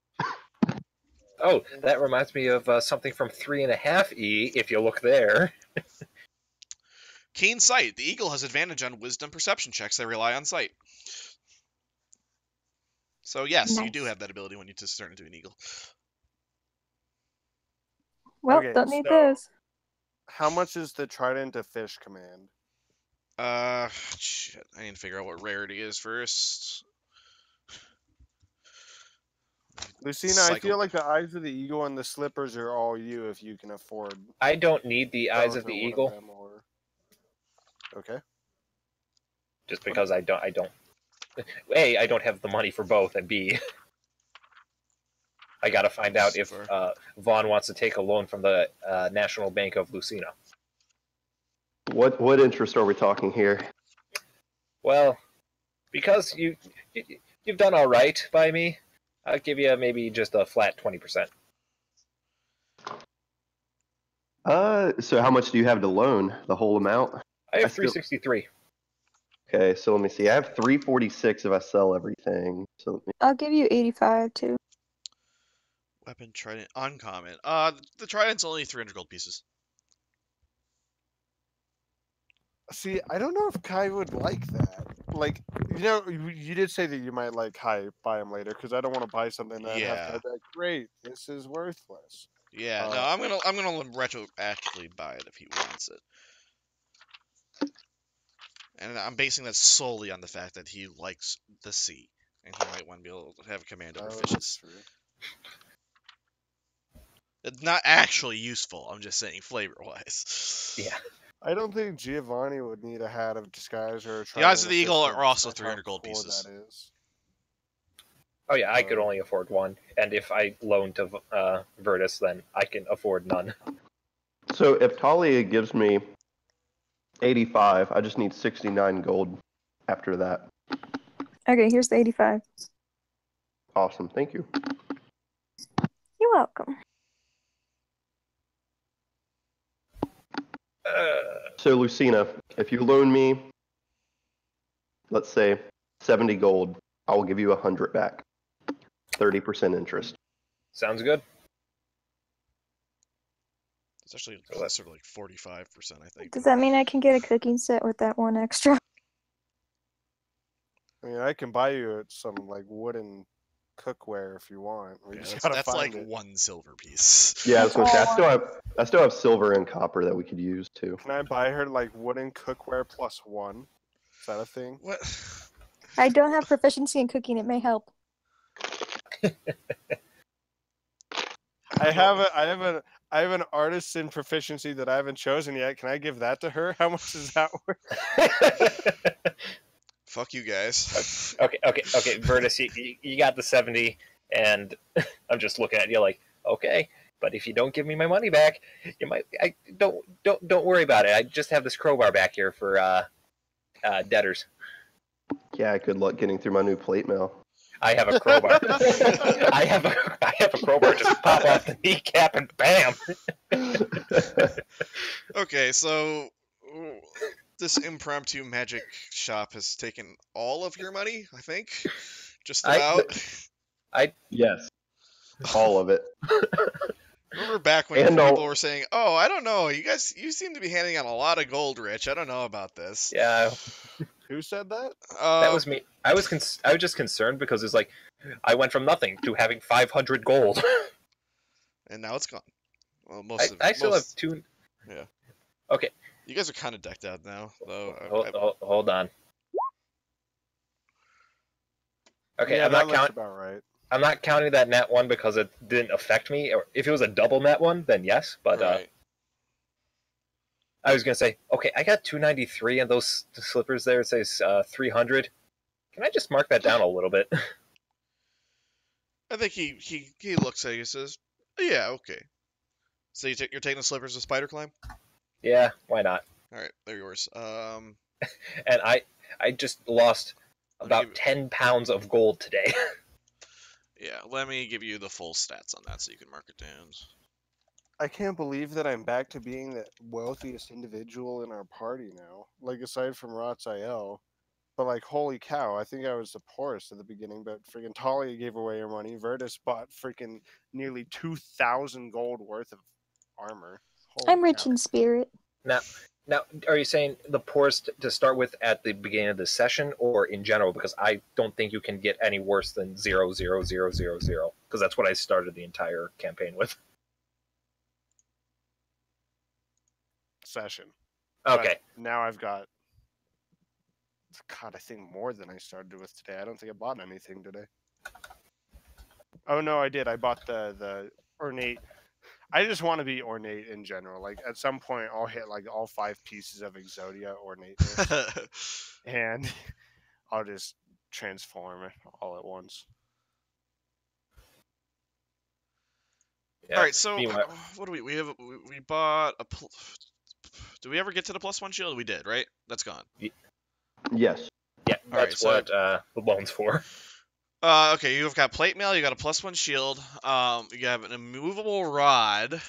Oh, that reminds me of something from 3.5E, if you look there. Keen sight. The eagle has advantage on wisdom perception checks that rely on sight. So yes, you do Nice. have that ability when you just turn into an eagle. Well, Okay, don't need so- those. How much is the trident to fish command? Shit. I need to figure out what rarity is first. Lucina, I Cycle. feel like the eyes of the eagle and the slippers are all you if you can afford. I don't need the eyes both of the or one eagle, them, or... Okay. just because I don't. A, I don't have the money for both, and B, I gotta find out if Vaughn wants to take a loan from the National Bank of Lucina. What interest are we talking here? Well, because you've done all right by me, I'll give you maybe just a flat 20%. So how much do you have to loan? The whole amount? I have I still- 363. Okay, so let me see. I have 346 if I sell everything. So let me, I'll give you 85 too. Weapon trident uncommon. The trident's only 300 gold pieces. See, I don't know if Kai would like that. Like, you did say that you might like Kai buy him later because I don't want to buy something that I'd have to Yeah. have that. Great, this is worthless. Yeah. No, I'm gonna retroactively buy it if he wants it. And I'm basing that solely on the fact that he likes the sea, and he might want to be able to have a command over Oh, fishes. that's true. It's not actually useful. I'm just saying flavor-wise. Yeah. I don't think Giovanni would need a hat of disguise or a The eyes trident of the eagle assistant, are also despite how 300 gold cool pieces. That is. Oh yeah, I could only afford one, and if I loan to Virtus, then I can afford none. so if Talia gives me 85, I just need 69 gold after that. Okay, here's the 85. Awesome, thank you. You're welcome. So Lucina, if you loan me, let's say 70 gold, I will give you 100 back. 30% interest. Sounds good. It's actually closer to like 45%, I think. Does that mean I can get a cooking set with that one extra? I mean, I can buy you some like wooden cookware if you want. We Yeah, just that's gotta that's find like it. 1 silver piece. Yeah, I was gonna say That's all I still have silver and copper that we could use too. Can I buy her like wooden cookware +1? Is that a thing? What? I don't have proficiency in cooking. It may help. I have an artisan proficiency that I haven't chosen yet. Can I give that to her? How much is that worth? Fuck you guys. Okay. Virtus, you got the 70, and I'm just looking at you like, okay. But if you don't give me my money back, you might. I don't worry about it. I just have this crowbar back here for debtors. Yeah, good luck getting through my new plate mail. I have a crowbar. I have a crowbar. Just pop off the kneecap and bam. Okay, so this impromptu magic shop has taken all of your money, I think. Just about. Yes, all of it. Remember back when And people were saying, "Oh, I don't know, you seem to be handing out a lot of gold, Rich. I don't know about this." Yeah, Who said that? that was me. I was just concerned because it's like I went from nothing to having 500 gold. And now it's gone. Well, I still have two. Yeah. Okay. You guys are kind of decked out now, though. Hold on. Okay, Yeah, I'm that not looks counting. about right. I'm not counting that net one because it didn't affect me. Or if it was a double net one, then yes. But Right. I was gonna say, okay, I got 293, and those slippers there it says 300. Can I just mark that down a little bit? I think he looks at you and says, "Yeah, okay." So you're taking the slippers to spider climb? Yeah, why not? All right, they're yours. And I just lost about 10 pounds of gold today. Yeah, let me give you the full stats on that so you can mark it down. I can't believe that I'm back to being the wealthiest individual in our party now. Like, aside from Ratziel. But, like, holy cow, I think I was the poorest at the beginning, but freaking Talia gave away her money. Virtus bought freaking nearly 2,000 gold worth of armor. Holy I'm rich cow. in spirit. Now, are you saying the poorest to start with at the beginning of the session, or in general? Because I don't think you can get any worse than 0,0,0,0,0, because that's what I started the entire campaign with. Session. Okay. But now I've got, God, I think more than I started with today. I don't think I bought anything today. Oh, no, I did. I bought the ornate. I just want to be ornate in general. Like, at some point, I'll hit, like, all 5 pieces of Exodia ornateness. And I'll just transform all at once. Yeah. All right, so Meanwhile, what do we bought a. Did we ever get to the +1 shield? We did, right? That's gone. Yes. yeah, that's what the loan's for. Okay, you've got plate mail. You got a +1 shield. You have an immovable rod.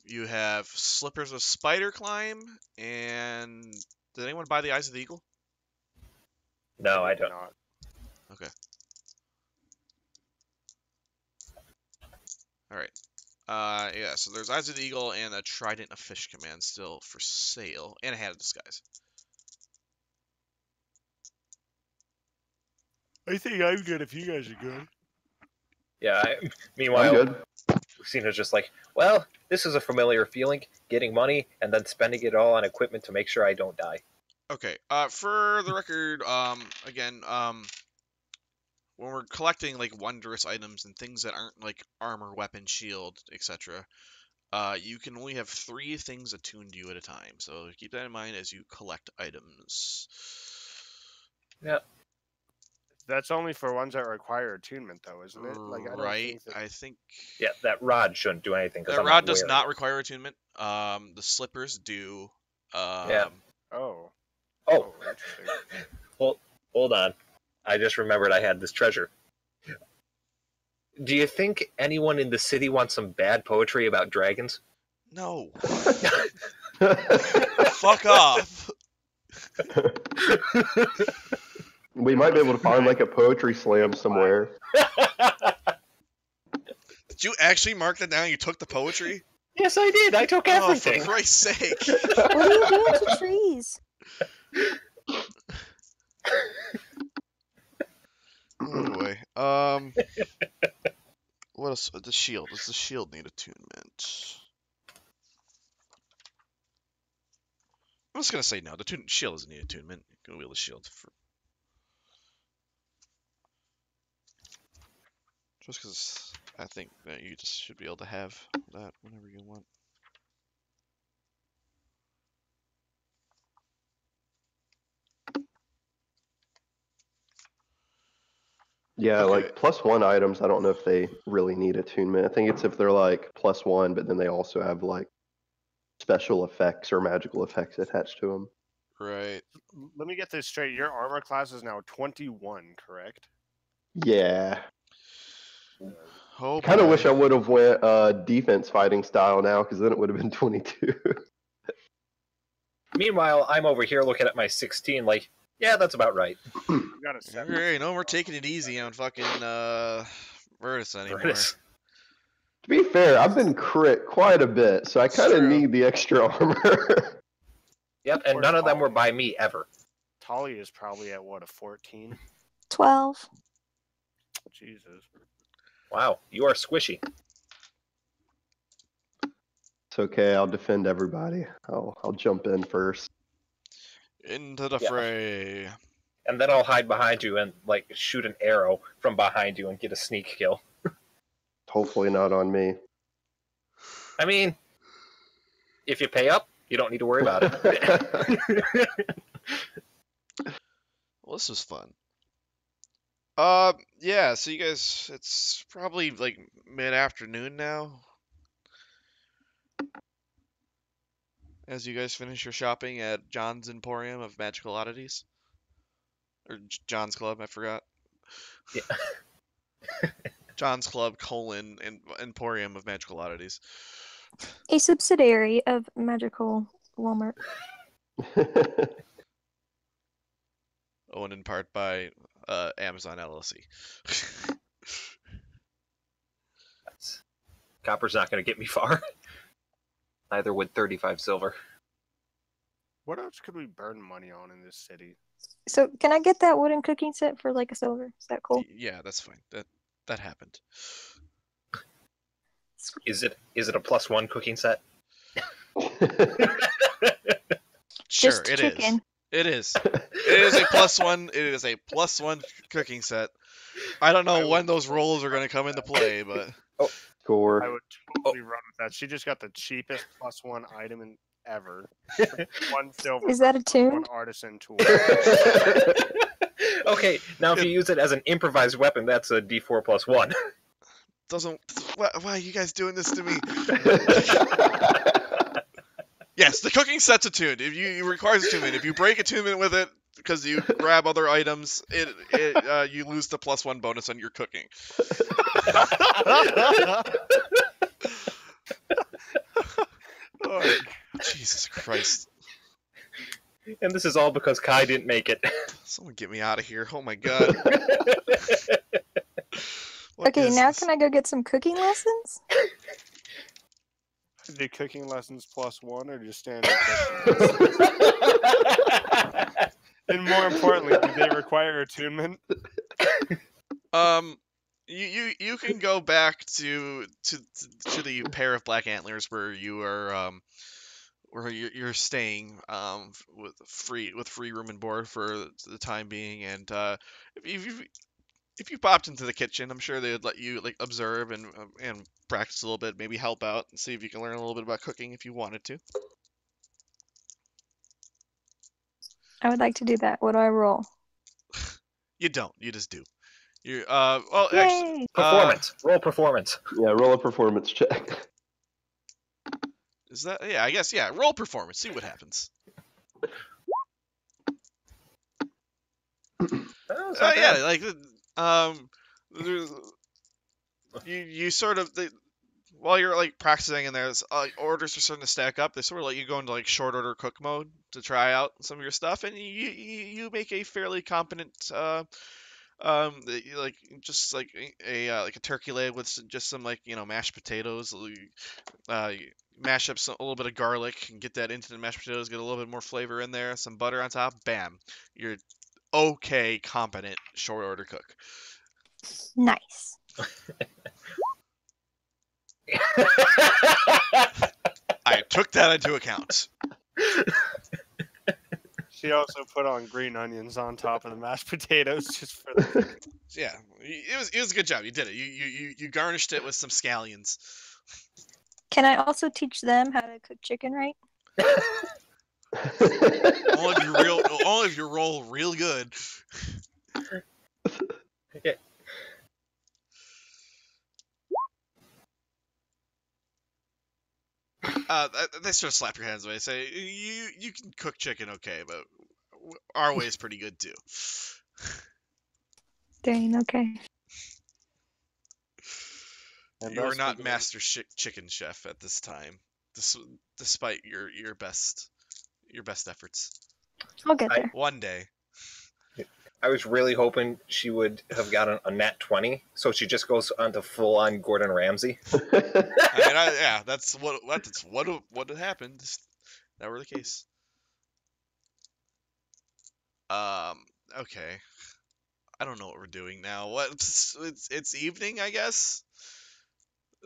You have slippers of spider climb, and Did anyone buy the Eyes of the Eagle? No, I don't. Not. Okay. All right. Yeah. So there's Eyes of the Eagle and a Trident of Fish command still for sale, and a Hand of Disguise. I think I'm good if you guys are good. Yeah. I'm Meanwhile, good. Lucina's just like, well, this is a familiar feeling, getting money and then spending it all on equipment to make sure I don't die. Okay. For the record, again, when we're collecting like wondrous items and things that aren't like armor, weapon, shield, etc., you can only have 3 things attuned to you at a time. So keep that in mind as you collect items. Yeah. That's only for ones that require attunement, though, isn't it? Like, I don't Right. think that... I think Yeah, that rod shouldn't do anything. that rod does not require attunement. The slippers do. Yeah. Oh. Oh, Interesting. hold on. I just remembered I had this treasure. Do you think anyone in the city wants some bad poetry about dragons? No. Fuck off. We might be able to find like a poetry slam somewhere. Did you actually mark that down? You took the poetry? Yes, I did. I took Oh, everything. for Christ's sake. What are you doing to trees? Oh boy. What else? The shield. Does the shield need attunement? I'm just gonna say no. The shield doesn't need attunement. You can wield the shield for. Just because I think that you just should be able to have that whenever you want. Yeah, Okay. like +1 items, I don't know if they really need attunement. I think it's if they're like +1, but then they also have like special effects or magical effects attached to them. Right. Let me get this straight. Your armor class is now 21, correct? Yeah. Oh, Kind of boy. wish I would have went defense fighting style now, because then it would have been 22. Meanwhile, I'm over here looking at my 16 like, yeah, that's about right. I've got a 7. Alright, no, we're taking it easy on fucking Virtus anymore. Virtus. To be fair, I've been crit quite a bit, so I kind of True. need the extra armor. Yep, and none of them were by me ever. Tali is probably at what, a 14? 12. Jesus. Wow, you are squishy. It's okay, I'll defend everybody. I'll jump in first. Into the Yeah. fray. And then I'll hide behind you and like shoot an arrow from behind you and get a sneak kill. Hopefully not on me. I mean, if you pay up, you don't need to worry about it. Well, this was fun. Yeah, so you guys, it's probably like mid-afternoon now. As you guys finish your shopping at John's Emporium of Magical Oddities. Or John's Club, I forgot. Yeah. John's Club, Emporium of Magical Oddities. A subsidiary of Magical Walmart. Owned in part by Amazon LLC. Copper's not going to get me far. Neither would 35 silver. What else could we burn money on in this city? So, can I get that wooden cooking set for like a silver? Is that cool? Yeah, that's fine. That happened. Is it a +1 cooking set? Sure, Just it is. chicken. It is. It is a +1. It is a +1 cooking set. I don't know when those rolls are going to come into play, but I Score. would totally run with that. She just got the cheapest +1 item ever. 1 silver. Is that a tune? 1 artisan tool. Okay, now if you use it as an improvised weapon, that's a D4 +1. doesn't. Why are you guys doing this to me? Yes, the cooking set's attuned. If it requires attunement. If you break attunement with it because you grab other items, you lose the +1 bonus on your cooking. Oh, Jesus Christ. And this is all because Kai didn't make it. Someone get me out of here. Oh my god. What Okay, is now this? can I go get some cooking lessons? The cooking lessons +1 or just standard cooking? And more importantly, do they require attunement? You can go back to the pair of black antlers where you are where you're staying with free room and board for the time being, and if you popped into the kitchen, I'm sure they would let you like observe and practice a little bit, maybe help out and see if you can learn a little bit about cooking if you wanted to. I would like to do that. What do I roll? You don't. You just do. You well actually Yay! Performance. Roll performance. Yeah, roll a performance check. is that I guess roll performance. See what happens. Oh, it's not bad. Like there's- you sort of while you're like practicing and there's orders are starting to stack up, they sort of let you go into like short order cook mode to try out some of your stuff, and you make a fairly competent like just like a turkey leg with just some like mashed potatoes. You mash up a little bit of garlic and get that into the mashed potatoes, get a little bit more flavor in there, some butter on top. Bam, you're okay, competent short order cook. Nice. I took that into account. She also put on green onions on top of the mashed potatoes just for the... Yeah, it was a good job. You did it. You garnished it with some scallions. Can I also teach them how to cook chicken right? Only if you roll real good. Yeah. They sort of slap your hands away. Say you can cook chicken okay, but our way is pretty good too. Dang, okay. And You are thus not begins- master chicken chef at this time, despite your best efforts. I'll get there. One day. I was really hoping she would have gotten a nat 20, so she just goes on to full-on Gordon Ramsay. That's what had happened. That were the case. Okay. I don't know what we're doing now. It's evening, I guess.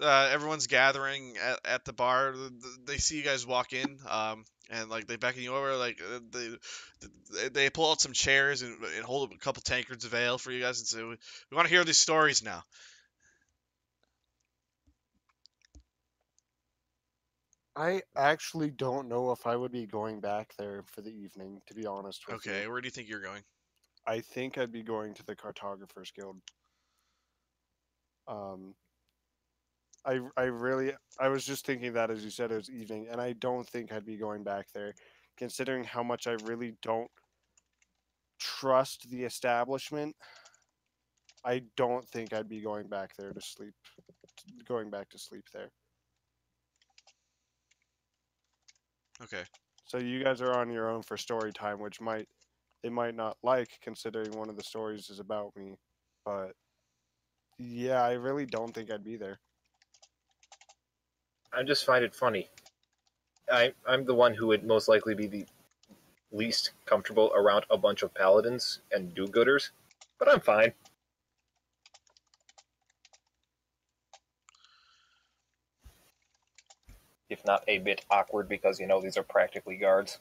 Everyone's gathering at the bar. They see you guys walk in, and like they beckon you over. Like they pull out some chairs and hold up a couple tankards of ale for you guys and say, "We want to hear these stories now." I actually don't know if I would be going back there for the evening, to be honest with you. Okay, where do you think you're going? I think I'd be going to the Cartographers Guild. I was just thinking that as you said it was evening, and I don't think I'd be going back there, considering how much I really don't trust the establishment. I don't think I'd be going back there to sleep. Going back to sleep there. Okay. So you guys are on your own for story time, which they might not like, considering one of the stories is about me. But yeah, I really don't think I'd be there. I just find it funny. I'm the one who would most likely be the least comfortable around a bunch of paladins and do-gooders, but I'm fine. If not a bit awkward, because, these are practically guards.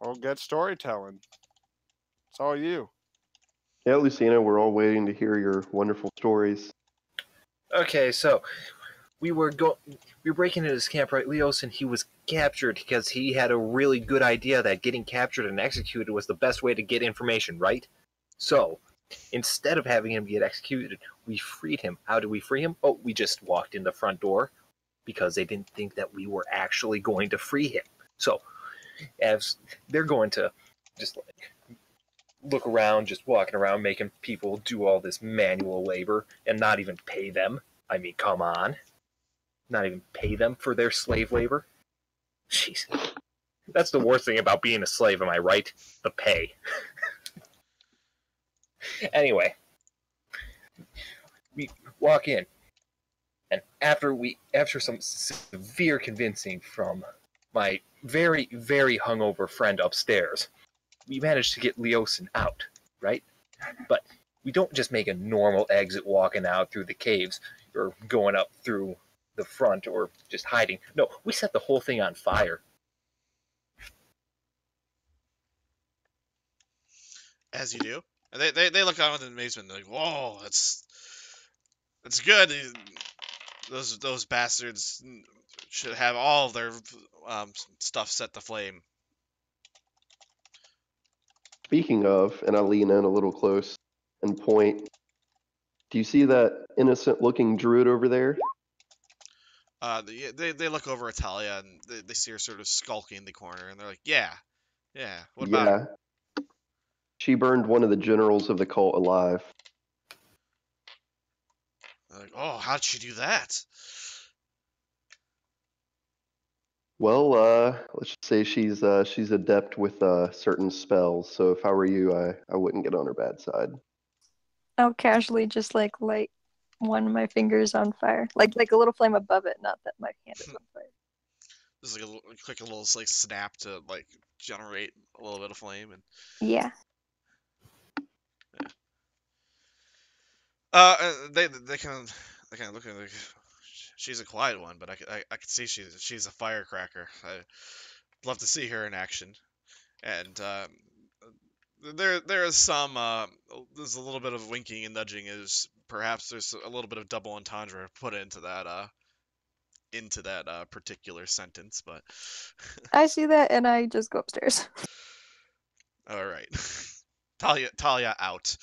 Well, get storytelling. It's all you. Yeah, Lucina, we're all waiting to hear your wonderful stories. Okay, so we were breaking into this camp, right, Leos, and he was captured because he had a really good idea that getting captured and executed was the best way to get information, right? So, instead of having him get executed, we freed him. How did we free him? Oh, we just walked in the front door because they didn't think that we were actually going to free him. So, as they're going to just look around, just walking around, making people do all this manual labor and not even pay them. I mean, come on. Not even pay them for their slave labor. Jeez. That's the worst thing about being a slave, am I right? The pay. Anyway, we walk in, and after some severe convincing from my very, very hungover friend upstairs, we managed to get Leosin out, right? But we don't just make a normal exit walking out through the caves, or going up through the front, or just hiding. No, we set the whole thing on fire. As you do. And they look on with amazement. They're like, whoa, that's good. Those bastards should have all of their stuff set to flame. Speaking of, and I lean in a little close and point, do you see that innocent-looking druid over there? They look over at Talia and they see her sort of skulking in the corner, and they're like, yeah, what about her? Yeah. She burned one of the generals of the cult alive. They're like, oh, how'd she do that? Well, let's just say she's adept with certain spells. So if I were you, I wouldn't get on her bad side. I'll casually just like light one of my fingers on fire, like a little flame above it, not that my hand is on fire. Just like a little like snap to like generate a little bit of flame, and Yeah. they kind of look at her like, she's a quiet one, but I can see she's a firecracker. I'd love to see her in action. And there is some there's a little bit of winking and nudging, as perhaps there's a little bit of double entendre put into that particular sentence, but I see that and I just go upstairs. all right. Talia out.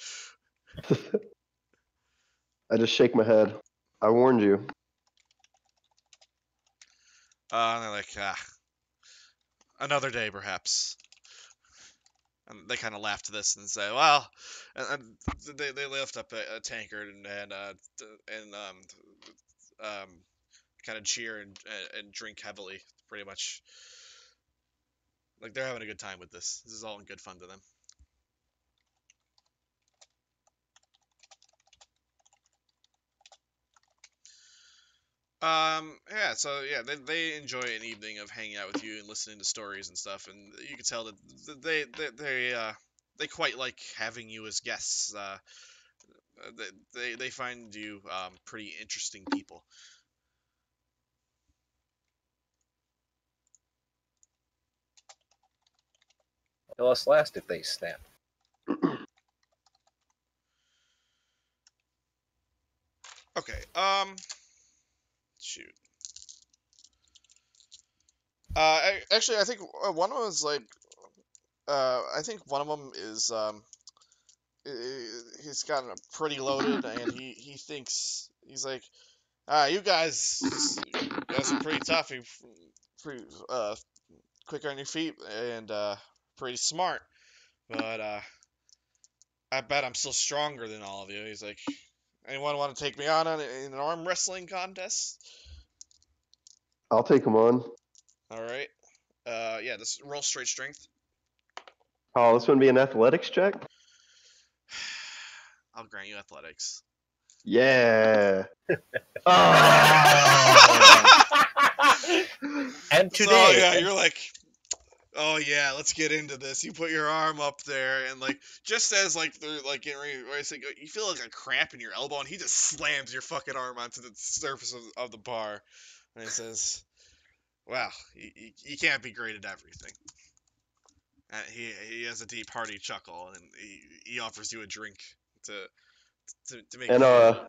I just shake my head. I warned you. And they're like, another day perhaps. And they kind of laugh to this and say, well, and they lift up a tankard and kind of cheer and drink heavily, pretty much. Like they're having a good time with this. This is all in good fun to them. Yeah, so yeah, they enjoy an evening of hanging out with you and listening to stories and stuff, and you can tell that they quite like having you as guests. They find you pretty interesting people. Tell us last if they snap. Okay, shoot. Actually, I think one of them is like, I think one of them is he's gotten pretty loaded, and he thinks he's like, you guys are pretty tough, you're pretty quick on your feet, and pretty smart, but I bet I'm still stronger than all of you. He's like, anyone want to take me on in an arm wrestling contest? I'll take him on. All right. Yeah, this roll straight strength. Oh, this one be an athletics check? I'll grant you athletics. Yeah. And So today, yeah, you're like, oh yeah, let's get into this. You put your arm up there, and like just as like they're like getting ready, you feel like a cramp in your elbow, and he just slams your fucking arm onto the surface of the bar, and he says, "Well, you can't be great at everything." And he has a deep, hearty chuckle, and he offers you a drink to make And you feel.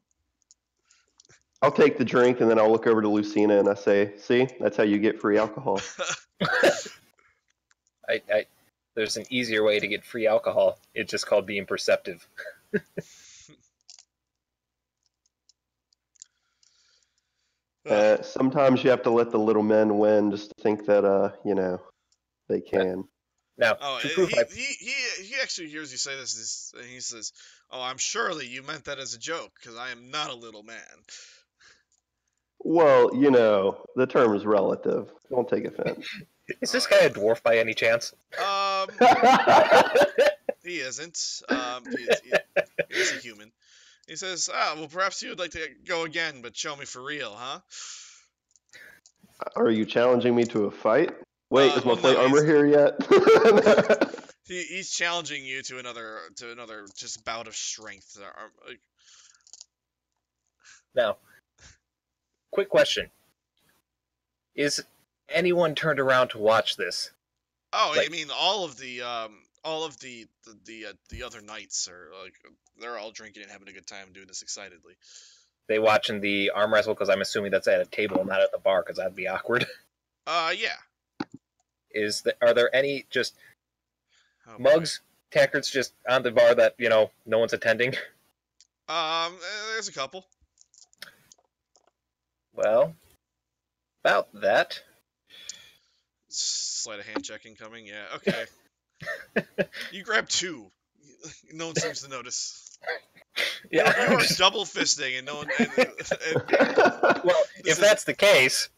I'll take the drink, and then I'll look over to Lucina and I say, "See, that's how you get free alcohol." there's an easier way to get free alcohol. It's just called being perceptive. Sometimes you have to let the little men win, just to think that they can. Now, to prove he actually hears you say this, and he says, "Oh, I'm surely you meant that as a joke, because I am not a little man." Well, the term is relative. Don't take offense. Is this guy a dwarf by any chance? He isn't. He is a human. He says, well, perhaps you would like to go again, but show me for real, huh? Are you challenging me to a fight? Wait, is my well, plate no, armor here yet? he's challenging you to another just bout of strength. Now, quick question: is anyone turned around to watch this? Oh, Like- I mean, all of the other knights are like they're all drinking and having a good time doing this excitedly. They watching the arm wrestle because I'm assuming that's at a table, not at the bar, because that'd be awkward. Yeah. Are there any just Oh, boy. mugs, tankards just on the bar that no one's attending? There's a couple. Well, about that. Sleight of hand checking coming. Yeah. Okay. You grab two. No one seems to notice. Yeah. You are double fisting, and no one. Well, if that's the case.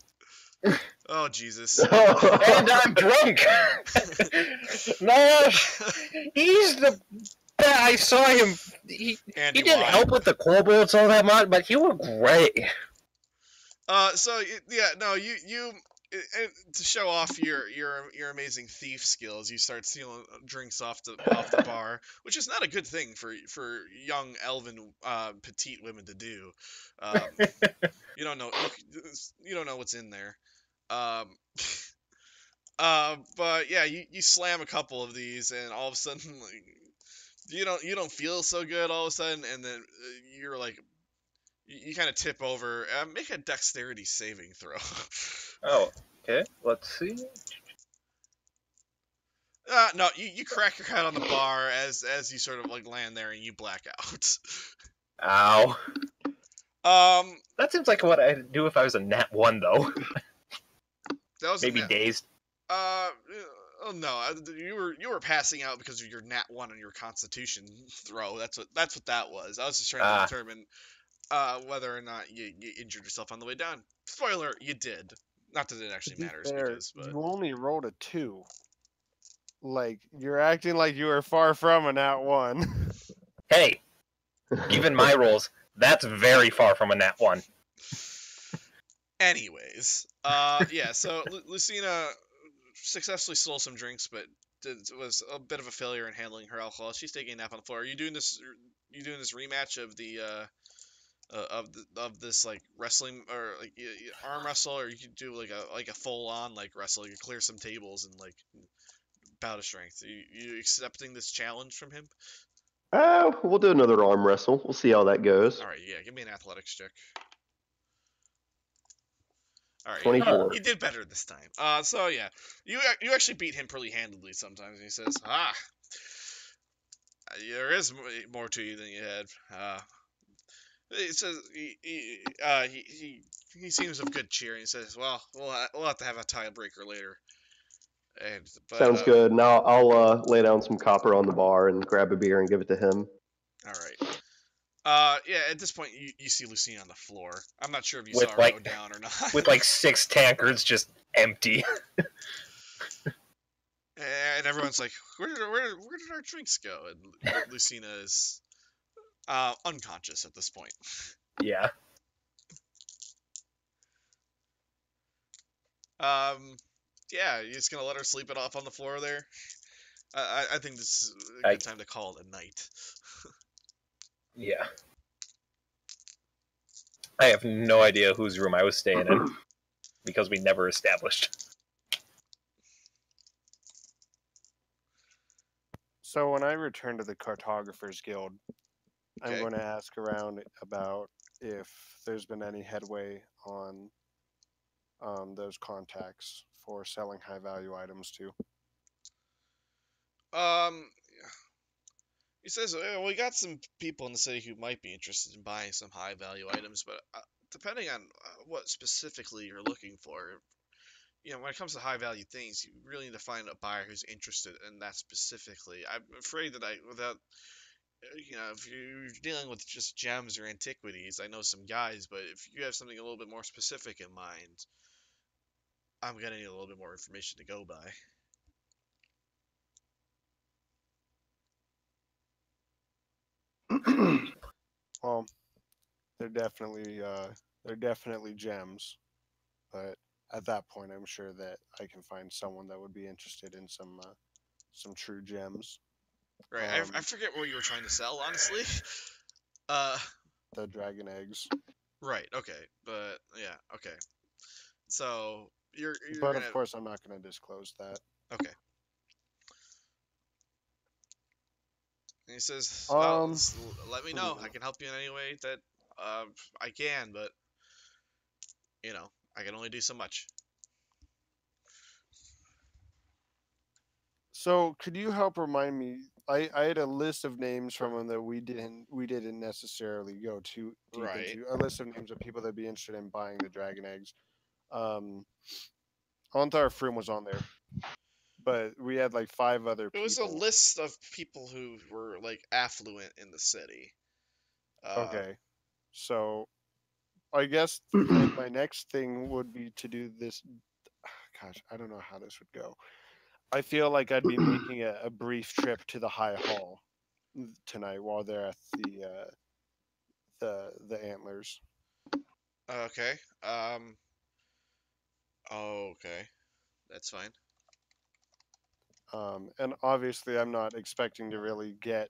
Oh Jesus. And I'm drunk. No, he's the. I saw him. He didn't help with the kobolds all that much, but he was great. So yeah, no, you to show off your amazing thief skills, you start stealing drinks off the bar, which is not a good thing for young elven petite women to do. You don't know what's in there. But yeah, you slam a couple of these, and all of a sudden, like, you don't feel so good all of a sudden, and then you're like, you kind of tip over. Make a dexterity saving throw. Oh, okay. Let's see. No, you crack your head on the bar as you sort of like land there and you black out. Ow. That seems like what I'd do if I was a nat 1, though. That was Maybe dazed. Oh no, you were passing out because of your nat 1 on your Constitution throw. That's what that was. I was just trying to determine whether or not you injured yourself on the way down. Spoiler, you did. Not that it actually matters, but you only rolled a 2. Like, you're acting like you are far from a nat 1. Hey, given my rolls, that's very far from a nat 1. Anyways, yeah. So Lucina successfully stole some drinks, but was a bit of a failure in handling her alcohol. She's taking a nap on the floor. Are you doing this? You doing this rematch of the of this like wrestling or like arm wrestle, or you could do like a full on like wrestle. You clear some tables and like bout of strength. Are you accepting this challenge from him? We'll do another arm wrestle. We'll see how that goes. All right, yeah. Give me an athletics check. All right, 24. you did better this time. So yeah, you actually beat him pretty handedly sometimes. And he says, there is more to you than you had. It says he seems of good cheer, and he says, well, we'll have to have a tiebreaker later. Sounds good. Now I'll lay down some copper on the bar and grab a beer and give it to him. All right. Yeah, at this point, you see Lucina on the floor. I'm not sure if you With, saw her go down or not. With like 6 tankards just empty. And everyone's like, where did our drinks go? And Lucina is unconscious at this point. Yeah. Yeah, you're just gonna let her sleep it off on the floor there? I think this is a good time to call it a night. Yeah. I have no idea whose room I was staying in because we never established. So when I return to the Cartographers Guild, Okay. I'm going to ask around about if there's been any headway on those contacts for selling high value items to. He says, we got some people in the city who might be interested in buying some high value items, but depending on what specifically you're looking for, when it comes to high value things, you really need to find a buyer who's interested in that specifically. I'm afraid that if you're dealing with just gems or antiquities, I know some guys, but if you have something a little bit more specific in mind, I'm gonna need a little bit more information to go by. Well, they're definitely gems, but at that point, I'm sure that I can find someone that would be interested in some true gems. Right, I Um, forget what you were trying to sell, honestly. Uh, the dragon eggs, right, okay, but yeah, okay. So you're but of gonna course, I'm not going to disclose that. okay. And he says, "Well, Um, let me know. I can help you in any way that uh, I can, but I can only do so much." so could you help remind me? I had a list of names from them that we didn't necessarily go too deep Right. into. A list of names of people that'd be interested in buying the dragon eggs. Um, Antar Froom was on there, but we had like 5 other It was a people. list of people who were like affluent in the city. Uh, Okay, so I guess then my next thing would be to do this. Gosh, I don't know how this would go. I feel like I'd be making a brief trip to the High Hall tonight while they're at the antlers. okay. Okay. That's fine. And obviously, I'm not expecting to really get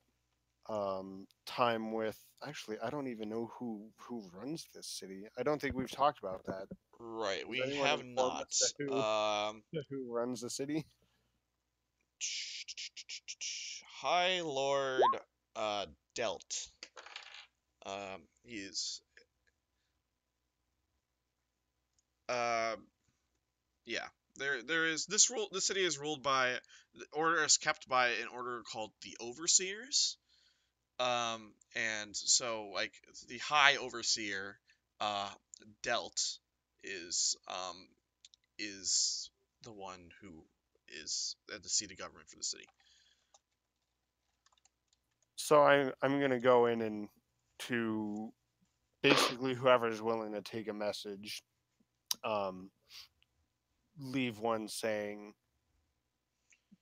time with. Actually, I don't even know who runs this city. I don't think we've talked about that. Right. Has We anyone have informed not. us to who runs the city? High Lord Delt. He's uh yeah. There is this rule. The city is ruled by the order is kept by an order called the Overseers. And so like the High Overseer, uh, Delt is the one who is at the seat of government for the city. So I'm gonna go in and to basically whoever's willing to take a message, um, leave one saying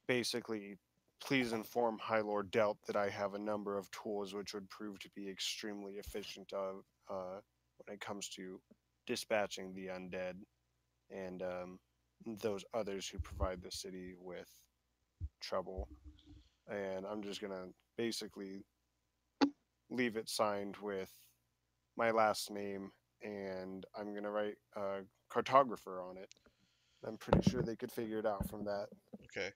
basically, please inform High Lord Delt that I have a number of tools which would prove to be extremely efficient when it comes to dispatching the undead and those others who provide the city with trouble. And I'm just gonna basically leave it signed with my last name, and I'm gonna write cartographer on it. I'm pretty sure they could figure it out from that. Okay.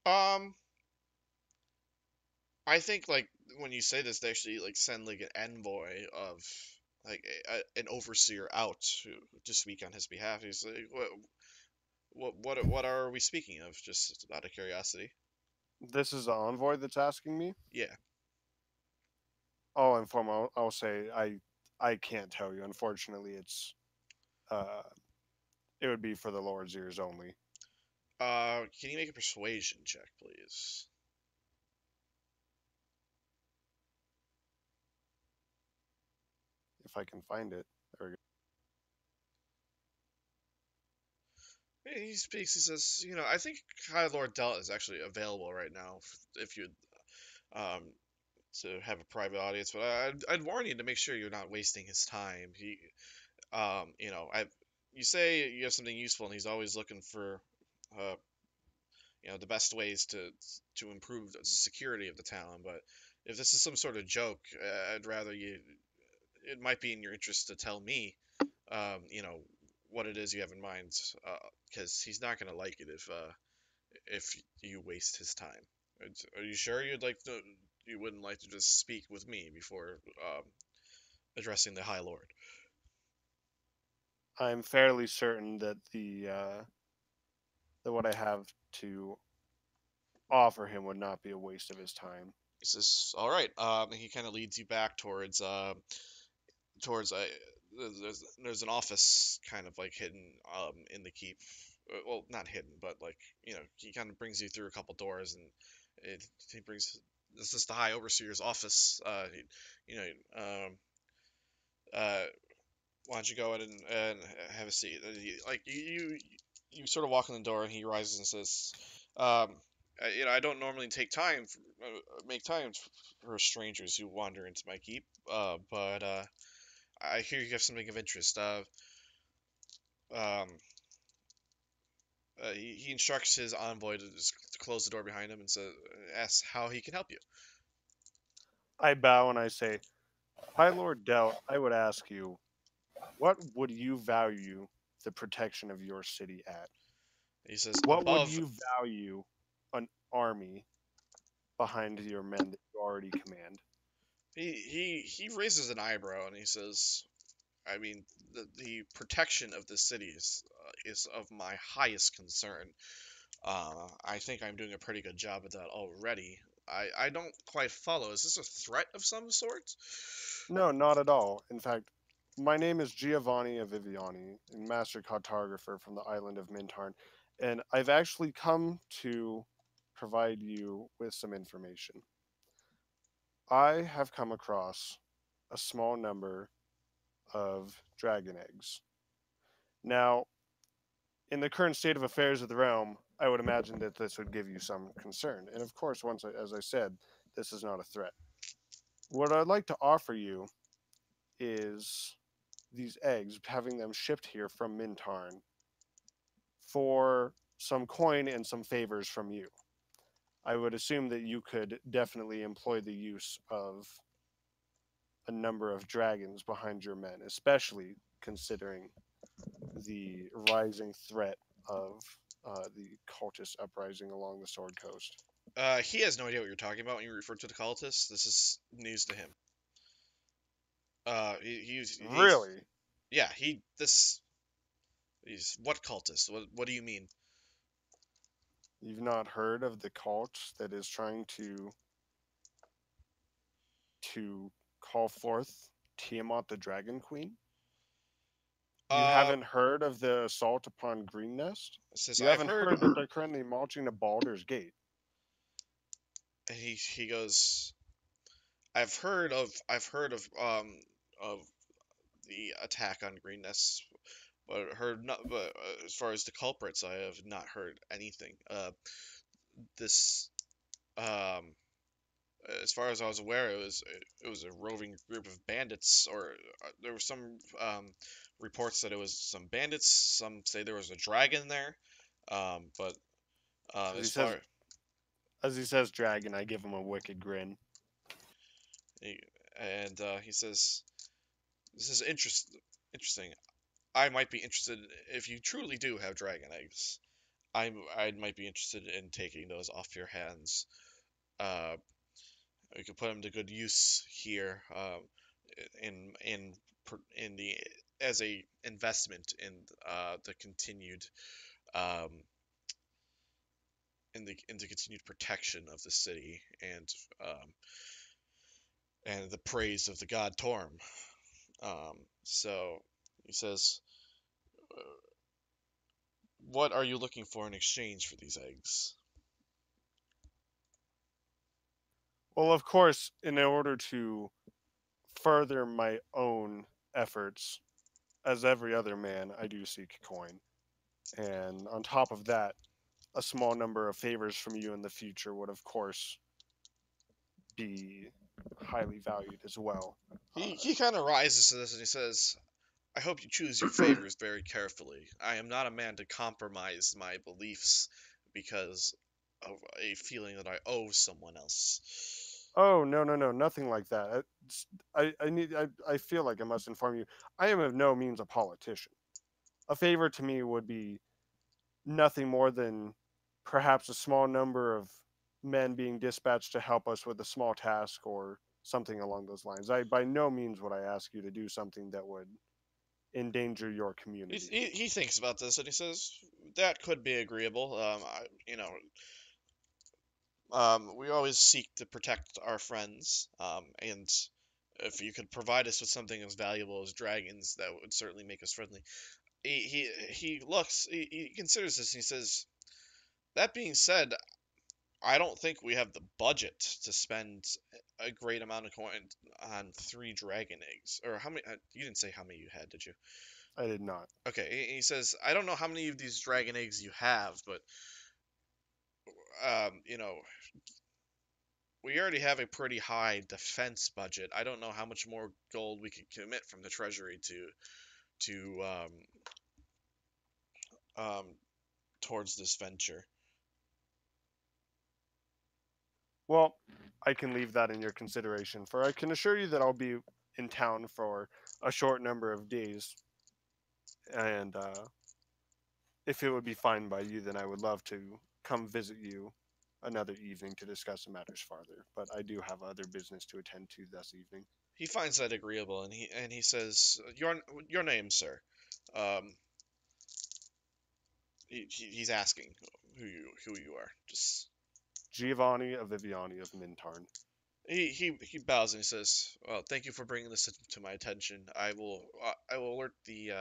Um, I think like when you say this, they actually like send like an envoy of like an overseer out to speak on his behalf. He's like, what are we speaking of? Just out of curiosity. This is the envoy that's asking me. Yeah. I'll inform. I'll say I can't tell you. Unfortunately, uh, it would be for the Lord's ears only. Can you make a persuasion check, please? If I can find it. There we go. He speaks. He says, I think High Lord Delt is actually available right now if you'd um to have a private audience, but I'd warn you to make sure you're not wasting his time. I you say you have something useful, and he's always looking for uh the best ways to improve the security of the town. But if this is some sort of joke, I'd rather you. It might be in your interest to tell me, um, you know, what it is you have in mind, because he's not gonna like it if you waste his time. Are you sure you wouldn't like to just speak with me before addressing the High Lord? I'm fairly certain that that what I have to offer him would not be a waste of his time. He says, "All right." And he kind of leads you back towards there's an office kind of like hidden in the keep. Well, not hidden, but like he kind of brings you through a couple doors, and he brings this is the High Overseer's office. You know, uh, why don't you go in and have a seat? And like you sort of walk in the door, and he rises and says, I don't normally make time for strangers who wander into my keep, but I hear you have something of interest. Um, he instructs his envoy to close the door behind him and asks how he can help you. I bow and I say, High Lord Doubt, I would ask you, what would you value the protection of your city at? He says, What would above. you value an army behind your men that you already command? He raises an eyebrow and he says, I mean, the protection of the city is of my highest concern. I think I'm doing a pretty good job of that already. I don't quite follow. Is this a threat of some sort? No, not at all. In fact, my name is Giovanni of Viviani, a master cartographer from the island of Mintarn, and I've actually come to provide you with some information. I have come across a small number of dragon eggs. Now, in the current state of affairs of the realm, I would imagine that this would give you some concern. And of course, as I said, this is not a threat. What I'd like to offer you is these eggs, having them shipped here from Mintarn for some coin and some favors from you. I would assume that you could definitely employ the use of a number of dragons behind your men, especially considering the rising threat of the cultist uprising along the Sword Coast. He has no idea what you're talking about when you refer to the cultists. This is news to him. He's Really? yeah. He's what cultist? What do you mean? You've not heard of the cult that is trying to call forth Tiamat the Dragon Queen? You Uh, haven't heard of the assault upon Green Nest? says You I've haven't heard. heard that they're currently marching to Baldur's Gate? And he goes. I've heard of the attack on Green Nest, but heard not. But as far as the culprits, I have not heard anything. This um as far as I was aware, it was a roving group of bandits, or there were some reports that it was some bandits. Some say there was a dragon there, but As he as says, far dragon, I give him a wicked grin. he, and he says, "This is interesting. I might be interested if you truly do have dragon eggs. I might be interested in taking those off your hands. Uh, we could put them to good use here, in in the as a investment in the continued um, in the continued protection of the city and the praise of the god Torm." So he says, uh, "What are you looking for in exchange for these eggs?" Well, of course, in order to further my own efforts, as every other man, I do seek coin. And on top of that, a small number of favors from you in the future would, of course, be highly valued as well. He kind of rises to this and he says, "I hope you choose your favors very carefully. I am not a man to compromise my beliefs because of a feeling that I owe someone else." Oh, no, no, no, nothing like that. I feel like I must inform you. I am of no means a politician. A favor to me would be nothing more than perhaps a small number of men being dispatched to help us with a small task or something along those lines. I by no means would I ask you to do something that would endanger your community. He thinks about this and he says, "That could be agreeable. We always seek to protect our friends, and if you could provide us with something as valuable as dragons, that would certainly make us friendly." He considers this and he says, "That being said, I don't think we have the budget to spend a great amount of coin on 3 dragon eggs. Or how many? You didn't say how many you had, did you? I did not. Okay, he says, I don't know how many of these dragon eggs you have, but you know, we already have a pretty high defense budget. I don't know how much more gold we could commit from the treasury to um, towards this venture. Well, I can leave that in your consideration, for I can assure you that I'll be in town for a short number of days, and if it would be fine by you, then I would love to come visit you another evening to discuss the matters farther. But I do have other business to attend to this evening. He finds that agreeable, and he says, your name, sir. Um, he's asking who you are. Just Giovanni of Viviani of Mintarn. he bows and he says, "Well, thank you for bringing this to my attention. I will alert the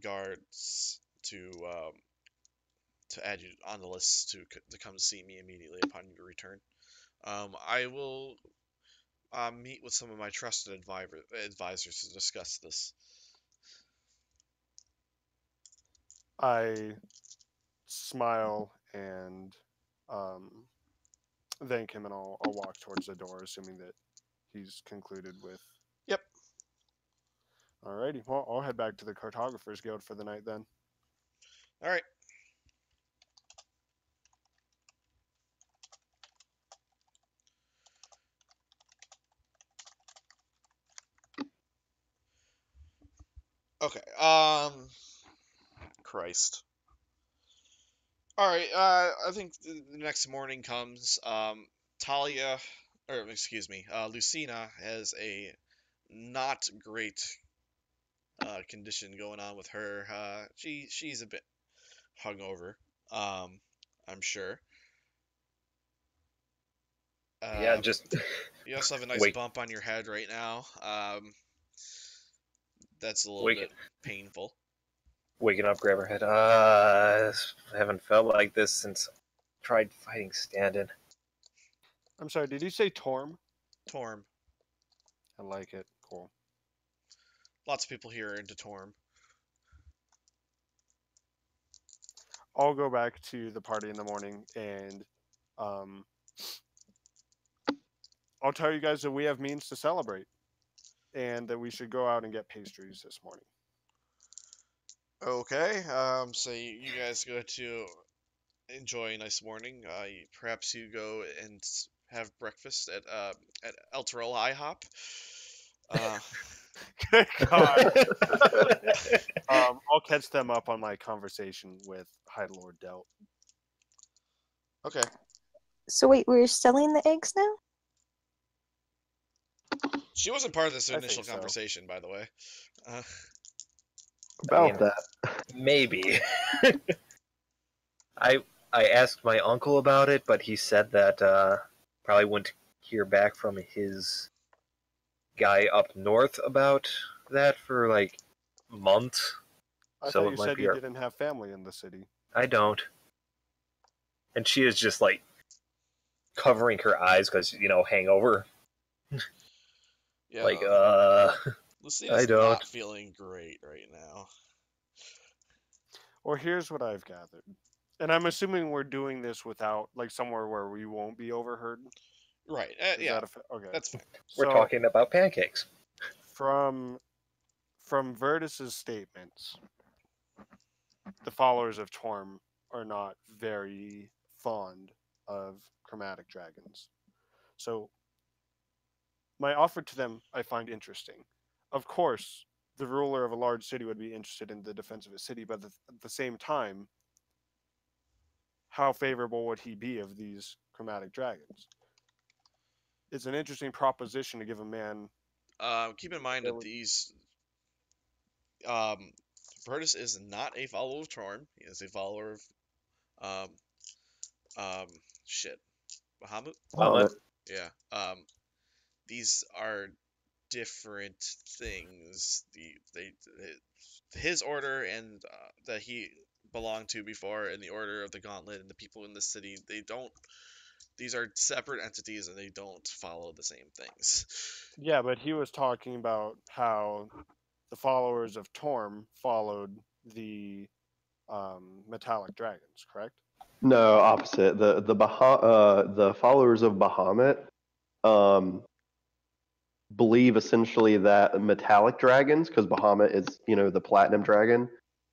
guards to add you on the list to come see me immediately upon your return. I will meet with some of my trusted advisors to discuss this." I smile and thank him, and I'll walk towards the door, assuming that he's concluded with. Yep. Alrighty, well, I'll head back to the Cartographers Guild for the night then. All right. Okay. Christ. All right. I think the next morning comes. Talia, or excuse me, Lucina has a not great condition going on with her. She's a bit hungover. I'm sure. Yeah, just You also have a nice wait, bump on your head right now. That's a little wait. bit painful. Waking up, grab her head. I haven't felt like this since I tried fighting stand-in. I'm sorry, did you say Torm? Torm. I like it. Cool. Lots of people here are into Torm. I'll go back to the party in the morning, and I'll tell you guys that we have means to celebrate, and that we should go out and get pastries this morning. Okay. So you guys go to enjoy a nice morning. Perhaps you go and have breakfast at Elturel IHOP. Good God. I'll catch them up on my conversation with High Lord Delt. Okay. So wait, we're selling the eggs now? She wasn't part of this I think initial so. conversation, by the way. About that. Maybe. I asked my uncle about it, but he said that probably wouldn't hear back from his guy up north about that for like months. I So thought it you might said be you our- didn't have family in the city. I don't. And she is just like covering her eyes because, hangover. Yeah. Like, Lucina's I don't. not feeling great right now. Or here's what I've gathered. And I'm assuming we're doing this without, like, somewhere where we won't be overheard. Right. Is Yeah. that okay. That's fine. we're So, talking about pancakes. From Vertus's statements, the followers of Torm are not very fond of chromatic dragons. So my offer to them I find interesting. Of course, the ruler of a large city would be interested in the defense of his city, but at the same time, how favorable would he be of these chromatic dragons? It's an interesting proposition to give a man. Keep in mind That that would- these. Vertus is not a follower of Torm. He is a follower of. Shit. Bahamut? Bahamut. Yeah. These are different things. His order and belonged to before in the Order of the Gauntlet and the people in the city, they don't. These are separate entities and they don't follow the same things. Yeah, but he was talking about how the followers of Torm followed the metallic dragons, correct? No, opposite. The followers of Bahamut um, believe essentially that metallic dragons, because Bahamut is the platinum dragon,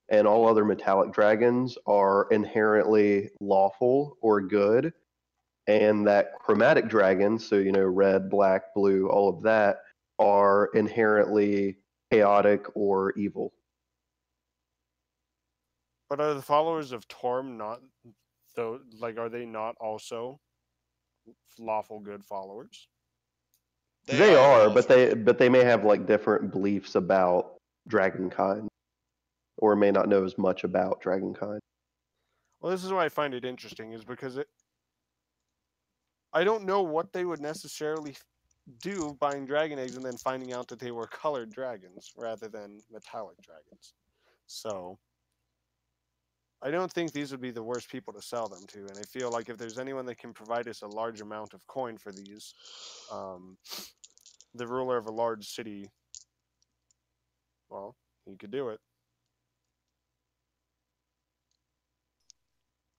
and all other metallic dragons are inherently lawful or good, and that chromatic dragons, so red, black, blue, all of that, are inherently chaotic or evil. But are the followers of Torm not though? Like, are they not also lawful good followers? They They are are, but lawful they good. but they may have like different beliefs about dragonkind, or may not know as much about dragonkind. Well, this is why I find it interesting, is because I don't know what they would necessarily do buying dragon eggs and then finding out that they were colored dragons rather than metallic dragons. So I don't think these would be the worst people to sell them to, and I feel like if there's anyone that can provide us a large amount of coin for these, the ruler of a large city, well, he could do it.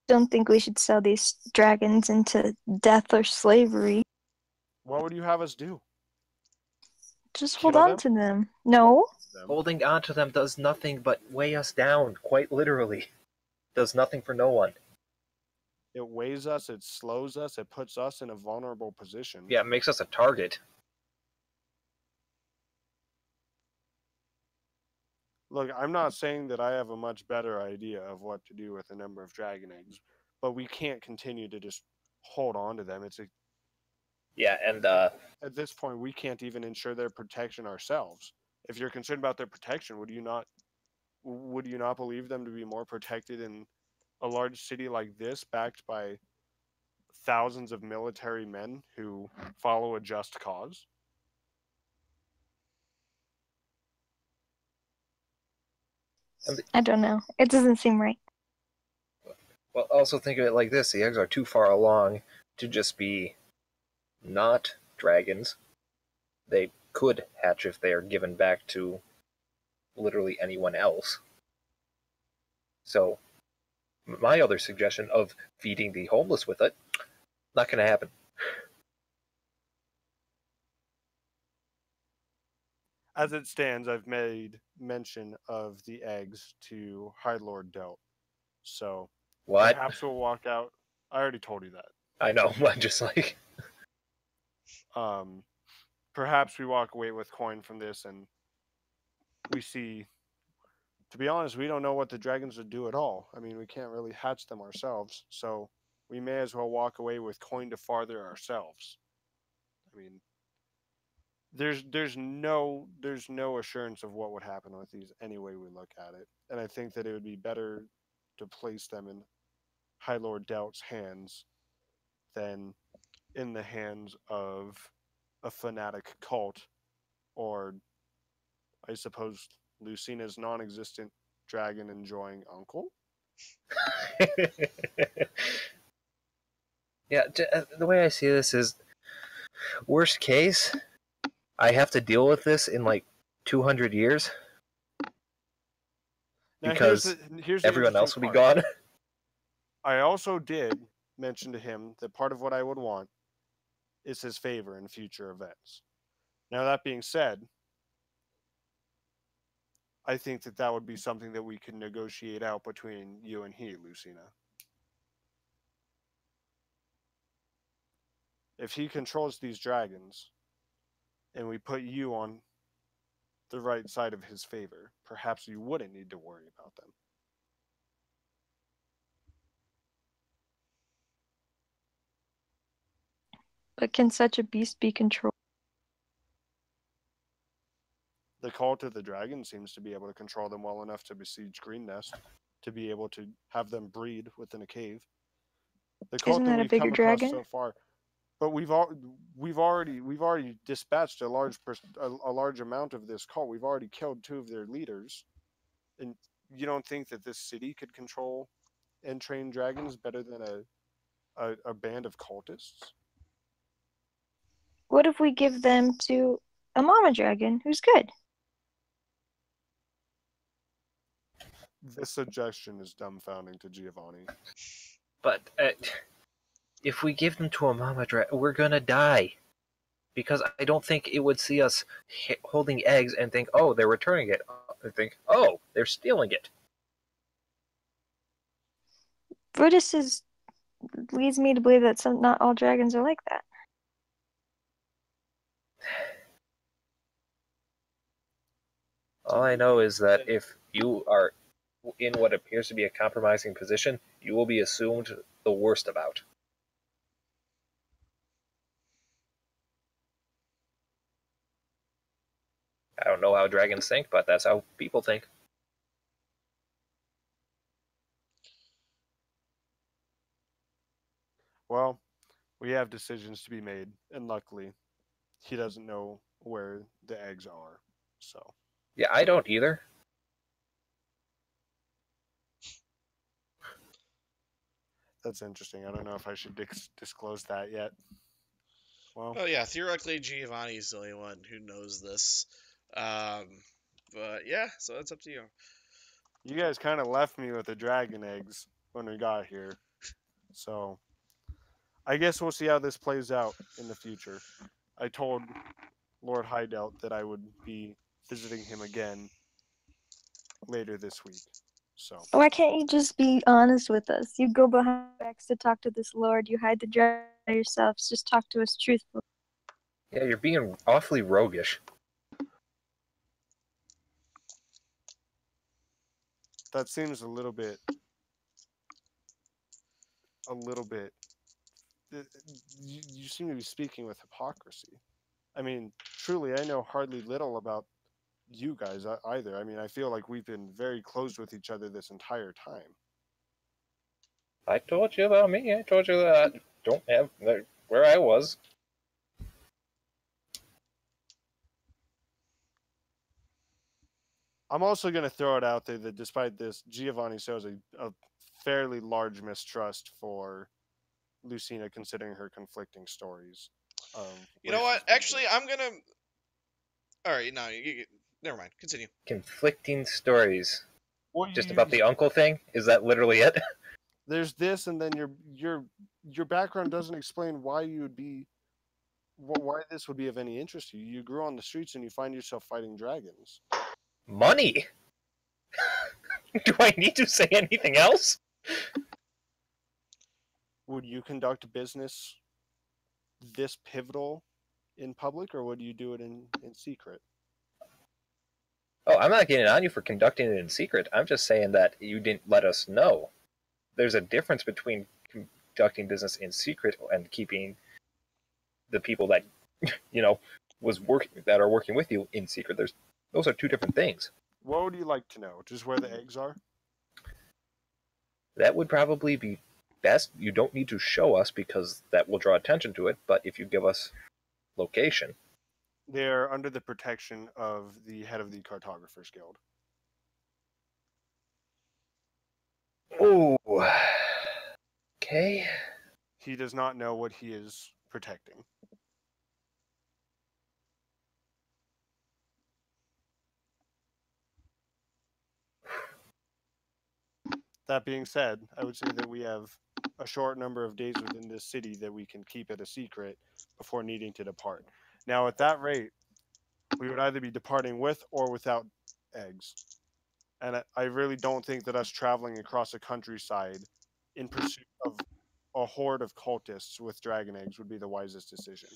Don't think we should sell these dragons into death or slavery. What would you have us do? Just Kill hold on them? to them. No. Holding on to them does nothing but weigh us down, quite literally. Does nothing for no one. It weighs us, it slows us, it puts us in a vulnerable position. Yeah, it makes us a target. Look, I'm not saying that I have a much better idea of what to do with a number of dragon eggs, but we can't continue to just hold on to them. Yeah, and At this point, we can't even ensure their protection ourselves. If you're concerned about their protection, would you not believe them to be more protected in a large city like this, backed by thousands of military men who follow a just cause? I don't know. It doesn't seem right. well, also think of it like this: the eggs are too far along to just be not dragons. They could hatch if they are given back to literally anyone else. So, my other suggestion of feeding the homeless with it, not going to happen. As it stands, I've made mention of the eggs to High Lord Delt. So What? perhaps we'll walk out. I already told you that. I know, I'm just like... Perhaps we walk away with coin from this and we see. To be honest, we don't know what the dragons would do at all. I mean, we can't really hatch them ourselves, so we may as well walk away with coin to farther ourselves. I mean, there's no assurance of what would happen with these any way we look at it, and I think that it would be better to place them in High Lord Doubt's hands than in the hands of a fanatic cult, or I suppose Lucina's non-existent dragon enjoying uncle. Yeah, the way I see this is, worst case, I have to deal with this in like 200 years. Now, because here's the everyone else will be part. gone. I also did mention to him that part of what I would want is his favor in future events. Now, that being said, I think that that would be something that we could negotiate out between you and he, Lucina. If he controls these dragons, and we put you on the right side of his favor, perhaps you wouldn't need to worry about them. But can such a beast be controlled? The cult of the dragon seems to be able to control them well enough to besiege Green Nest, to be able to have them breed within a cave. The cult Isn't that that a we've bigger come across dragon? so far, but we've already dispatched a large amount of this cult. We've already killed 2 of their leaders, and you don't think that this city could control and train dragons better than a band of cultists? What if we give them to a mama dragon who's good? This suggestion is dumbfounding to Giovanni. But if we give them to a mama dragon, we're gonna die. Because I don't think it would see us holding eggs and think, oh, they're returning it. And think, oh, they're stealing it. Brutus leads me to believe that not all dragons are like that. All I know is that if you are in what appears to be a compromising position, you will be assumed the worst about. I don't know how dragons think, but that's how people think. Well, we have decisions to be made, and luckily, he doesn't know where the eggs are. So Yeah, I don't either. that's interesting. I don't know if I should disclose that yet. Well, Oh yeah, theoretically Giovanni's the only one who knows this. But yeah, so it's up to you. you guys kind of left me with the dragon eggs when we got here. So I guess we'll see how this plays out in the future. I told Lord Hideout that I would be visiting him again later this week. So Why can't you just be honest with us? You go behind our backs to talk to this lord. You hide the dragon yourselves. Just talk to us truthfully. Yeah, you're being awfully roguish. that seems a little bit. You seem to be speaking with hypocrisy. I mean, truly, I know hardly little about you guys either. I mean, I feel like we've been very close with each other this entire time. I told you about me. I told you that I don't have where I was. I'm also going to throw it out there that despite this, Giovanni shows a fairly large mistrust for Lucina, considering her conflicting stories. You know what? Actually, I'm gonna. All right, no, never mind. Continue. Conflicting stories. Well, Just about the uncle thing? Is that literally it? There's this, and then your background doesn't explain why you would be, why this would be of any interest to you. You grew on the streets, and you find yourself fighting dragons. Money. Do I need to say anything else? Would you conduct business this pivotal in public, or would you do it in secret? Oh, I'm not getting on you for conducting it in secret. I'm just saying that you didn't let us know. There's a difference between conducting business in secret and keeping the people that that are working with you in secret. Those are two different things. What would you like to know? Just where the eggs are? That would probably be best. You don't need to show us because that will draw attention to it, but if you give us location. They're under the protection of the head of the Cartographers Guild. Oh. Okay. He does not know what he is protecting. That being said, I would say that we have a short number of days within this city that we can keep it a secret before needing to depart. Now, at that rate, we would either be departing with or without eggs. And I really don't think that us traveling across a countryside in pursuit of a horde of cultists with dragon eggs would be the wisest decision.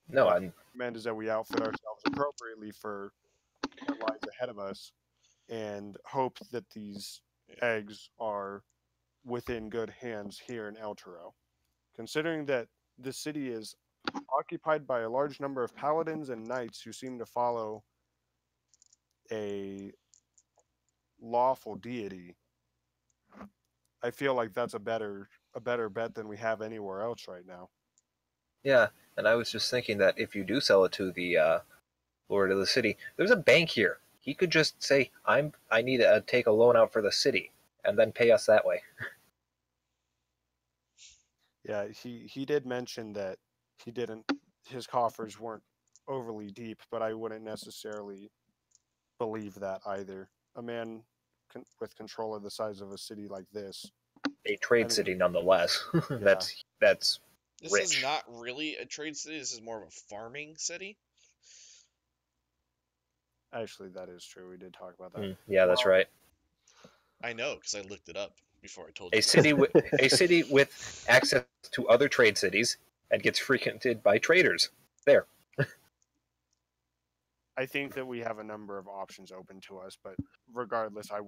No, what I recommend is that we outfit ourselves appropriately for what lies ahead of us and hope that these eggs are within good hands here in Elturel. Considering that the city is occupied by a large number of paladins and knights who seem to follow a lawful deity, I feel like that's a better bet than we have anywhere else right now. Yeah, and I was just thinking that if you do sell it to the Lord of the City, there's a bank here. He could just say, I need to take a loan out for the city, and then pay us that way. Yeah, he did mention that his coffers weren't overly deep, but I wouldn't necessarily believe that either. A man with control of the size of a city like this, A trade I mean, city nonetheless. yeah, That's This rich. is not really a trade city. This is more of a farming city. actually, that is true. We did talk about that. Yeah, that's Well, right. I know because I looked it up before I told A you. city with access to other trade cities and gets frequented by traders. There. I think that we have a number of options open to us, but regardless, I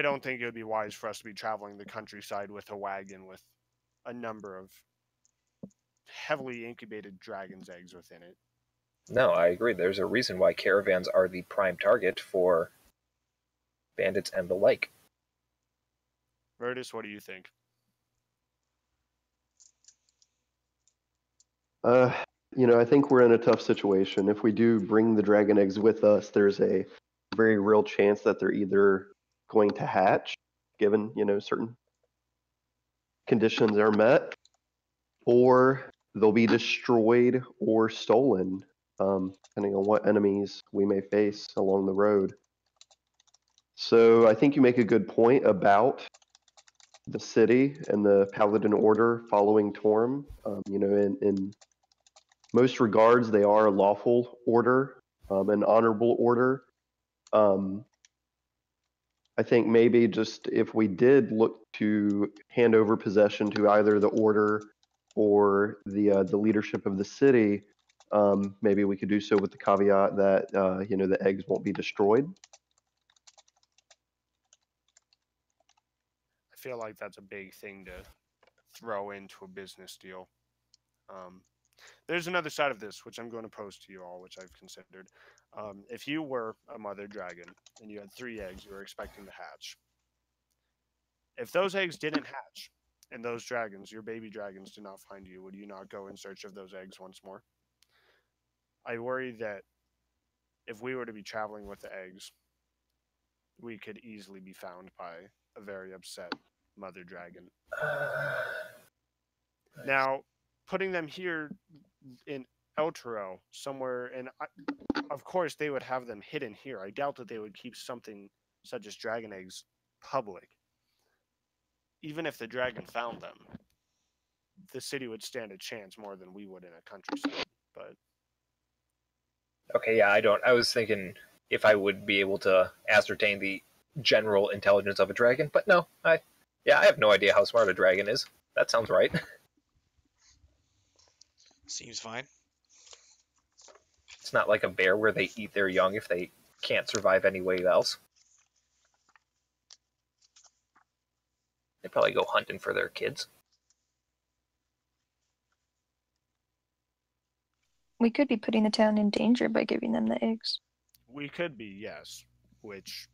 don't think it would be wise for us to be traveling the countryside with a wagon with a number of heavily incubated dragon's eggs within it. No, I agree. There's a reason why caravans are the prime target for bandits and the like. Vertus, what do you think? I think we're in a tough situation. If we do bring the dragon eggs with us, there's a very real chance that they're either going to hatch, given, certain conditions are met, or they'll be destroyed or stolen, depending on what enemies we may face along the road. So I think you make a good point about the city and the Paladin Order following Torm. In most regards, they are a lawful order, an honorable order. I think maybe just if we did look to hand over possession to either the order or the leadership of the city, maybe we could do so with the caveat that the eggs won't be destroyed. I feel like that's a big thing to throw into a business deal. There's another side of this, which I'm going to pose to you all, which I've considered. If you were a mother dragon and you had 3 eggs you were expecting to hatch, if those eggs didn't hatch and those dragons, your baby dragons, did not find you, would you not go in search of those eggs once more? I worry that if we were to be traveling with the eggs, we could easily be found by a very upset mother dragon. Now, putting them here in Elturel, somewhere, and of course they would have them hidden here. I doubt that they would keep something such as dragon eggs public. Even if the dragon found them, the city would stand a chance more than we would in a countryside. But Okay, yeah, I was thinking if I would be able to ascertain the general intelligence of a dragon, but no, I have no idea how smart a dragon is. That sounds right. Seems fine. It's not like a bear where they eat their young if they can't survive any way else. They probably go hunting for their kids. We could be putting the town in danger by giving them the eggs. we could be, yes. Which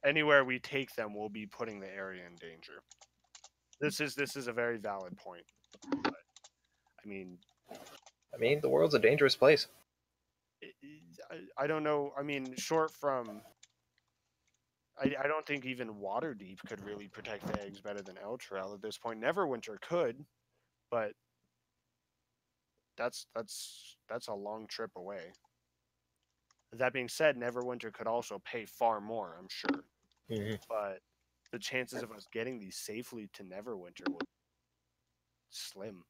anywhere we take them, we'll be putting the area in danger. This is a very valid point. But, I mean, the world's a dangerous place. I don't know. I mean, short from, I don't think even Waterdeep could really protect the eggs better than Elturel at this point. Neverwinter could, but that's a long trip away. That being said, Neverwinter could also pay far more, I'm sure. Mm-hmm. But the chances of us getting these safely to Neverwinter would slim.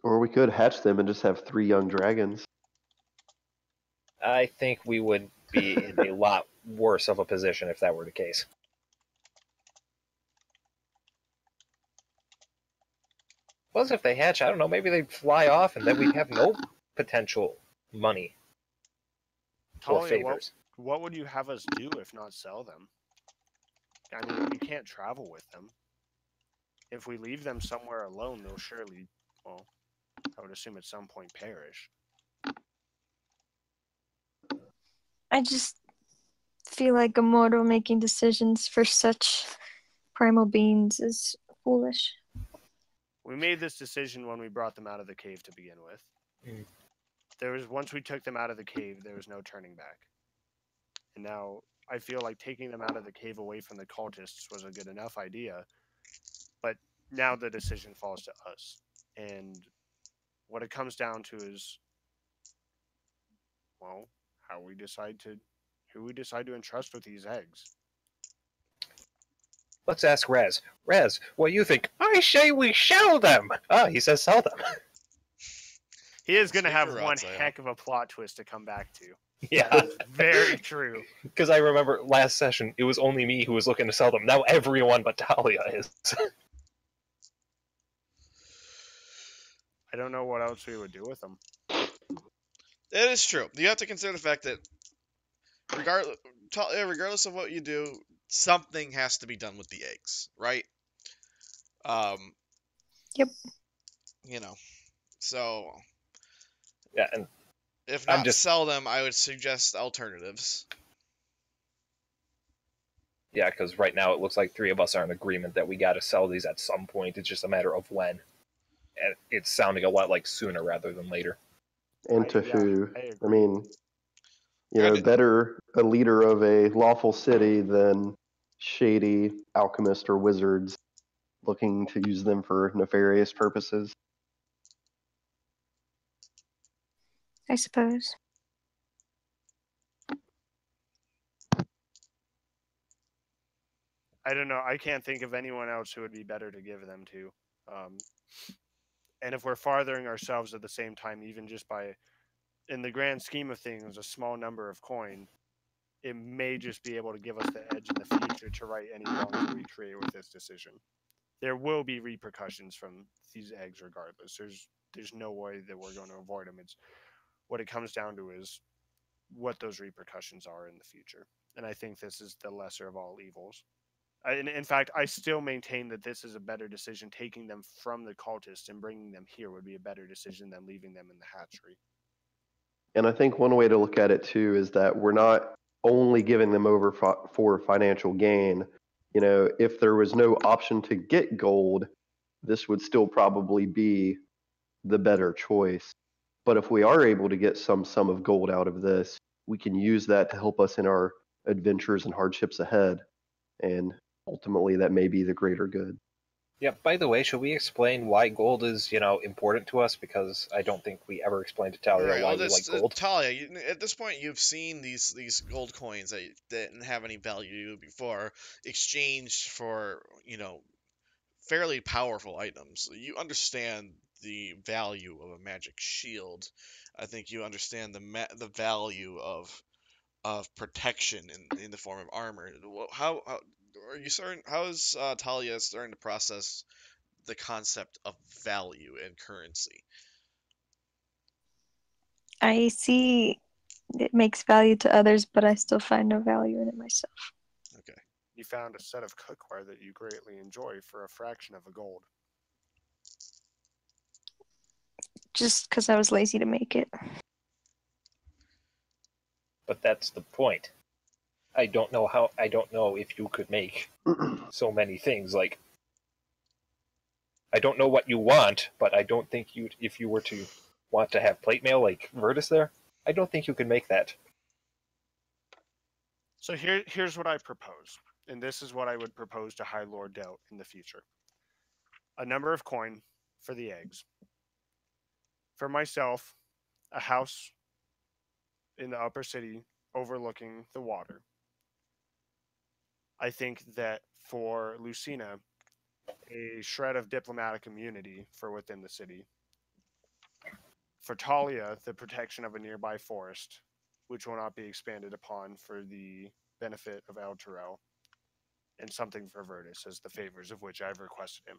Or we could hatch them and just have 3 young dragons. I think we would be in a lot worse of a position if that were the case. Plus, if they hatch, I don't know, maybe they'd fly off and then we'd have no potential money or Talia, favors. what would you have us do if not sell them? I mean, we can't travel with them. If we leave them somewhere alone, they'll surely, well, I would assume at some point perish. I just feel like a mortal making decisions for such primal beings is foolish. We made this decision when we brought them out of the cave to begin with. Mm. once we took them out of the cave, there was no turning back. And now I feel like taking them out of the cave away from the cultists was a good enough idea, but now the decision falls to us. And what it comes down to is, well, who we decide to entrust with these eggs. Let's ask Raz. Raz, what do you think? I say we sell them! Ah, he says sell them. He is going to Speak have for one Ratzel. heck of a plot twist to come back to. Yeah, That is very true. because I remember last session, it was only me who was looking to sell them. Now everyone but Talia is. I don't know what else we would do with them. It is true. You have to consider the fact that regardless of what you do, something has to be done with the eggs, right? Yep. You know, so Yeah, and if I'm not just- sell them, I would suggest alternatives. yeah, because right now it looks like three of us are in agreement that we got to sell these at some point. It's just a matter of when. And it's sounding a lot like sooner rather than later. And to Yeah, who? I I agree. mean, you I know, did- better a leader of a lawful city than shady alchemists or wizards looking to use them for nefarious purposes. I suppose. I don't know. I can't think of anyone else who would be better to give them to. And if we're farthering ourselves at the same time, even just by, in the grand scheme of things, a small number of coin, it may just be able to give us the edge in the future to right any wrongs we create with this decision. There will be repercussions from these eggs regardless. There's no way that we're going to avoid them. It's what it comes down to is what those repercussions are in the future. And I think this is the lesser of all evils. In fact, I still maintain that this is a better decision. Taking them from the cultists and bringing them here would be a better decision than leaving them in the hatchery. And I think one way to look at it too is that we're not only giving them over for financial gain. You know, if there was no option to get gold, this would still probably be the better choice. But if we are able to get some sum of gold out of this, we can use that to help us in our adventures and hardships ahead. And ultimately, that may be the greater good. Yeah, by the way, should we explain why gold is, important to us? Because I don't think we ever explained to Talia Right. why Well, we like gold. Talia, at this point, you've seen these gold coins that didn't have any value before, exchanged for fairly powerful items. You understand the value of a magic shield. I think you understand the value of protection in the form of armor. How are you starting? How is Talia starting to process the concept of value and currency? I see it makes value to others, but I still find no value in it myself. Okay. You found a set of cookware that you greatly enjoy for a fraction of a gold. Just because I was lazy to make it. But that's the point. I don't know if you could make so many things. Like, I don't know what you want, but I don't think if you were to want to have plate mail like Virtus there, I don't think you could make that. So here's what I propose, and this is what I would propose to High Lord Dell in the future. A number of coin for the eggs. For myself, a house in the upper city overlooking the water. I think that for Lucina, a shred of diplomatic immunity for within the city. For Talia, the protection of a nearby forest, which will not be expanded upon for the benefit of Elturel, and something for Virtus as the favors of which I've requested him.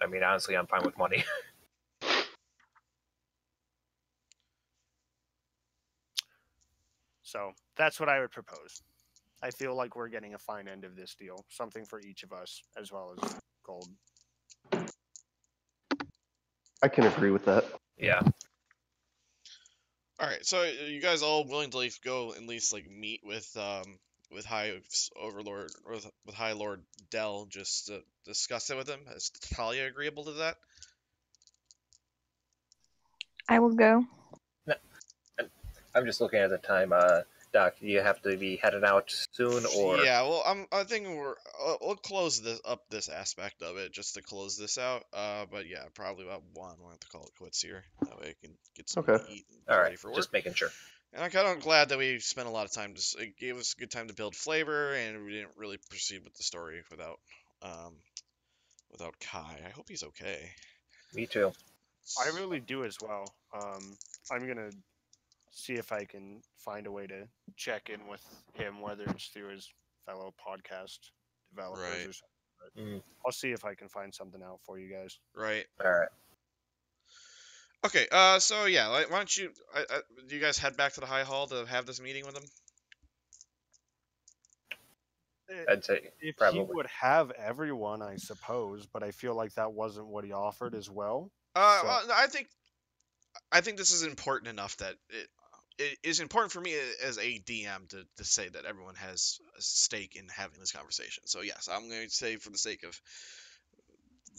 I mean, honestly, I'm fine with money. So that's what I would propose. I feel like we're getting a fine end of this deal, something for each of us, as well as gold. I can agree with that. Yeah. All right. So you guys all willing to go at least meet with High Overlord or with High Lord Dell just to discuss it with him? Is Talia agreeable to that? I will go. I'm just looking at the time. Doc, do you have to be heading out soon, or Yeah, well, I think we'll close this aspect of it just to close this out. But yeah, probably about 1. We'll have to call it quits here. That way I can get something Okay. to eat and all get right? ready for work. Just making sure. And I'm kind of glad that we spent a lot of time. It gave us a good time to build flavor, and we didn't really proceed with the story without Kai. I hope he's okay. Me too. I really do as well. I'm gonna see if I can find a way to check in with him, whether it's through his fellow podcast developers Right. or something. But Mm. I'll see if I can find something out for you guys. Right. All right. Okay. So yeah, why don't you? Do you guys head back to the High Hall to have this meeting with him? I'd say If he probably. would have everyone, I suppose, but I feel like that wasn't what he offered as well. Well, no, I think this is important enough that it is important for me as a DM to say that everyone has a stake in having this conversation. So yes, I'm going to say for the sake of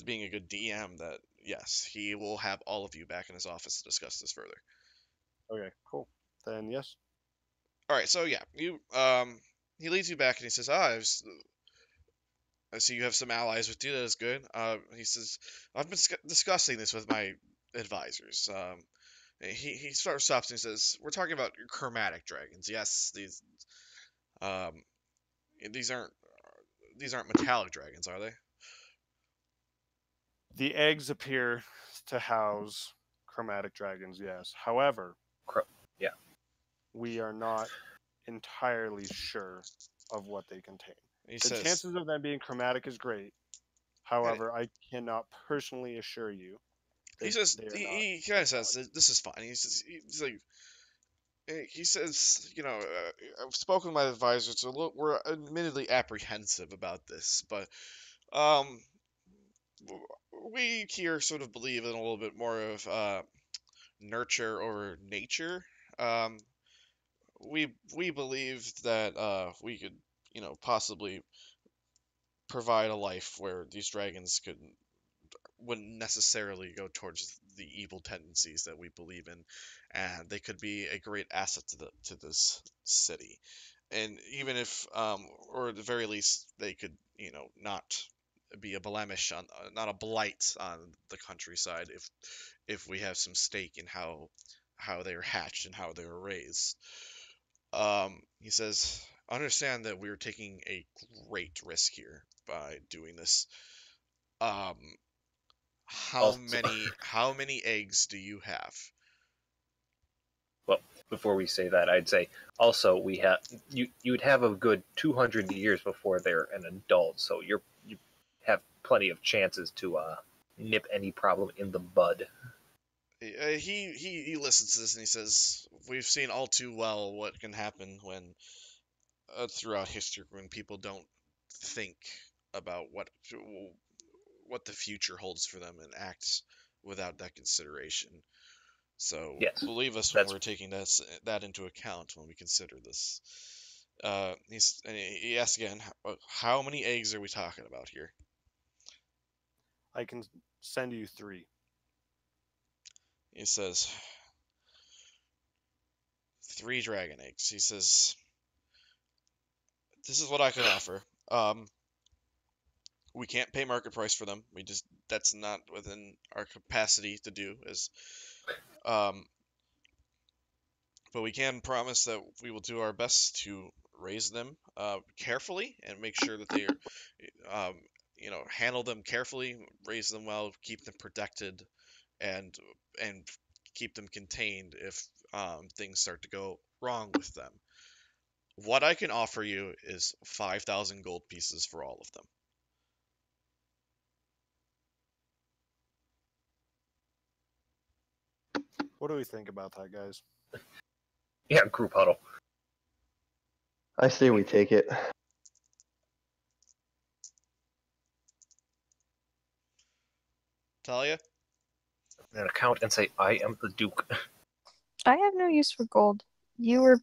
being a good DM that yes, he will have all of you back in his office to discuss this further. Okay, cool. Then yes. All right, so yeah, he leads you back and he says, I see you have some allies with you. That is good. He says, I've been discussing this with my advisors. He sort of stops and he says, "We're talking about chromatic dragons. Yes, um, these aren't metallic dragons, are they?" The eggs appear to house chromatic dragons, yes. However, Yeah. we are not entirely sure of what they contain. He The says, chances of them being chromatic is great. However, I cannot personally assure you he that says, they are not. he kind of says, "This is fine." He's like, he says, I've spoken with my advisors. So we're admittedly apprehensive about this, but um, we here sort of believe in a little bit more of nurture over nature. Um, we believe that we could, possibly provide a life where these dragons wouldn't necessarily go towards the evil tendencies that we believe in, and they could be a great asset to this city. And even if, or at the very least, they could, not be a blemish on, not a blight on the countryside if we have some stake in how they are hatched and how they are raised. He says, understand that we're taking a great risk here by doing this. Um, Also, how many eggs do you have? well, before we say that, I'd say also we have you'd have a good 200 years before they're an adult, so you have plenty of chances to nip any problem in the bud. He listens to this and he says, "We've seen all too well what can happen when throughout history when people don't think about what the future holds for them and act without that consideration. So Yes, believe us when that's we're taking that into account when we consider this." He asks again, how many eggs are we talking about here? I can send you 3. He says, 3 dragon eggs. He says, this is what I can offer. We can't pay market price for them. That's not within our capacity to do. Um, but we can promise that we will do our best to raise them carefully and make sure that they are, handle them carefully, raise them well, keep them protected, and keep them contained if things start to go wrong with them. What I can offer you is 5,000 gold pieces for all of them. What do we think about that, guys? yeah, group huddle. I say we take it. Talia? An account and say I am the Duke. I have no use for gold. You were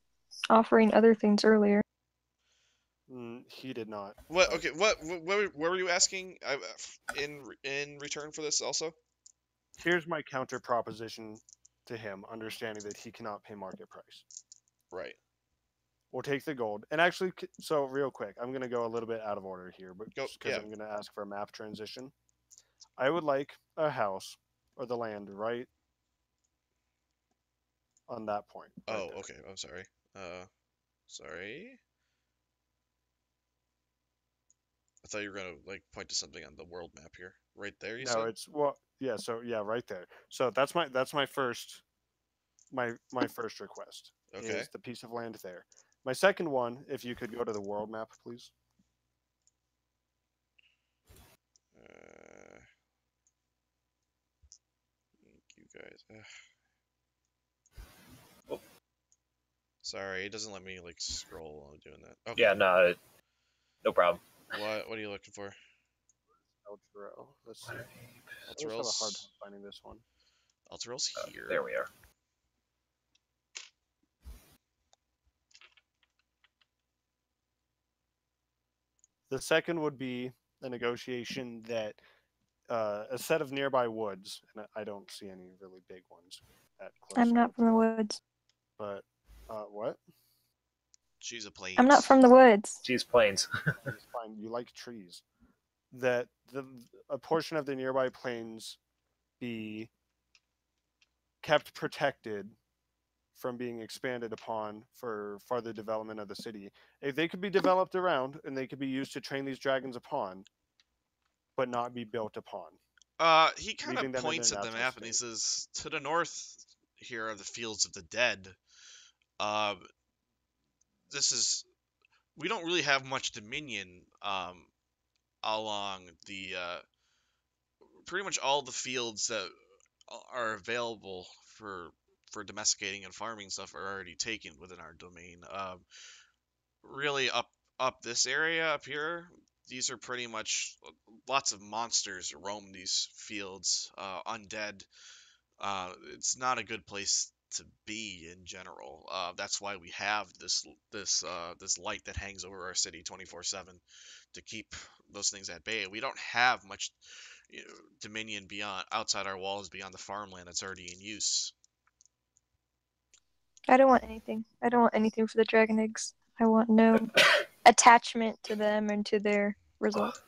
offering other things earlier. He did not. What? Okay. What were you asking in return for this? Also. Here's my counter proposition to him, understanding that he cannot pay market price. Right. We'll take the gold. And actually, so real quick, I'm going to go a little bit out of order here, but Go. because Yeah. I'm going to ask for a map transition. I would like a house or the land right on that point. Right Oh, there. okay. I'm sorry. Sorry. I thought you were gonna like point to something on the world map here. Right there, you No, said? it's well, yeah. So yeah, right there. So that's my first first request Okay. is the piece of land there. My second one, if you could go to the world map, please. Thank you guys. Oh. Sorry, it doesn't let me like scroll while I'm doing that. Okay. Yeah, no problem. What are you looking for? Elturel. Let's see. I always have a hard Elturel's time finding this one. Elturel's here. There we are. The second would be a negotiation that a set of nearby woods, and I don't see any really big ones at close. I'm not from the woods. But what? She's a plains. I'm not from the woods. She's plains. It's fine. You like trees. That a portion of the nearby plains be kept protected from being expanded upon for further development of the city. If they could be developed around and they could be used to train these dragons upon, but not be built upon. He kind leaving of them in points their at the natural map and he state. says, to the north here are the fields of the dead. This is, we don't really have much dominion along the pretty much all the fields that are available for domesticating and farming stuff are already taken within our domain. Really up this area up here, these are pretty much lots of monsters roam these fields, undead. It's not a good place to be in general. That's why we have this light that hangs over our city 24/7 to keep those things at bay. We don't have much dominion beyond outside our walls beyond the farmland that's already in use. I don't want anything. I don't want anything for the dragon eggs. I want no attachment to them and to their result.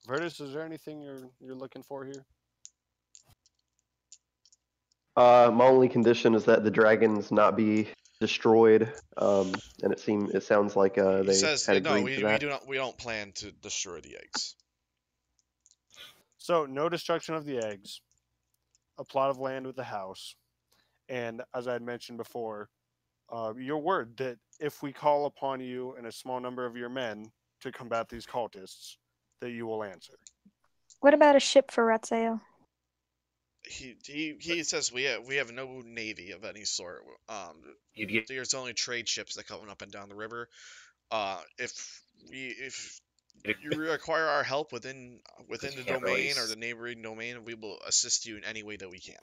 Vertus, is there anything you're looking for here? My only condition is that the dragons not be destroyed, and it sounds like He they says, had no, agreed to that. we don't plan to destroy the eggs. So no destruction of the eggs, a plot of land with a house, and as I had mentioned before, your word that if we call upon you and a small number of your men to combat these cultists, that you will answer. What about a ship for Ratsail? He says we have no navy of any sort. You'd get There's only trade ships that come up and down the river. If you require our help within the domain or the neighboring domain, we will assist you in any way that we can.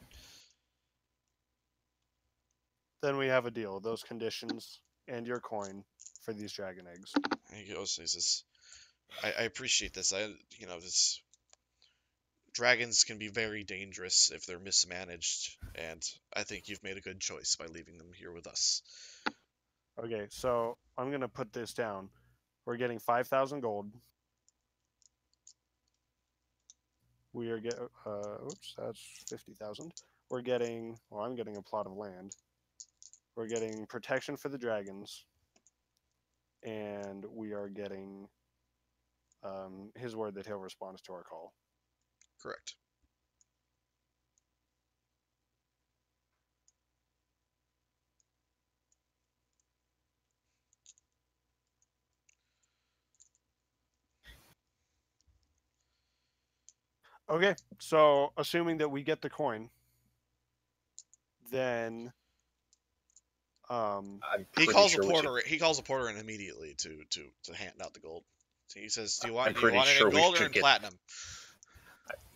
Then we have a deal. Those conditions and your coin for these dragon eggs. And he goes, he says, I appreciate this. This dragons can be very dangerous if they're mismanaged, and I think you've made a good choice by leaving them here with us. Okay, so I'm gonna put this down. We're getting 5,000 gold. We are oops, that's 50,000. We're getting, well, I'm getting a plot of land. We're getting protection for the dragons, and we are getting his word that he'll respond to our call. Correct. Okay, so assuming that we get the coin, then he calls the porter. He calls the porter in immediately to hand out the gold. So he says, "Do you want it in gold or in platinum?"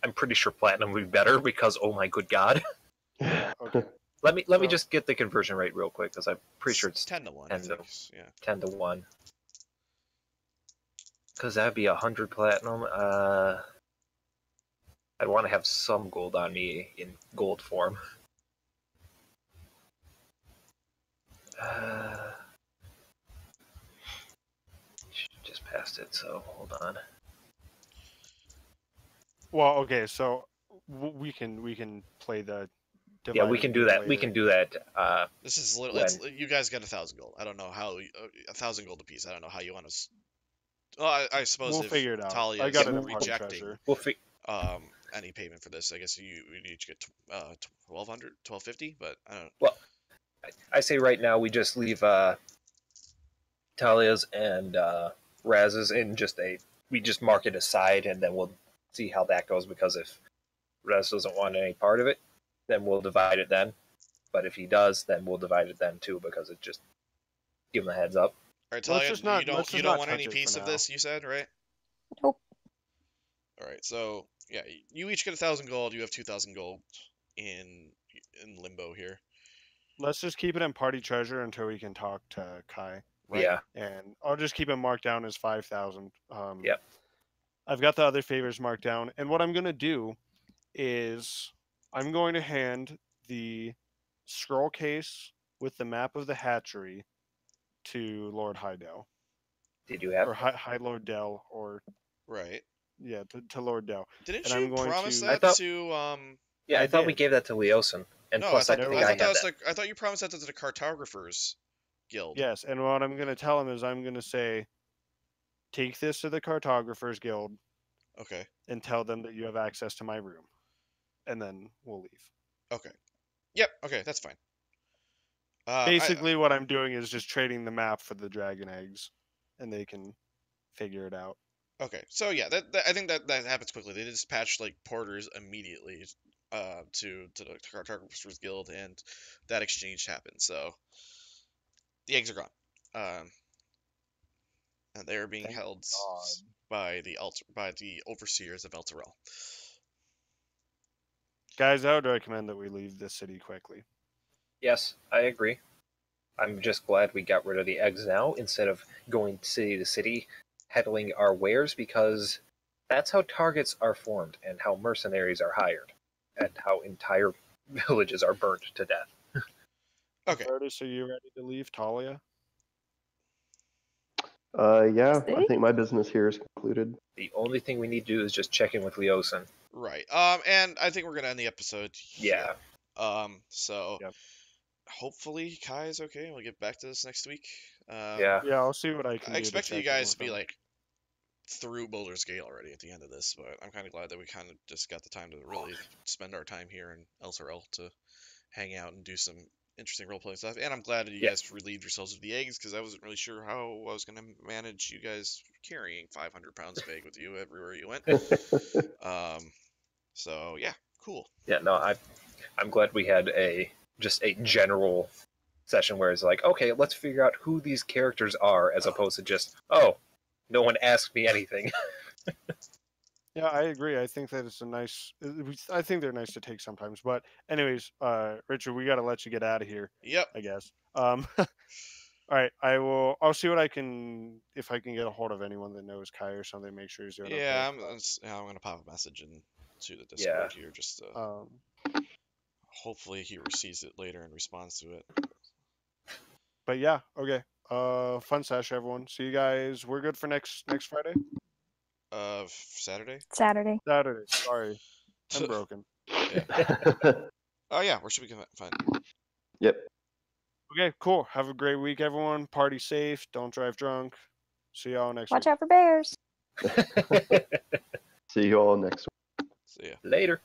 I'm pretty sure platinum would be better because oh my good god. Okay. Let me just get the conversion rate real quick because I'm pretty sure it's 10-1. 10 to 1. Because that'd be 100 platinum. I'd want to have some gold on me in gold form. Just passed it, so hold on. Well, okay, so we can play the Yeah, we divided can do game that. We later. can do that. This is literally, you guys got 1,000 gold. I don't know how 1,000 gold apiece. I don't know how you want to. Well, I suppose We'll if figure it out. Talia I is got it in party rejecting treasure. We'll fi- any payment for this, I guess you each get 1,200, 1,250. But I don't. Well, I say right now we just leave Talia's and Raz's in we just mark it aside, and then we'll see how that goes. Because if Raz doesn't want any part of it, then we'll divide it then. But if he does, then we'll divide it then too, because it just give him a heads up. All right, Let's Talia, just not- you let's don't just not want any touch it piece for of now. this. You said, right? Nope. All right, so yeah, you each get 1,000 gold. You have 2,000 gold in limbo here. Let's just keep it in party treasure until we can talk to Kai. Right. Yeah. And I'll just keep it marked down as 5,000. Yep. I've got the other favors marked down, and what I'm gonna do is I'm going to hand the scroll case with the map of the hatchery to Lord Hydell, Did you have? or High Lord Dell, or Right. yeah, to Lord Dell. Didn't And you I'm going promise to- that I thought- to Yeah, I thought we did. gave that to Leosin, and No, plus I I think No, I thought had that was that. I thought you promised that to the cartographers guild. Yes, and what I'm gonna tell him is I'm gonna say, take this to the Cartographers Guild Okay. and tell them that you have access to my room, and then we'll leave. Okay. Yep. Okay, that's fine. Basically, what I'm doing is just trading the map for the dragon eggs, and they can figure it out. Okay, so yeah, I think that happens quickly. They dispatch like porters immediately to the Cartographers Guild, and that exchange happened. So the eggs are gone, and they are being Thank held God. by the overseers of Elturel. Guys, I would recommend that we leave this city quickly. Yes, I agree. I'm just glad we got rid of the eggs now instead of going city to city, peddling our wares, because that's how targets are formed and how mercenaries are hired and how entire villages are burnt to death. Okay. Curtis, are you ready to leave, Talia? Yeah, I Stay? think my business here is concluded. The only thing we need to do is just check in with Leosin. Right. And I think we're gonna end the episode here. Yeah. So Yep. hopefully Kai is okay. We'll get back to this next week. Yeah. Yeah, I'll see what I can I do. expected to you check in guys with to be them. like through Boulder's Gate already at the end of this, but I'm kind of glad that we kind of just got the time to really spend our time here in Elturel to hang out and do some interesting role-playing stuff. And I'm glad that you guys relieved yourselves of the eggs, because I wasn't really sure how I was going to manage you guys carrying 500 pounds of egg with you everywhere you went. So yeah, cool. Yeah, no, I'm glad we had just a general session where it's like, okay, let's figure out who these characters are, as opposed to just, oh, no one asked me anything. Yeah, I agree. I think that it's a nice. I think they're nice to take sometimes. But anyways, Richard, we got to let you get out of here. Yep. I guess. All right, I'll see what I can, if I can get a hold of anyone that knows Kai or something. Make sure he's doing okay. Yeah, I'm gonna pop a message into the Discord here, just to, hopefully he receives it later and responds to it. But yeah, okay. Fun sesh, everyone. See you guys. We're good for next Friday. Saturday. Saturday. Saturday. Sorry, I'm broken. Oh yeah, where should we go? Fine. Yep. Okay, cool. Have a great week, everyone. Party safe. Don't drive drunk. See y'all next Watch week. out for bears. See you all next week. See ya. Later.